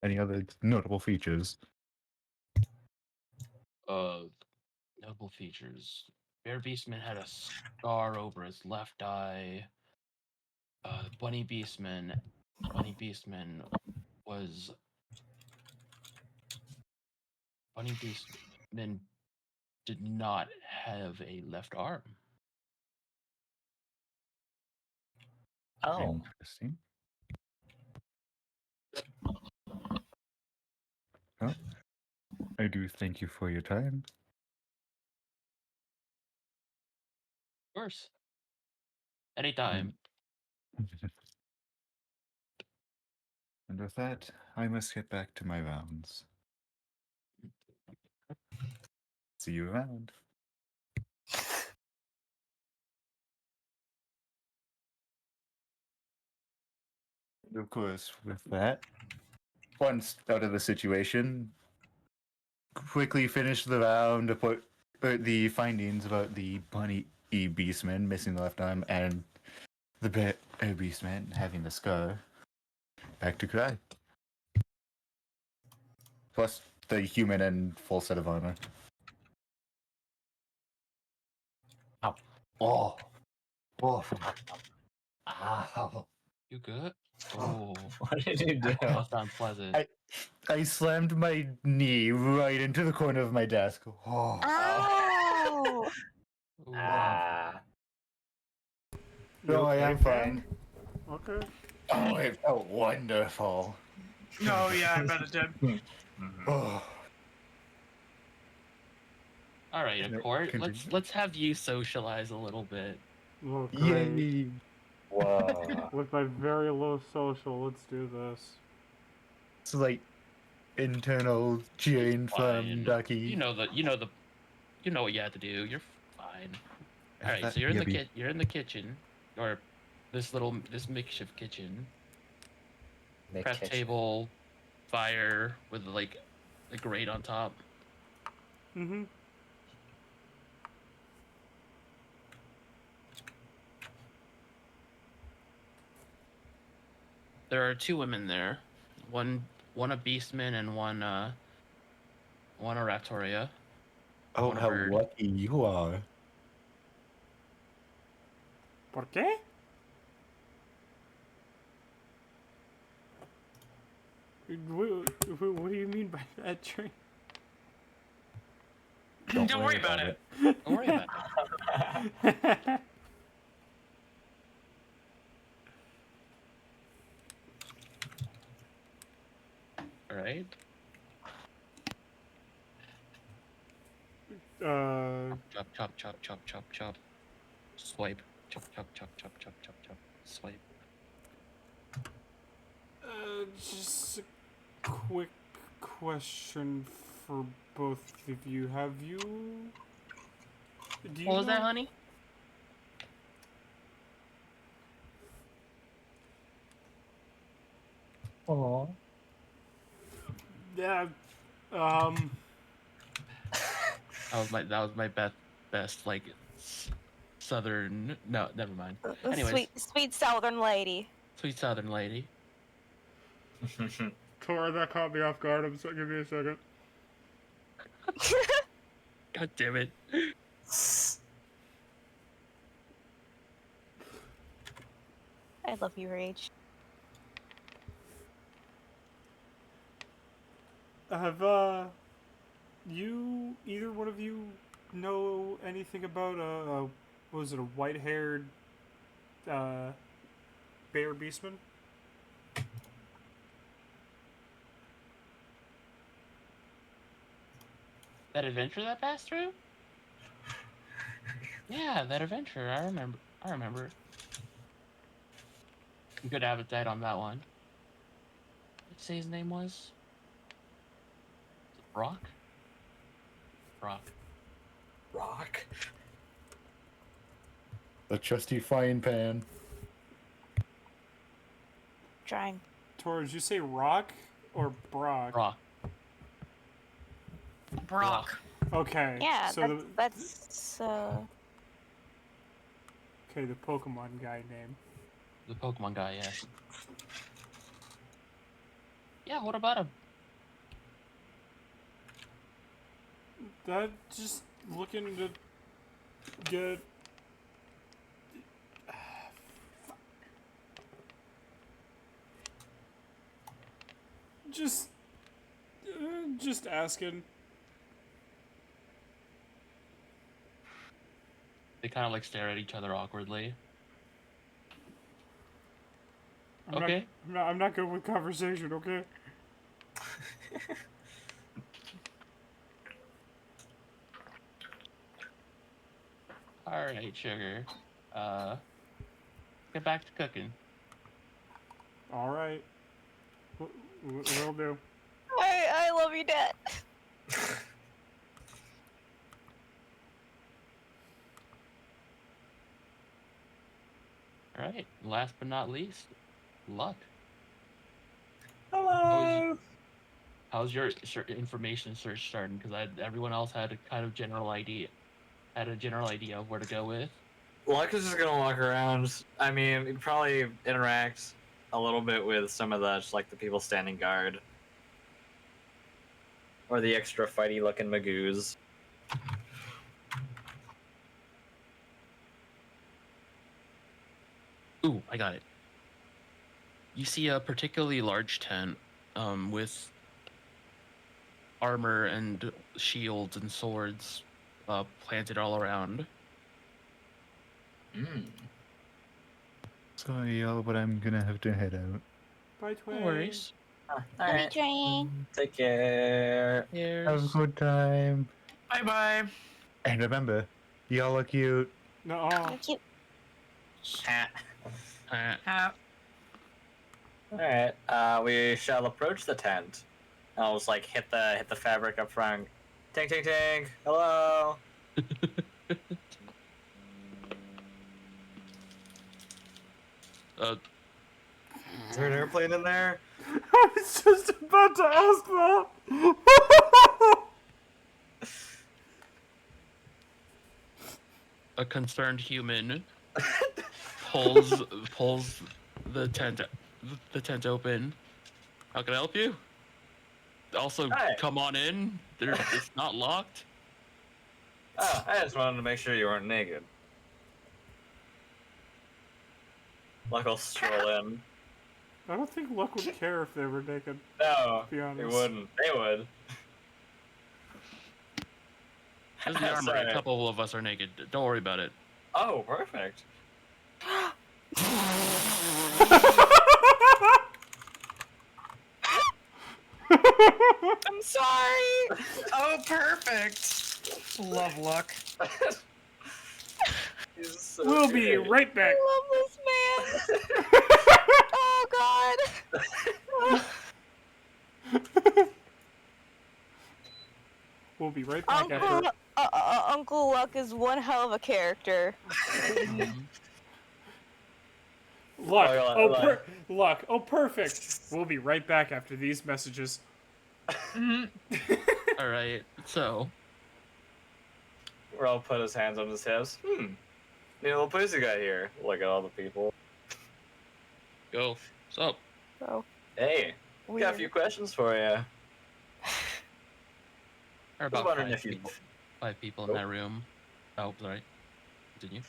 Any other notable features? Notable features. Bear Beastman had a scar over his left eye. Bunny Beastman was Bunny Beastman did not have a left arm. Oh. Interesting. Well, I do thank you for your time. Of course. Anytime. And with that, I must get back to my rounds. See you around. And of course, with that, once out of the situation, quickly finish the round to put the findings about the bunny beastman missing the left arm and the bear beastman having the scar back to Cry. Plus the human and full set of armor. Ow. Oh. Oh. Ow. You good? Oh, What did you do? that sounds pleasant. I slammed my knee right into the corner of my desk. Oh. Ow! Ooh. Ah. You No, I okay, am fam? fine. Okay. Oh, it felt wonderful. No, yeah, I bet it did. Oh. All right, No, Accord. continue. Let's have you socialize a little bit. Well, great. Yay! Whoa. With my very low social, let's do this. It's like internal cheering from Fine. Ducky. You know what you have to do. You're fine. All right, That so you're in the yubby. you're in the kitchen, or this makeshift kitchen. Make Prep kitchen. table, fire with like a grate on top. Mm-hmm. There are 2 women there. One a beastman and one a raptoria. Oh, One a how bird. lucky you are. ¿Por qué? What do you mean by that, Trey? Don't worry about it. Don't worry about it. All right. Chop, chop, chop, chop, chop, chop. Swipe. Chop, chop, chop, chop, chop, chop, chop. Swipe. Just a quick question for both of you. Have you? Do you What was know? that, honey? Aw. Yeah. That was my best like southern. No, never mind. Anyways, Sweet southern lady. sweet southern lady. Tora, that caught me off guard. Give me a second. God damn it. I love you, Rage. Have you, either one of you, know anything about was it a white-haired bear beastman? That adventure that passed through? Yeah, that adventure. I remember. Good appetite on that one. What did you say his name was? Brock? Brock. Rock. The trusty frying pan. Trying. Tora, did you say Rock or Brock? Brock. Brock. Okay. Yeah, So that's okay, the Pokemon guy name. The Pokemon guy, yes. Yeah, what about him? That just looking to get. Just asking. They kind of like stare at each other awkwardly. I'm Okay. I'm not good with conversation. Okay. All right, sugar. Get back to cooking. All right. Will do. I love you, Dad. All right. Last but not least, Luck. Hello. How's your information search starting? Because everyone else had a kind of general idea of where to go with. Luck is just gonna walk around. I mean, he'd probably interact a little bit with some of the just like the people standing guard, or the extra fighty-looking magoos. Ooh, I got it. You see a particularly large tent, with armor and shields and swords, planted all around. Sorry, y'all, but I'm gonna have to head out. Bye, Twin. No worries. Alright. Take care. Have a good time. Bye bye. And remember, y'all are cute. No. Thank you. Alright, we shall approach the tent. I'll just like hit the fabric up front. Ting ting ting. Hello. Is there an airplane in there? I was just about to ask that. A concerned human pulls the tent the tent open. How can I help you? Also, Hi. come on in. It's not locked. Oh, I just wanted to make sure you weren't naked. Like I'll stroll in. I don't think Luck would care if they were naked. No, To be honest. they wouldn't. They would. This is the armory. Sorry. A couple of us are naked. Don't worry about it. Oh, perfect. I'm sorry. Oh, perfect. Love luck. He's so We'll be great. right back. I love this man. Oh God. We'll be right back after. Uncle Luck is one hell of a character. Luck. Oh, Luck. Oh, perfect. We'll be right back after these messages. All right. So, Raul put his hands on his hips. New little pussy guy here. Look at all the people. go. So, So Hey, got a weird. few questions for you. there are Just about wondering five if you. people, five people in that room. Oh, sorry. Continue.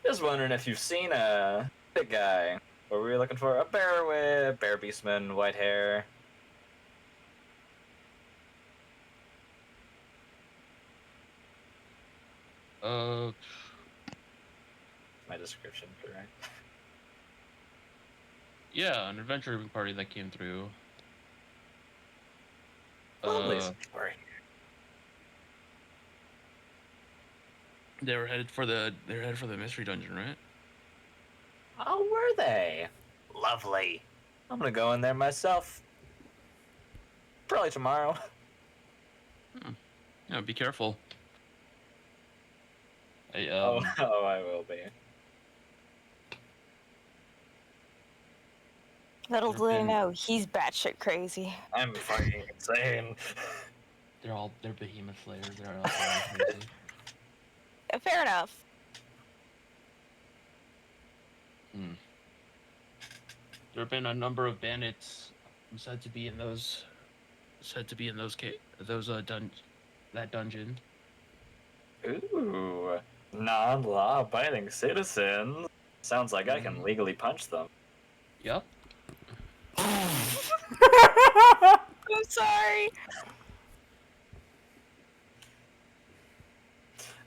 Just wondering if you've seen a big guy. What were we looking for? A bear with bear beastman, white hair. My description correct? Yeah, an adventuring party that came through. Lovely story. They were headed for the mystery dungeon, right? Oh, were they? Lovely. I'm gonna go in there myself. Probably tomorrow. Yeah, be careful. I, Oh, I will be. Little do they been- know, he's batshit crazy. I'm fucking insane. They're behemoth slayers. They're all crazy. Fair enough. There have been a number of bandits said to be in those that dungeon. Ooh, non-law-abiding citizens. Sounds like I can legally punch them. Yep. I'm sorry.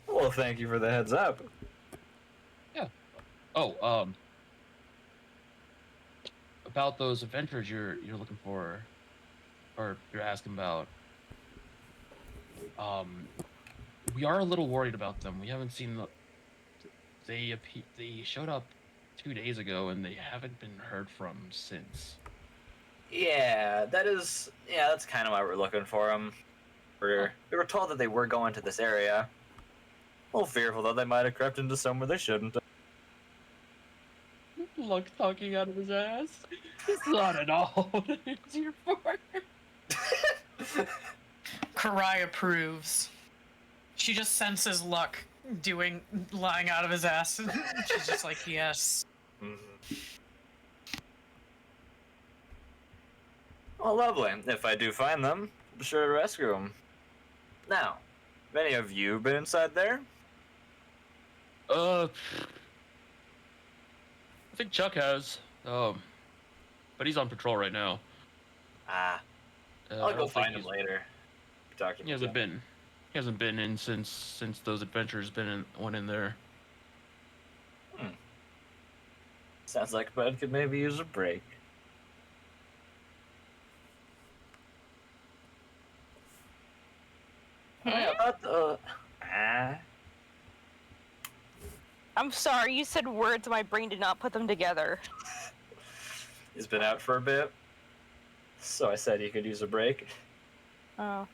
Well, thank you for the heads up. Oh, about those adventures you're looking for, or you're asking about. We are a little worried about them. We haven't seen the. They showed up 2 days ago, and they haven't been heard from since. Yeah, that's kind of why we're looking for them. We were told that they were going to this area. A little fearful though they might have crept into somewhere they shouldn't. Luck talking out of his ass. It's not at all what it's here for. Karai approves. She just senses luck lying out of his ass. She's just like, yes. Well, lovely. If I do find them, I'll be sure to rescue them. Now, have any of you been inside there? I think Chuck has. But he's on patrol right now. Ah, I I'll go don't think find him later. Talk to him He hasn't again. been. He hasn't been in since those adventures went in there. Sounds like Bud could maybe use a break. How about the... I'm sorry, you said words, my brain did not put them together. He's been out for a bit, so I said he could use a break. Oh.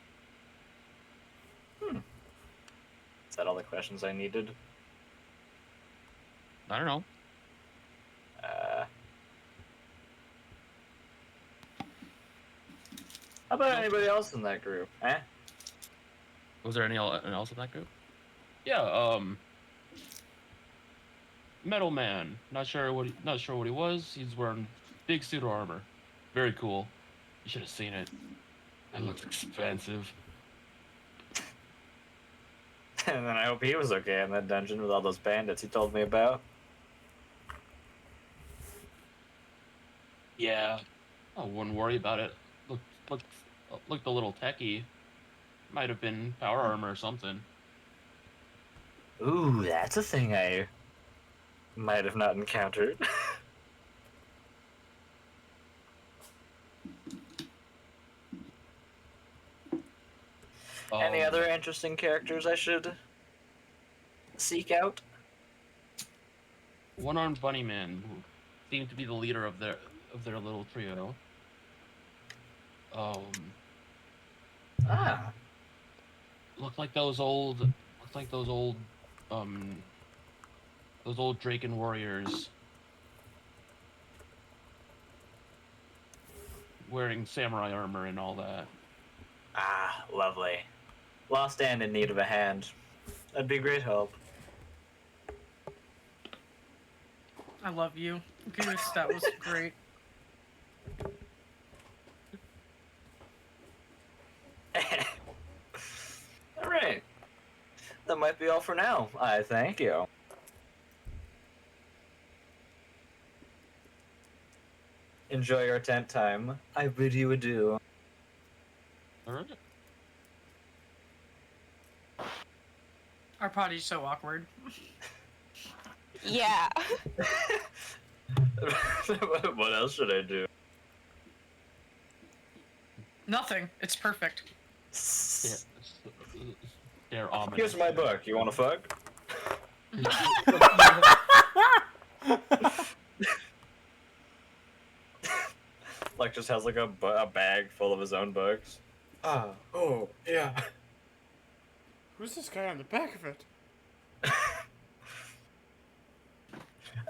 Is that all the questions I needed? I don't know. How about anybody else in that group? Was there anyone else in that group? Yeah. Metal Man. Not sure what he was. He's wearing big suit of armor. Very cool. You should have seen it. That looks expensive. And then I hope he was okay in that dungeon with all those bandits he told me about. Yeah. I wouldn't worry about it. Looked a little techy. Might have been power armor or something. Ooh, that's a thing I might have not encountered. Any other interesting characters I should seek out? One-armed bunny man who seemed to be the leader of their little trio. Ah, Looked like those old Draken warriors wearing samurai armor and all that. lovely. Lost and in need of a hand. That'd be great help. I love you. Goose, that was great. Alright. That might be all for now. I thank you. Enjoy your tent time. I bid you adieu. Alright. Our party's so awkward. Yeah. What else should I do? Nothing. It's perfect. They're ominous. Here's my book. You want to fuck? Like just has like a bag full of his own books. Oh, yeah. Who's this guy on the back of it?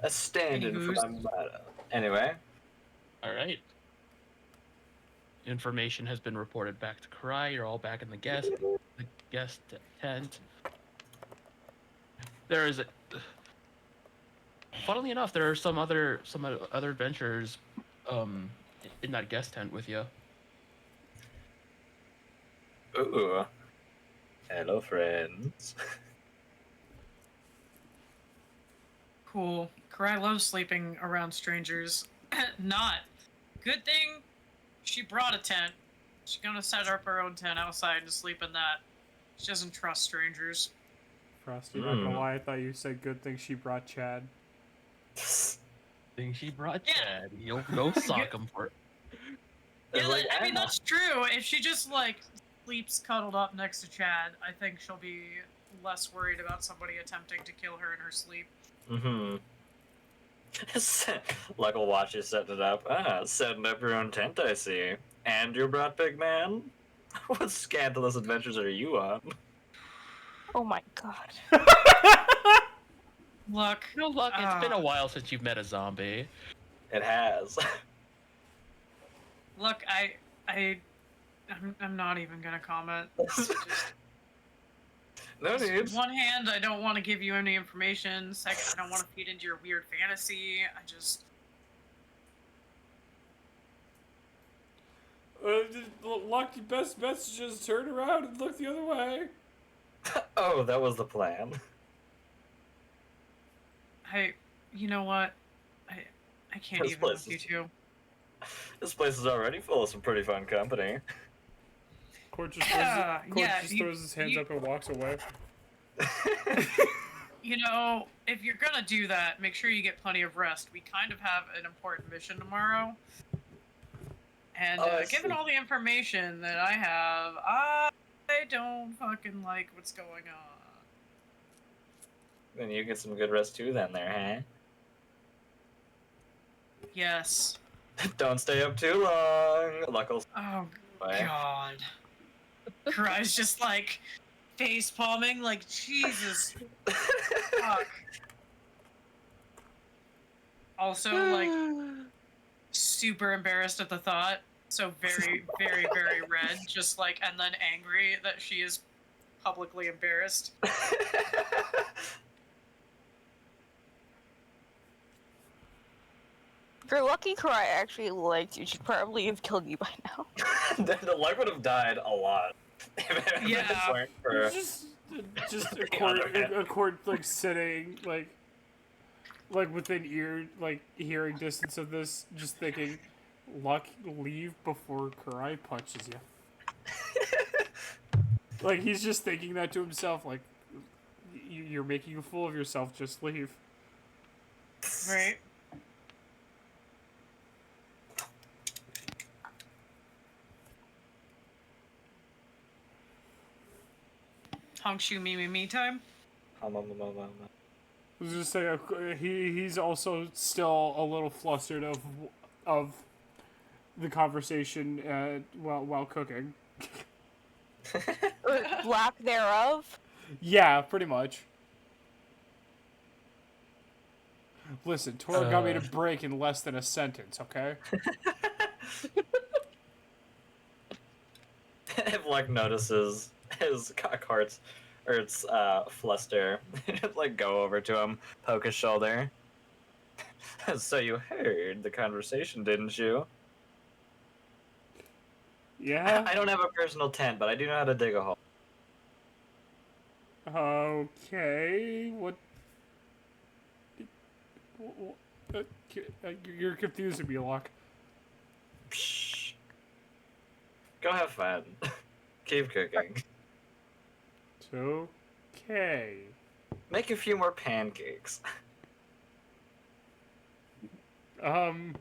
A stand-in for Anywho's. my motto. Anyway. Alright. Information has been reported back to Karai. You're all back in the guest tent. There is funnily enough, there are some other adventurers in that guest tent with you. Ooh. Hello, friends. Cool. Karai loves sleeping around strangers. Not. Good thing she brought a tent. She's gonna set up her own tent outside and sleep in that. She doesn't trust strangers. Frosty, not gonna lie, I thought you said good thing she brought Chad. Thing she brought Yeah. Chad. You'll go sock him for it. Yeah, Like, I mean, that's true. If she just, like, sleeps cuddled up next to Chad, I think she'll be less worried about somebody attempting to kill her in her sleep. Mm-hmm. Like a watch is setting it up. Setting up your own tent, I see. And you brought Big Man? What scandalous adventures are you on? Oh my god. Look. No luck. It's been a while since you've met a zombie. It has. Look, I'm not even gonna comment. No need. One hand, I don't want to give you any information. Second, I don't want to feed into your weird fantasy. I just... Lucky best bets to just turn around and look the other way. Oh, that was the plan. You know what? I can't This even place with you is- two. This place is already full of some pretty fun company. Court just throws his hands up and walks away. You know, if you're gonna do that, make sure you get plenty of rest. We kind of have an important mission tomorrow. And I given see. all the information that I have, I don't fucking like what's going on. Then you get some good rest too then there, Yes. huh? Don't stay up too long. Luckles. Oh, Bye. God. Karai's just like face palming, like, Jesus. Fuck. Also, like, super embarrassed at the thought. So very, very, very red. Just like, and then angry that she is publicly embarrassed. you're lucky Cry actually liked you. She'd probably have killed you by now. The luck would have died a lot. If Yeah. it weren't for Just the other hand. a court like sitting like within hearing distance of this, just thinking, Luck, leave before Kurai punches you. Like he's just thinking that to himself, like you're making a fool of yourself. Just leave. Right. Hongshu me time. I was just saying, he's also still a little flustered of the conversation while cooking. Or lack thereof. Yeah, pretty much. Listen, Tora got me to break in less than a sentence, okay? If Luck notices his cockhearts or its fluster, like go over to him, poke his shoulder. So you heard the conversation, didn't you? Yeah? I don't have a personal tent, but I do know how to dig a hole. Okay, what... You're confusing me, Luck. Psh. Go have fun. Keep cooking. It's okay. Make a few more pancakes. Um,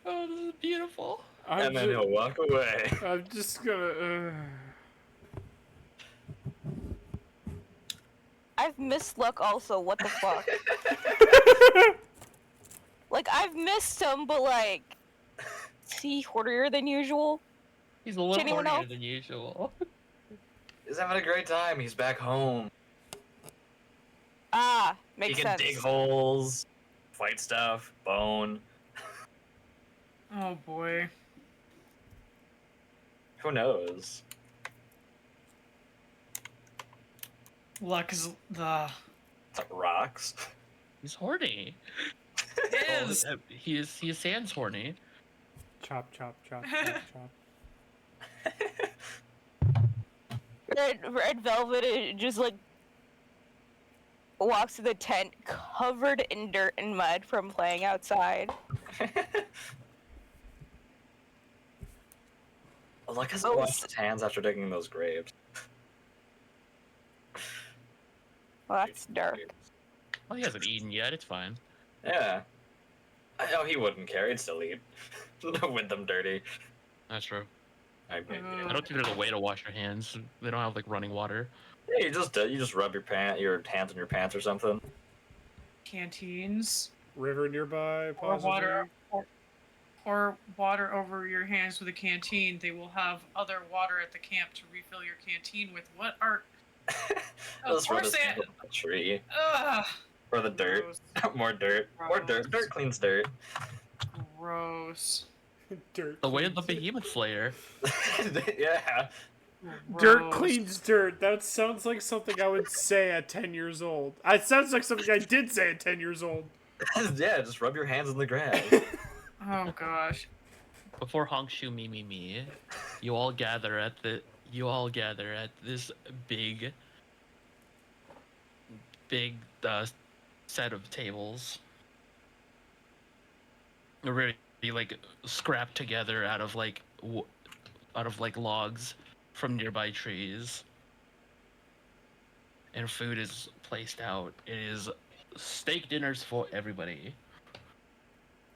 Oh, this is beautiful. And then he'll walk away. I'm just gonna, I've missed Luck also. What the fuck? Like I've missed him, but like, is he hornier than usual? He's a little anyone hornier else? than usual. He's having a great time. He's back home. Ah, He makes can sense. dig holes, fight stuff, bone. Oh boy. Who knows? Luck is the. It's like rocks. He's horny. It is. He is sans horny. chop, chop, chop, chop, chop. Red Velvet just like walks to the tent covered in dirt and mud from playing outside. Luck hasn't washed his hands after digging those graves. Well, that's dark. Well, he hasn't eaten yet. It's fine. Yeah. Oh, he wouldn't care. He'd still eat. With them dirty. That's true. I I don't think there's a way to wash your hands. They don't have like running water. Yeah, you just rub your hands in your pants or something. Canteens. River nearby, Or possibly. water. Or water over your hands with a canteen. They will have other water at the camp to refill your canteen with. What are? Of Just rub course his they. hands on a tree. Ugh. Or the dirt. Gross. More dirt. More dirt. Dirt cleans dirt. Gross. Dirt. The way of the cleans- behemoth slayer. Yeah. Dirt Gross. cleans dirt. That sounds like something I would say at 10 years old. It sounds like something I did say at 10 years old. Yeah, just rub your hands in the grass. Oh gosh. Before Hongshu me, you all gather at this big set of tables. Really like scrapped together out of like logs from nearby trees. And food is placed out. It is steak dinners for everybody.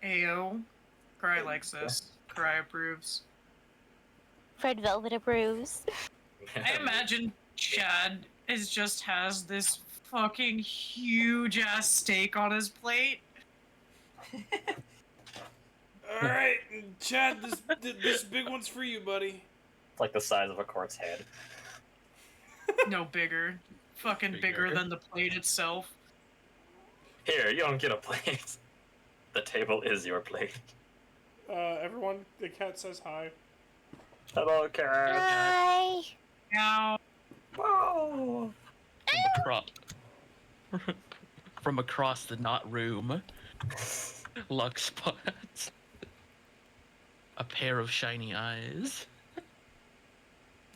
Ayo. Cry likes this. Cry approves. Red Velvet approves. I imagine Chad has this fucking huge ass steak on his plate. All right, Chad, this big one's for you, buddy. It's like the size of a corpse head. No bigger. Fucking bigger than the plate itself. Here, you don't get a plate. The table is your plate. Everyone, the cat says hi. Hello, cat. Hi. Now, Whoa. From across the not room, Luck spots a pair of shiny eyes.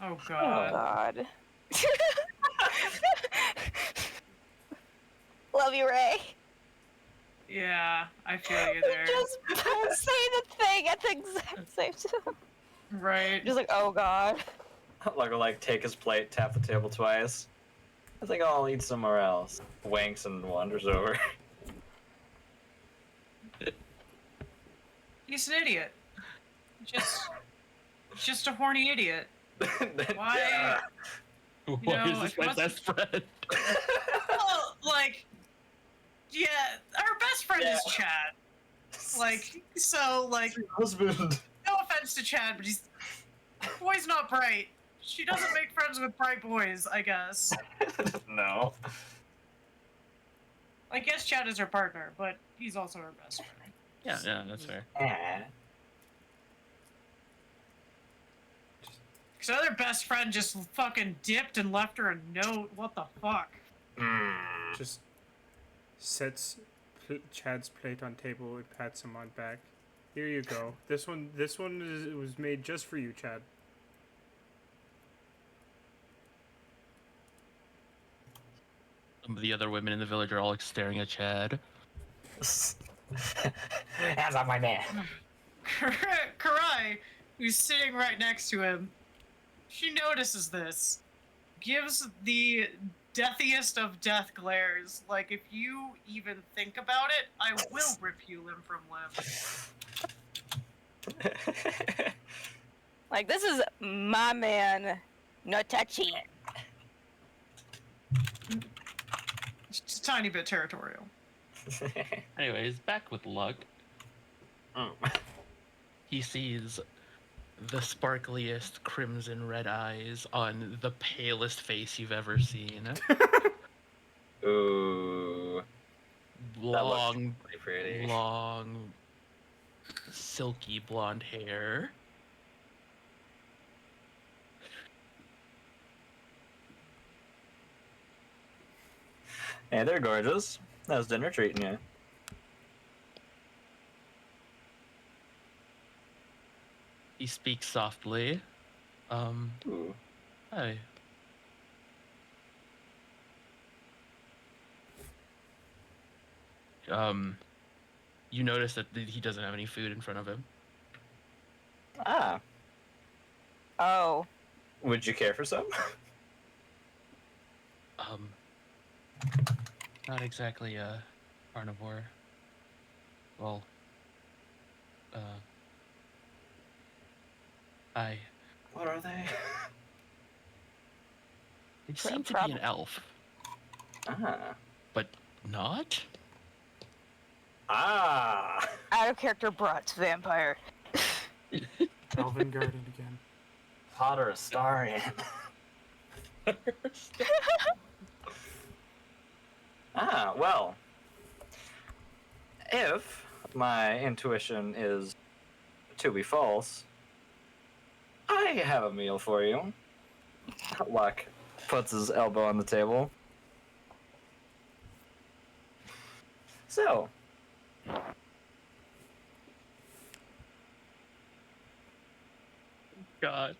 oh Oh god. God. Love you, Ray. Yeah, I feel you there. Just don't say the thing at the exact same time. Right. Just like, oh God. Luck will like take his plate, tap the table twice. I think I'll eat somewhere else. Winks and wanders over. He's an idiot. Just a horny idiot. Why? Yeah. Why know, is this if my what's- best friend? Well, like, yeah, our best friend is Yeah. Chad. Like, so, like, Husband. no offense to Chad, but boy's not bright. She doesn't make friends with bright boys, I guess. No. I guess Chad is her partner, but he's also her best friend. Yeah, that's fair. His other best friend just fucking dipped and left her a note. What the fuck? Just sets Chad's plate on table and pats him on back. Here you go. This one was made just for you, Chad. Some of the other women in the village are all like, staring at Chad. Hands off my man. Karai, who's sitting right next to him, she notices this. Gives the deathiest of death glares. Like, if you even think about it, I will rip you limb from limb. Like, this is my man. No touchy. Just a tiny bit territorial. Anyways, back with Luck. He sees the sparkliest crimson red eyes on the palest face you've ever seen. Ooh. Long, Pretty pretty. long, silky blonde hair. Hey, they're gorgeous. How's dinner treating you? He speaks softly. Ooh. Hi. You notice that he doesn't have any food in front of him. Ah. Oh. Would you care for some? Not exactly a carnivore. Well, I. What are they? They seem to be an elf, Ah. but not? Ah. Out of character Brat's vampire. Elven Garden again. Potter Astarian. Ah, well. If my intuition is to be false, I have a meal for you. Luck puts his elbow on the table. So, God.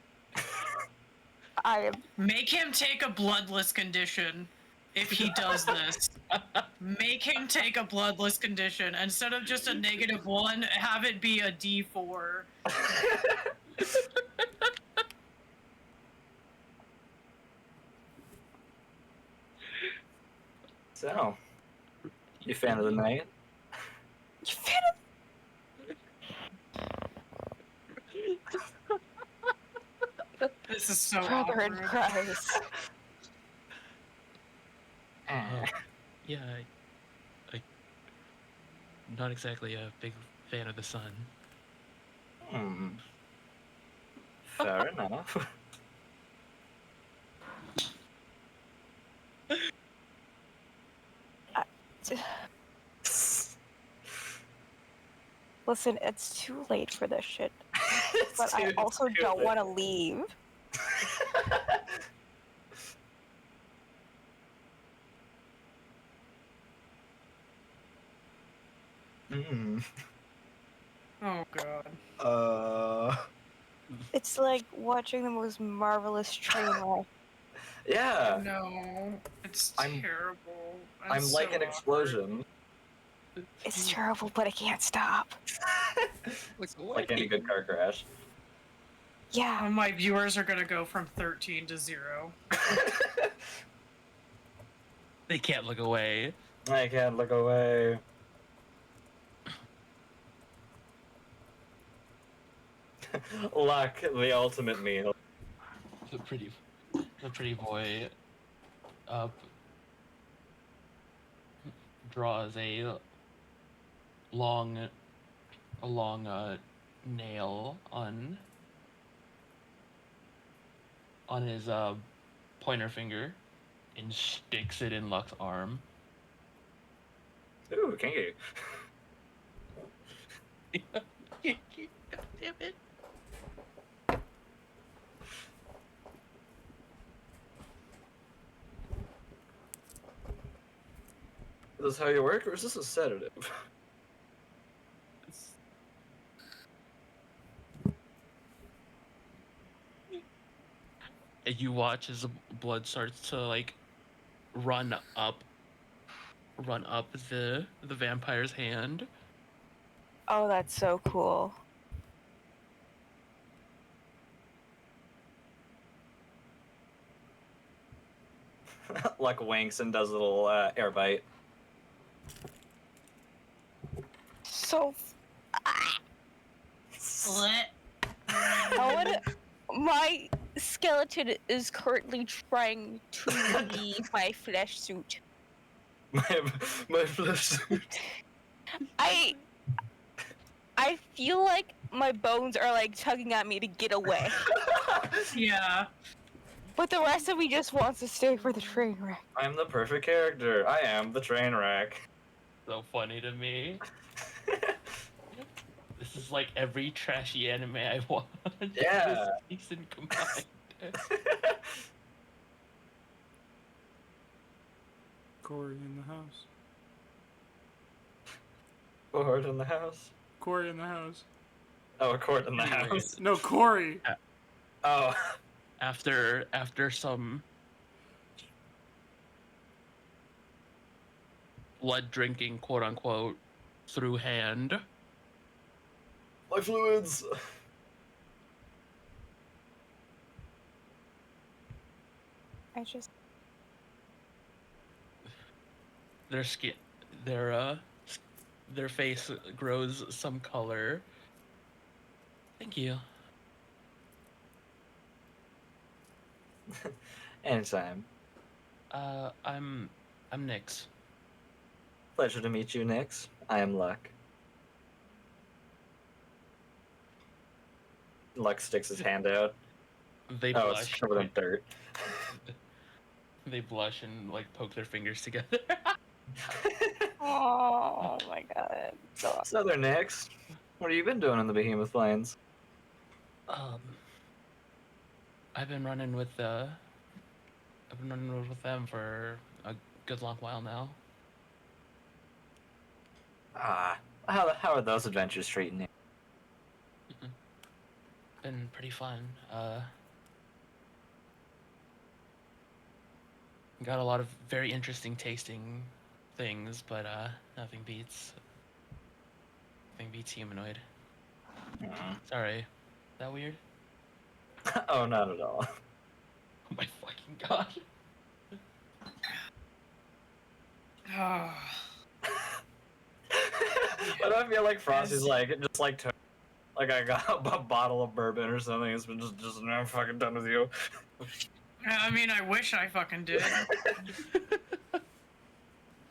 I am. Make him take a bloodless condition if he does this. Make him take a bloodless condition. Instead of just a -1, have it be a D4. so, you fan of the night? You fan This is so of brother in awkward. Christ. Yeah, I not exactly a big fan of the sun. Fair enough. Listen, it's too late for this shit. but I also don't want to leave. Mm. Oh god. It's like watching the most marvelous train wreck. Yeah. No, it's I'm- terrible. I'm so like an awkward. explosion. It's terrible, but I can't stop. Like any good car crash. Yeah. My viewers are gonna go from 13 to 0. They can't look away. I can't look away. Luck, the ultimate meal. The pretty boy draws a long nail on his pointer finger and sticks it in Luck's arm. Ooh, kinky. God damn it. Is this how you work, or is this a sedative? And you watch as the blood starts to like run up the vampire's hand. Oh, that's so cool. Luck winks and does a little air bite. So, Split. my skeleton is currently trying to leave my flesh suit. My flesh suit. I feel like my bones are like tugging at me to get away, Yeah. but the rest of me just wants to stay for the train wreck. I'm the perfect character. I am the train wreck. So funny to me. This is like every trashy anime I watch. Yeah. This season combined. Corey in the house. Cord in the house. Corey in the house. Oh, a cord in the Anyways. house. No, Corey. Oh. After some blood drinking, quote unquote, through hand, My fluids. I just their skin, their face grows some color. Thank you. Anytime. I'm Nyx. Pleasure to meet you, Nyx. I am Luck. Luck sticks his hand out. They Oh, it's blush. covered in dirt. They blush and like poke their fingers together. oh my god. So So there, Nyx. What have you been doing in the Behemoth Plains? I've been running with them for a good long while now. Ah, how are those adventures treating you? Been pretty fun. Got a lot of very interesting tasting things, but nothing beats humanoid. Sorry, is that weird? Oh, not at all. Oh my fucking god. Oh. But I feel like Frosty's like just like like I got a bottle of bourbon or something. It's been just now I'm fucking done with you. I mean, I wish I fucking did.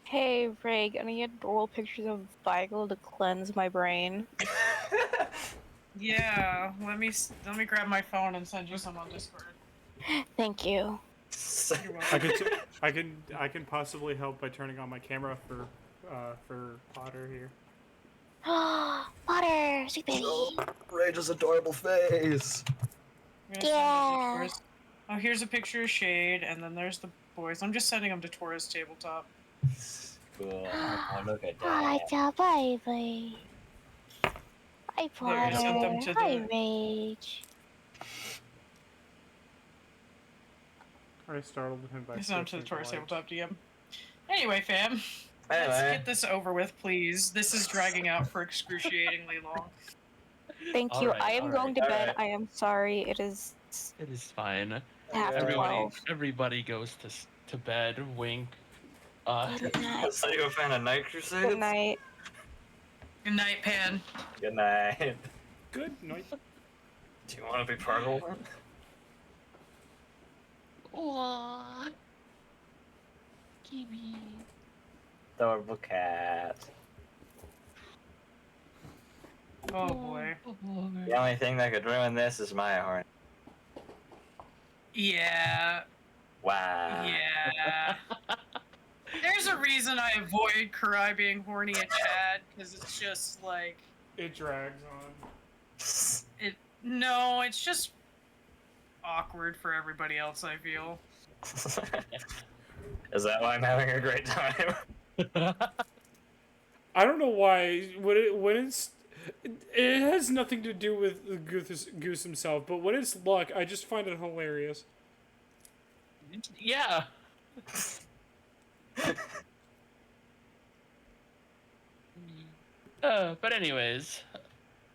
Hey, Ray, gonna get roll pictures of Vigal to cleanse my brain. Yeah, let me grab my phone and send you some on Discord. Thank you. You're welcome. I can possibly help by turning on my camera for Potter here. Water, sweet baby. Rage's adorable face. I'm gonna send it to Yeah. Taurus. Oh, here's a picture of Shade, and then there's the boys. I'm just sending them to Taurus tabletop. Cool. Oh, look at Hi, that. baby. Hi, There, I sent them Potter. to Hi, the. Rage. I startled him by I sent them to the flipping Taurus lights. tabletop DM. Anyway, fam. Let's Anyway, get this over with, please. This is dragging out for excruciatingly long. Thank All you. right, I am all going right. to bed. Alright. I am sorry. It is It is fine. half Everybody, 12. everybody goes to bed. Wink. Good night. so you a fan of Night Crusades? Good night. Good night, Pan. Good night. Good night. Do you want to be part of one? Aww. Kiwi. Adorable cat. Oh boy. The only thing that could ruin this is my horn. Yeah. Wow. Yeah. There's a reason I avoid Karai being horny at Chad, because it's just like It drags on. no, it's just awkward for everybody else, I feel. Is that why I'm having a great time? I don't know why it has nothing to do with Goose himself, but when it's Luck, I just find it hilarious. Yeah. But anyways,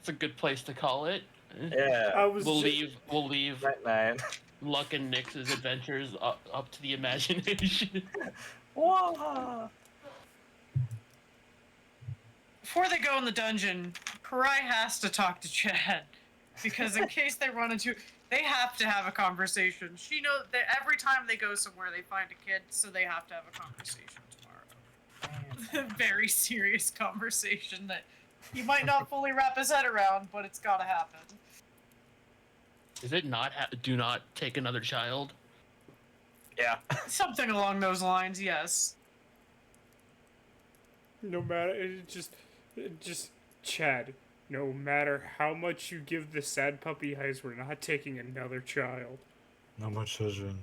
it's a good place to call it. Yeah. I was We'll ju- leave Night night. Luck and Nyx's adventures up to the imagination. Whoa. Before they go in the dungeon, Karai has to talk to Chad. Because in case they run into they have to have a conversation. She knows that every time they go somewhere they find a kid, so they have to have a conversation tomorrow. Very serious conversation that he might not fully wrap his head around, but it's gotta happen. Is it not do not take another child? Yeah. Something along those lines, yes. No matter it just Chad. No matter how much you give the sad puppy eyes, we're not taking another child. No more children.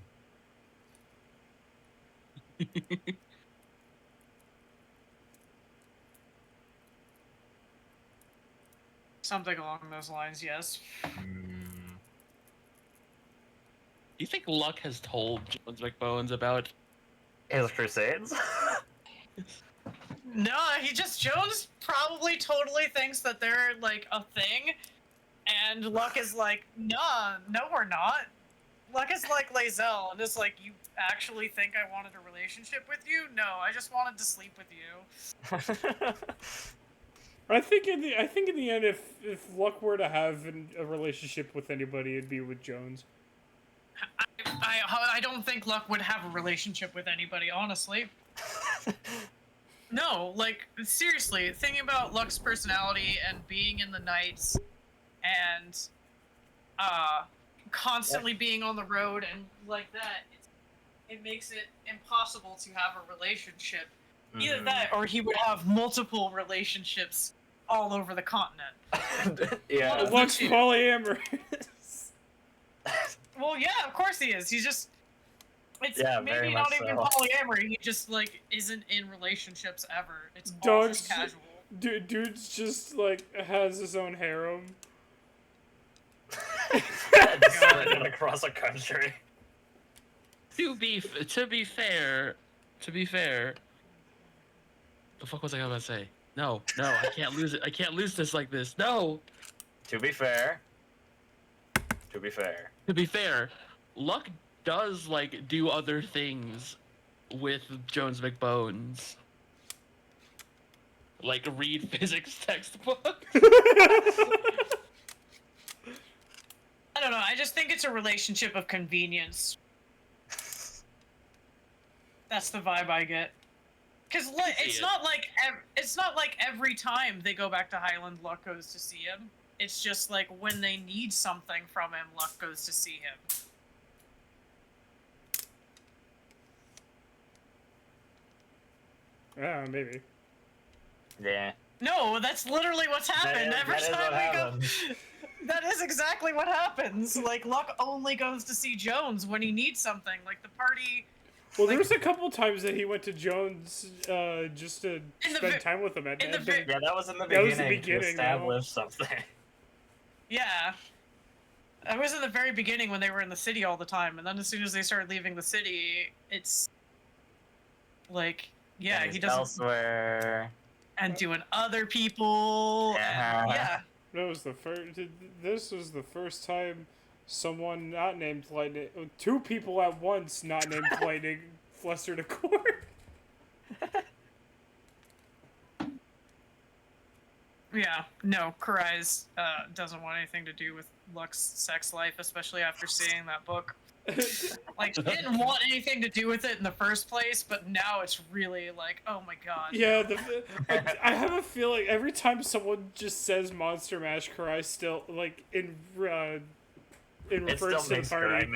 Something along those lines, yes. Do you think Luck has told Jones McBones about His crusades? No, Jones probably totally thinks that they're like a thing, and Luck is like, nah, no, we're not. Luck is like Lazelle, and is like, you actually think I wanted a relationship with you? No, I just wanted to sleep with you. I think in the end, if Luck were to have a relationship with anybody, it'd be with Jones. I don't think Luck would have a relationship with anybody, honestly. No, like, seriously, thinking about Luck's personality and being in the nights and constantly being on the road and like that, it makes it impossible to have a relationship. Either that or he would have multiple relationships all over the continent. Yeah. Luck's polyamorous. Well, yeah, of course he is. He's just... It's Yeah, very maybe not much even so. polyamory. He just, like, isn't in relationships ever. It's all Dog's just casual. Dude's just like has his own harem. Just spreading across a country. to be fair, the fuck was I about to say? No, I can't lose it. I can't lose this like this. No. To be fair. To be fair, Luck does like do other things with Jones McBones. Like read physics textbooks. I don't know. I just think it's a relationship of convenience. That's the vibe I get. Because it's not like every time they go back to Highland, Luck goes to see him. It's just like when they need something from him, Luck goes to see him. Yeah, maybe. Yeah. No, that's literally what's happened. Every time we go. That is exactly what happens. Like, Luck only goes to see Jones when he needs something. Like, the party... Well, like, there was a couple times that he went to Jones just to spend time with him. Yeah, that was in the beginning. That was the beginning, to establish something. Yeah. It was in the very beginning when they were in the city all the time, and then as soon as they started leaving the city, it's... like, yeah, he doesn't... elsewhere. And doing other people. Yeah. And, yeah. That was the first. This was the first time someone not named Lightning, two people at once not named Lightning, flustered a court. Yeah, no, Karai's doesn't want anything to do with Luck's sex life, especially after seeing that book. Like, he didn't want anything to do with it in the first place, but now it's really like, oh my god. Yeah, I have a feeling every time someone just says Monster Mash, Karai still, like, in reference to the party,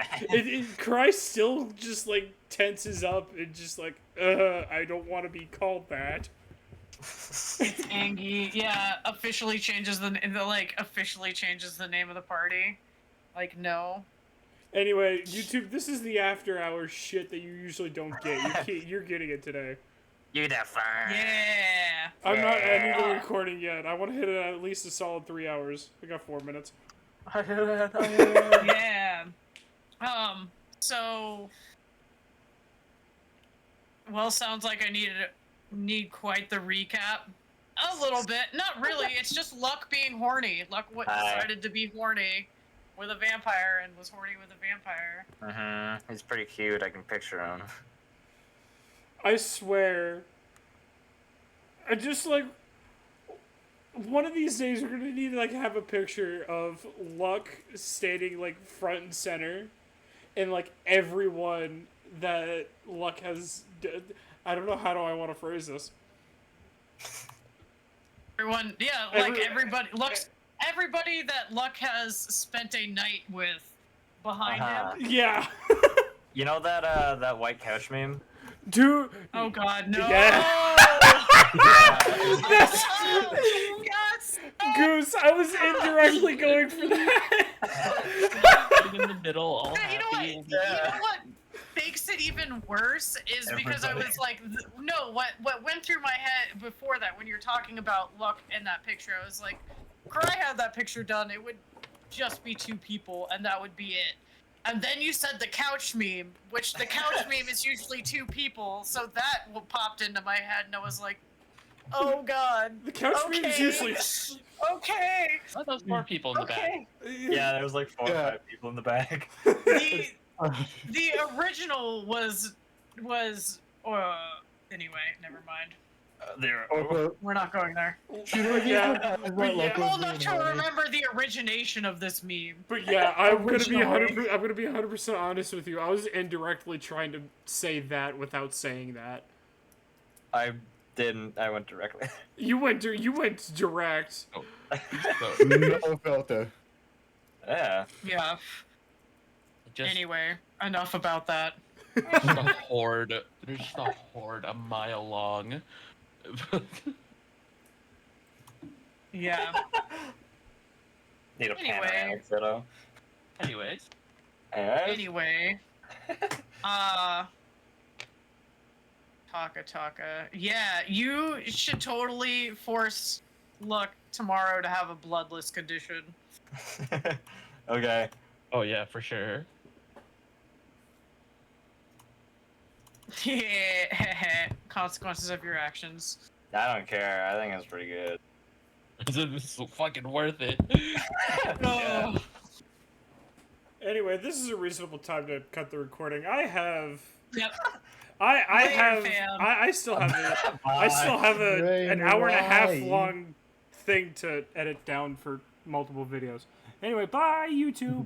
Karai still just, like, tenses up and just like, I don't want to be called that. It's Angie. Yeah, officially changes officially changes the name of the party. Like, no. Anyway, YouTube, this is the after-hours shit that you usually don't get. You're getting it today. You the fun. Yeah. I'm not ending the recording yet. I want to hit it at least a solid 3 hours. I got 4 minutes. Yeah. So... well, sounds like I need quite the recap. A little bit. Not really. It's just Luck being horny. Luck decided to be horny with a vampire and was horny with a vampire. He's pretty cute. I can picture him. I swear. I just, like... one of these days we're gonna need to, like, have a picture of Luck standing, like, front and center. And, like, everyone that Luck has... I don't know how do I want to phrase this. Everyone, yeah, everybody that Luck has spent a night with behind him. Yeah. You know that that white couch meme? Dude. Oh god, no. Yeah. That's... yes. Goose, I was indirectly going for that. In the middle, all Yeah, you know what? happy. You know what makes it even worse is because I was like, no, what went through my head before that when you're talking about Luck in that picture, I was like, Karai had that picture done, it would just be 2 people and that would be it. And then you said the couch meme, which the couch meme is usually 2 people, so that popped into my head and I was like, oh god. The couch meme is usually... okay. Oh, those 4 people in the back. Yeah, there was like 4 or 5 people in the back. The original was anyway, never mind. We're not going there. Yeah. Old enough to remember the origination of this meme. But yeah, I'm gonna be 100% honest with you. I was indirectly trying to say that without saying that. I didn't. I went directly. You went direct. Oh. No filter. Yeah. Yeah. Just, Anyway, enough about that. just a horde. There's just a horde a mile long. Yeah. Need a Anyway. panoramic photo. Anyways. Anyway. Taka. Yeah, you should totally force Luck tomorrow to have a bloodless condition. Okay. Oh yeah, for sure. Yeah. Consequences of your actions. I don't care. I think it's pretty good. It's fucking worth it. Yeah. Anyway, this is a reasonable time to cut the recording. I have. Yep. I still have an hour and a half long thing to edit down for multiple videos. Anyway, bye YouTube.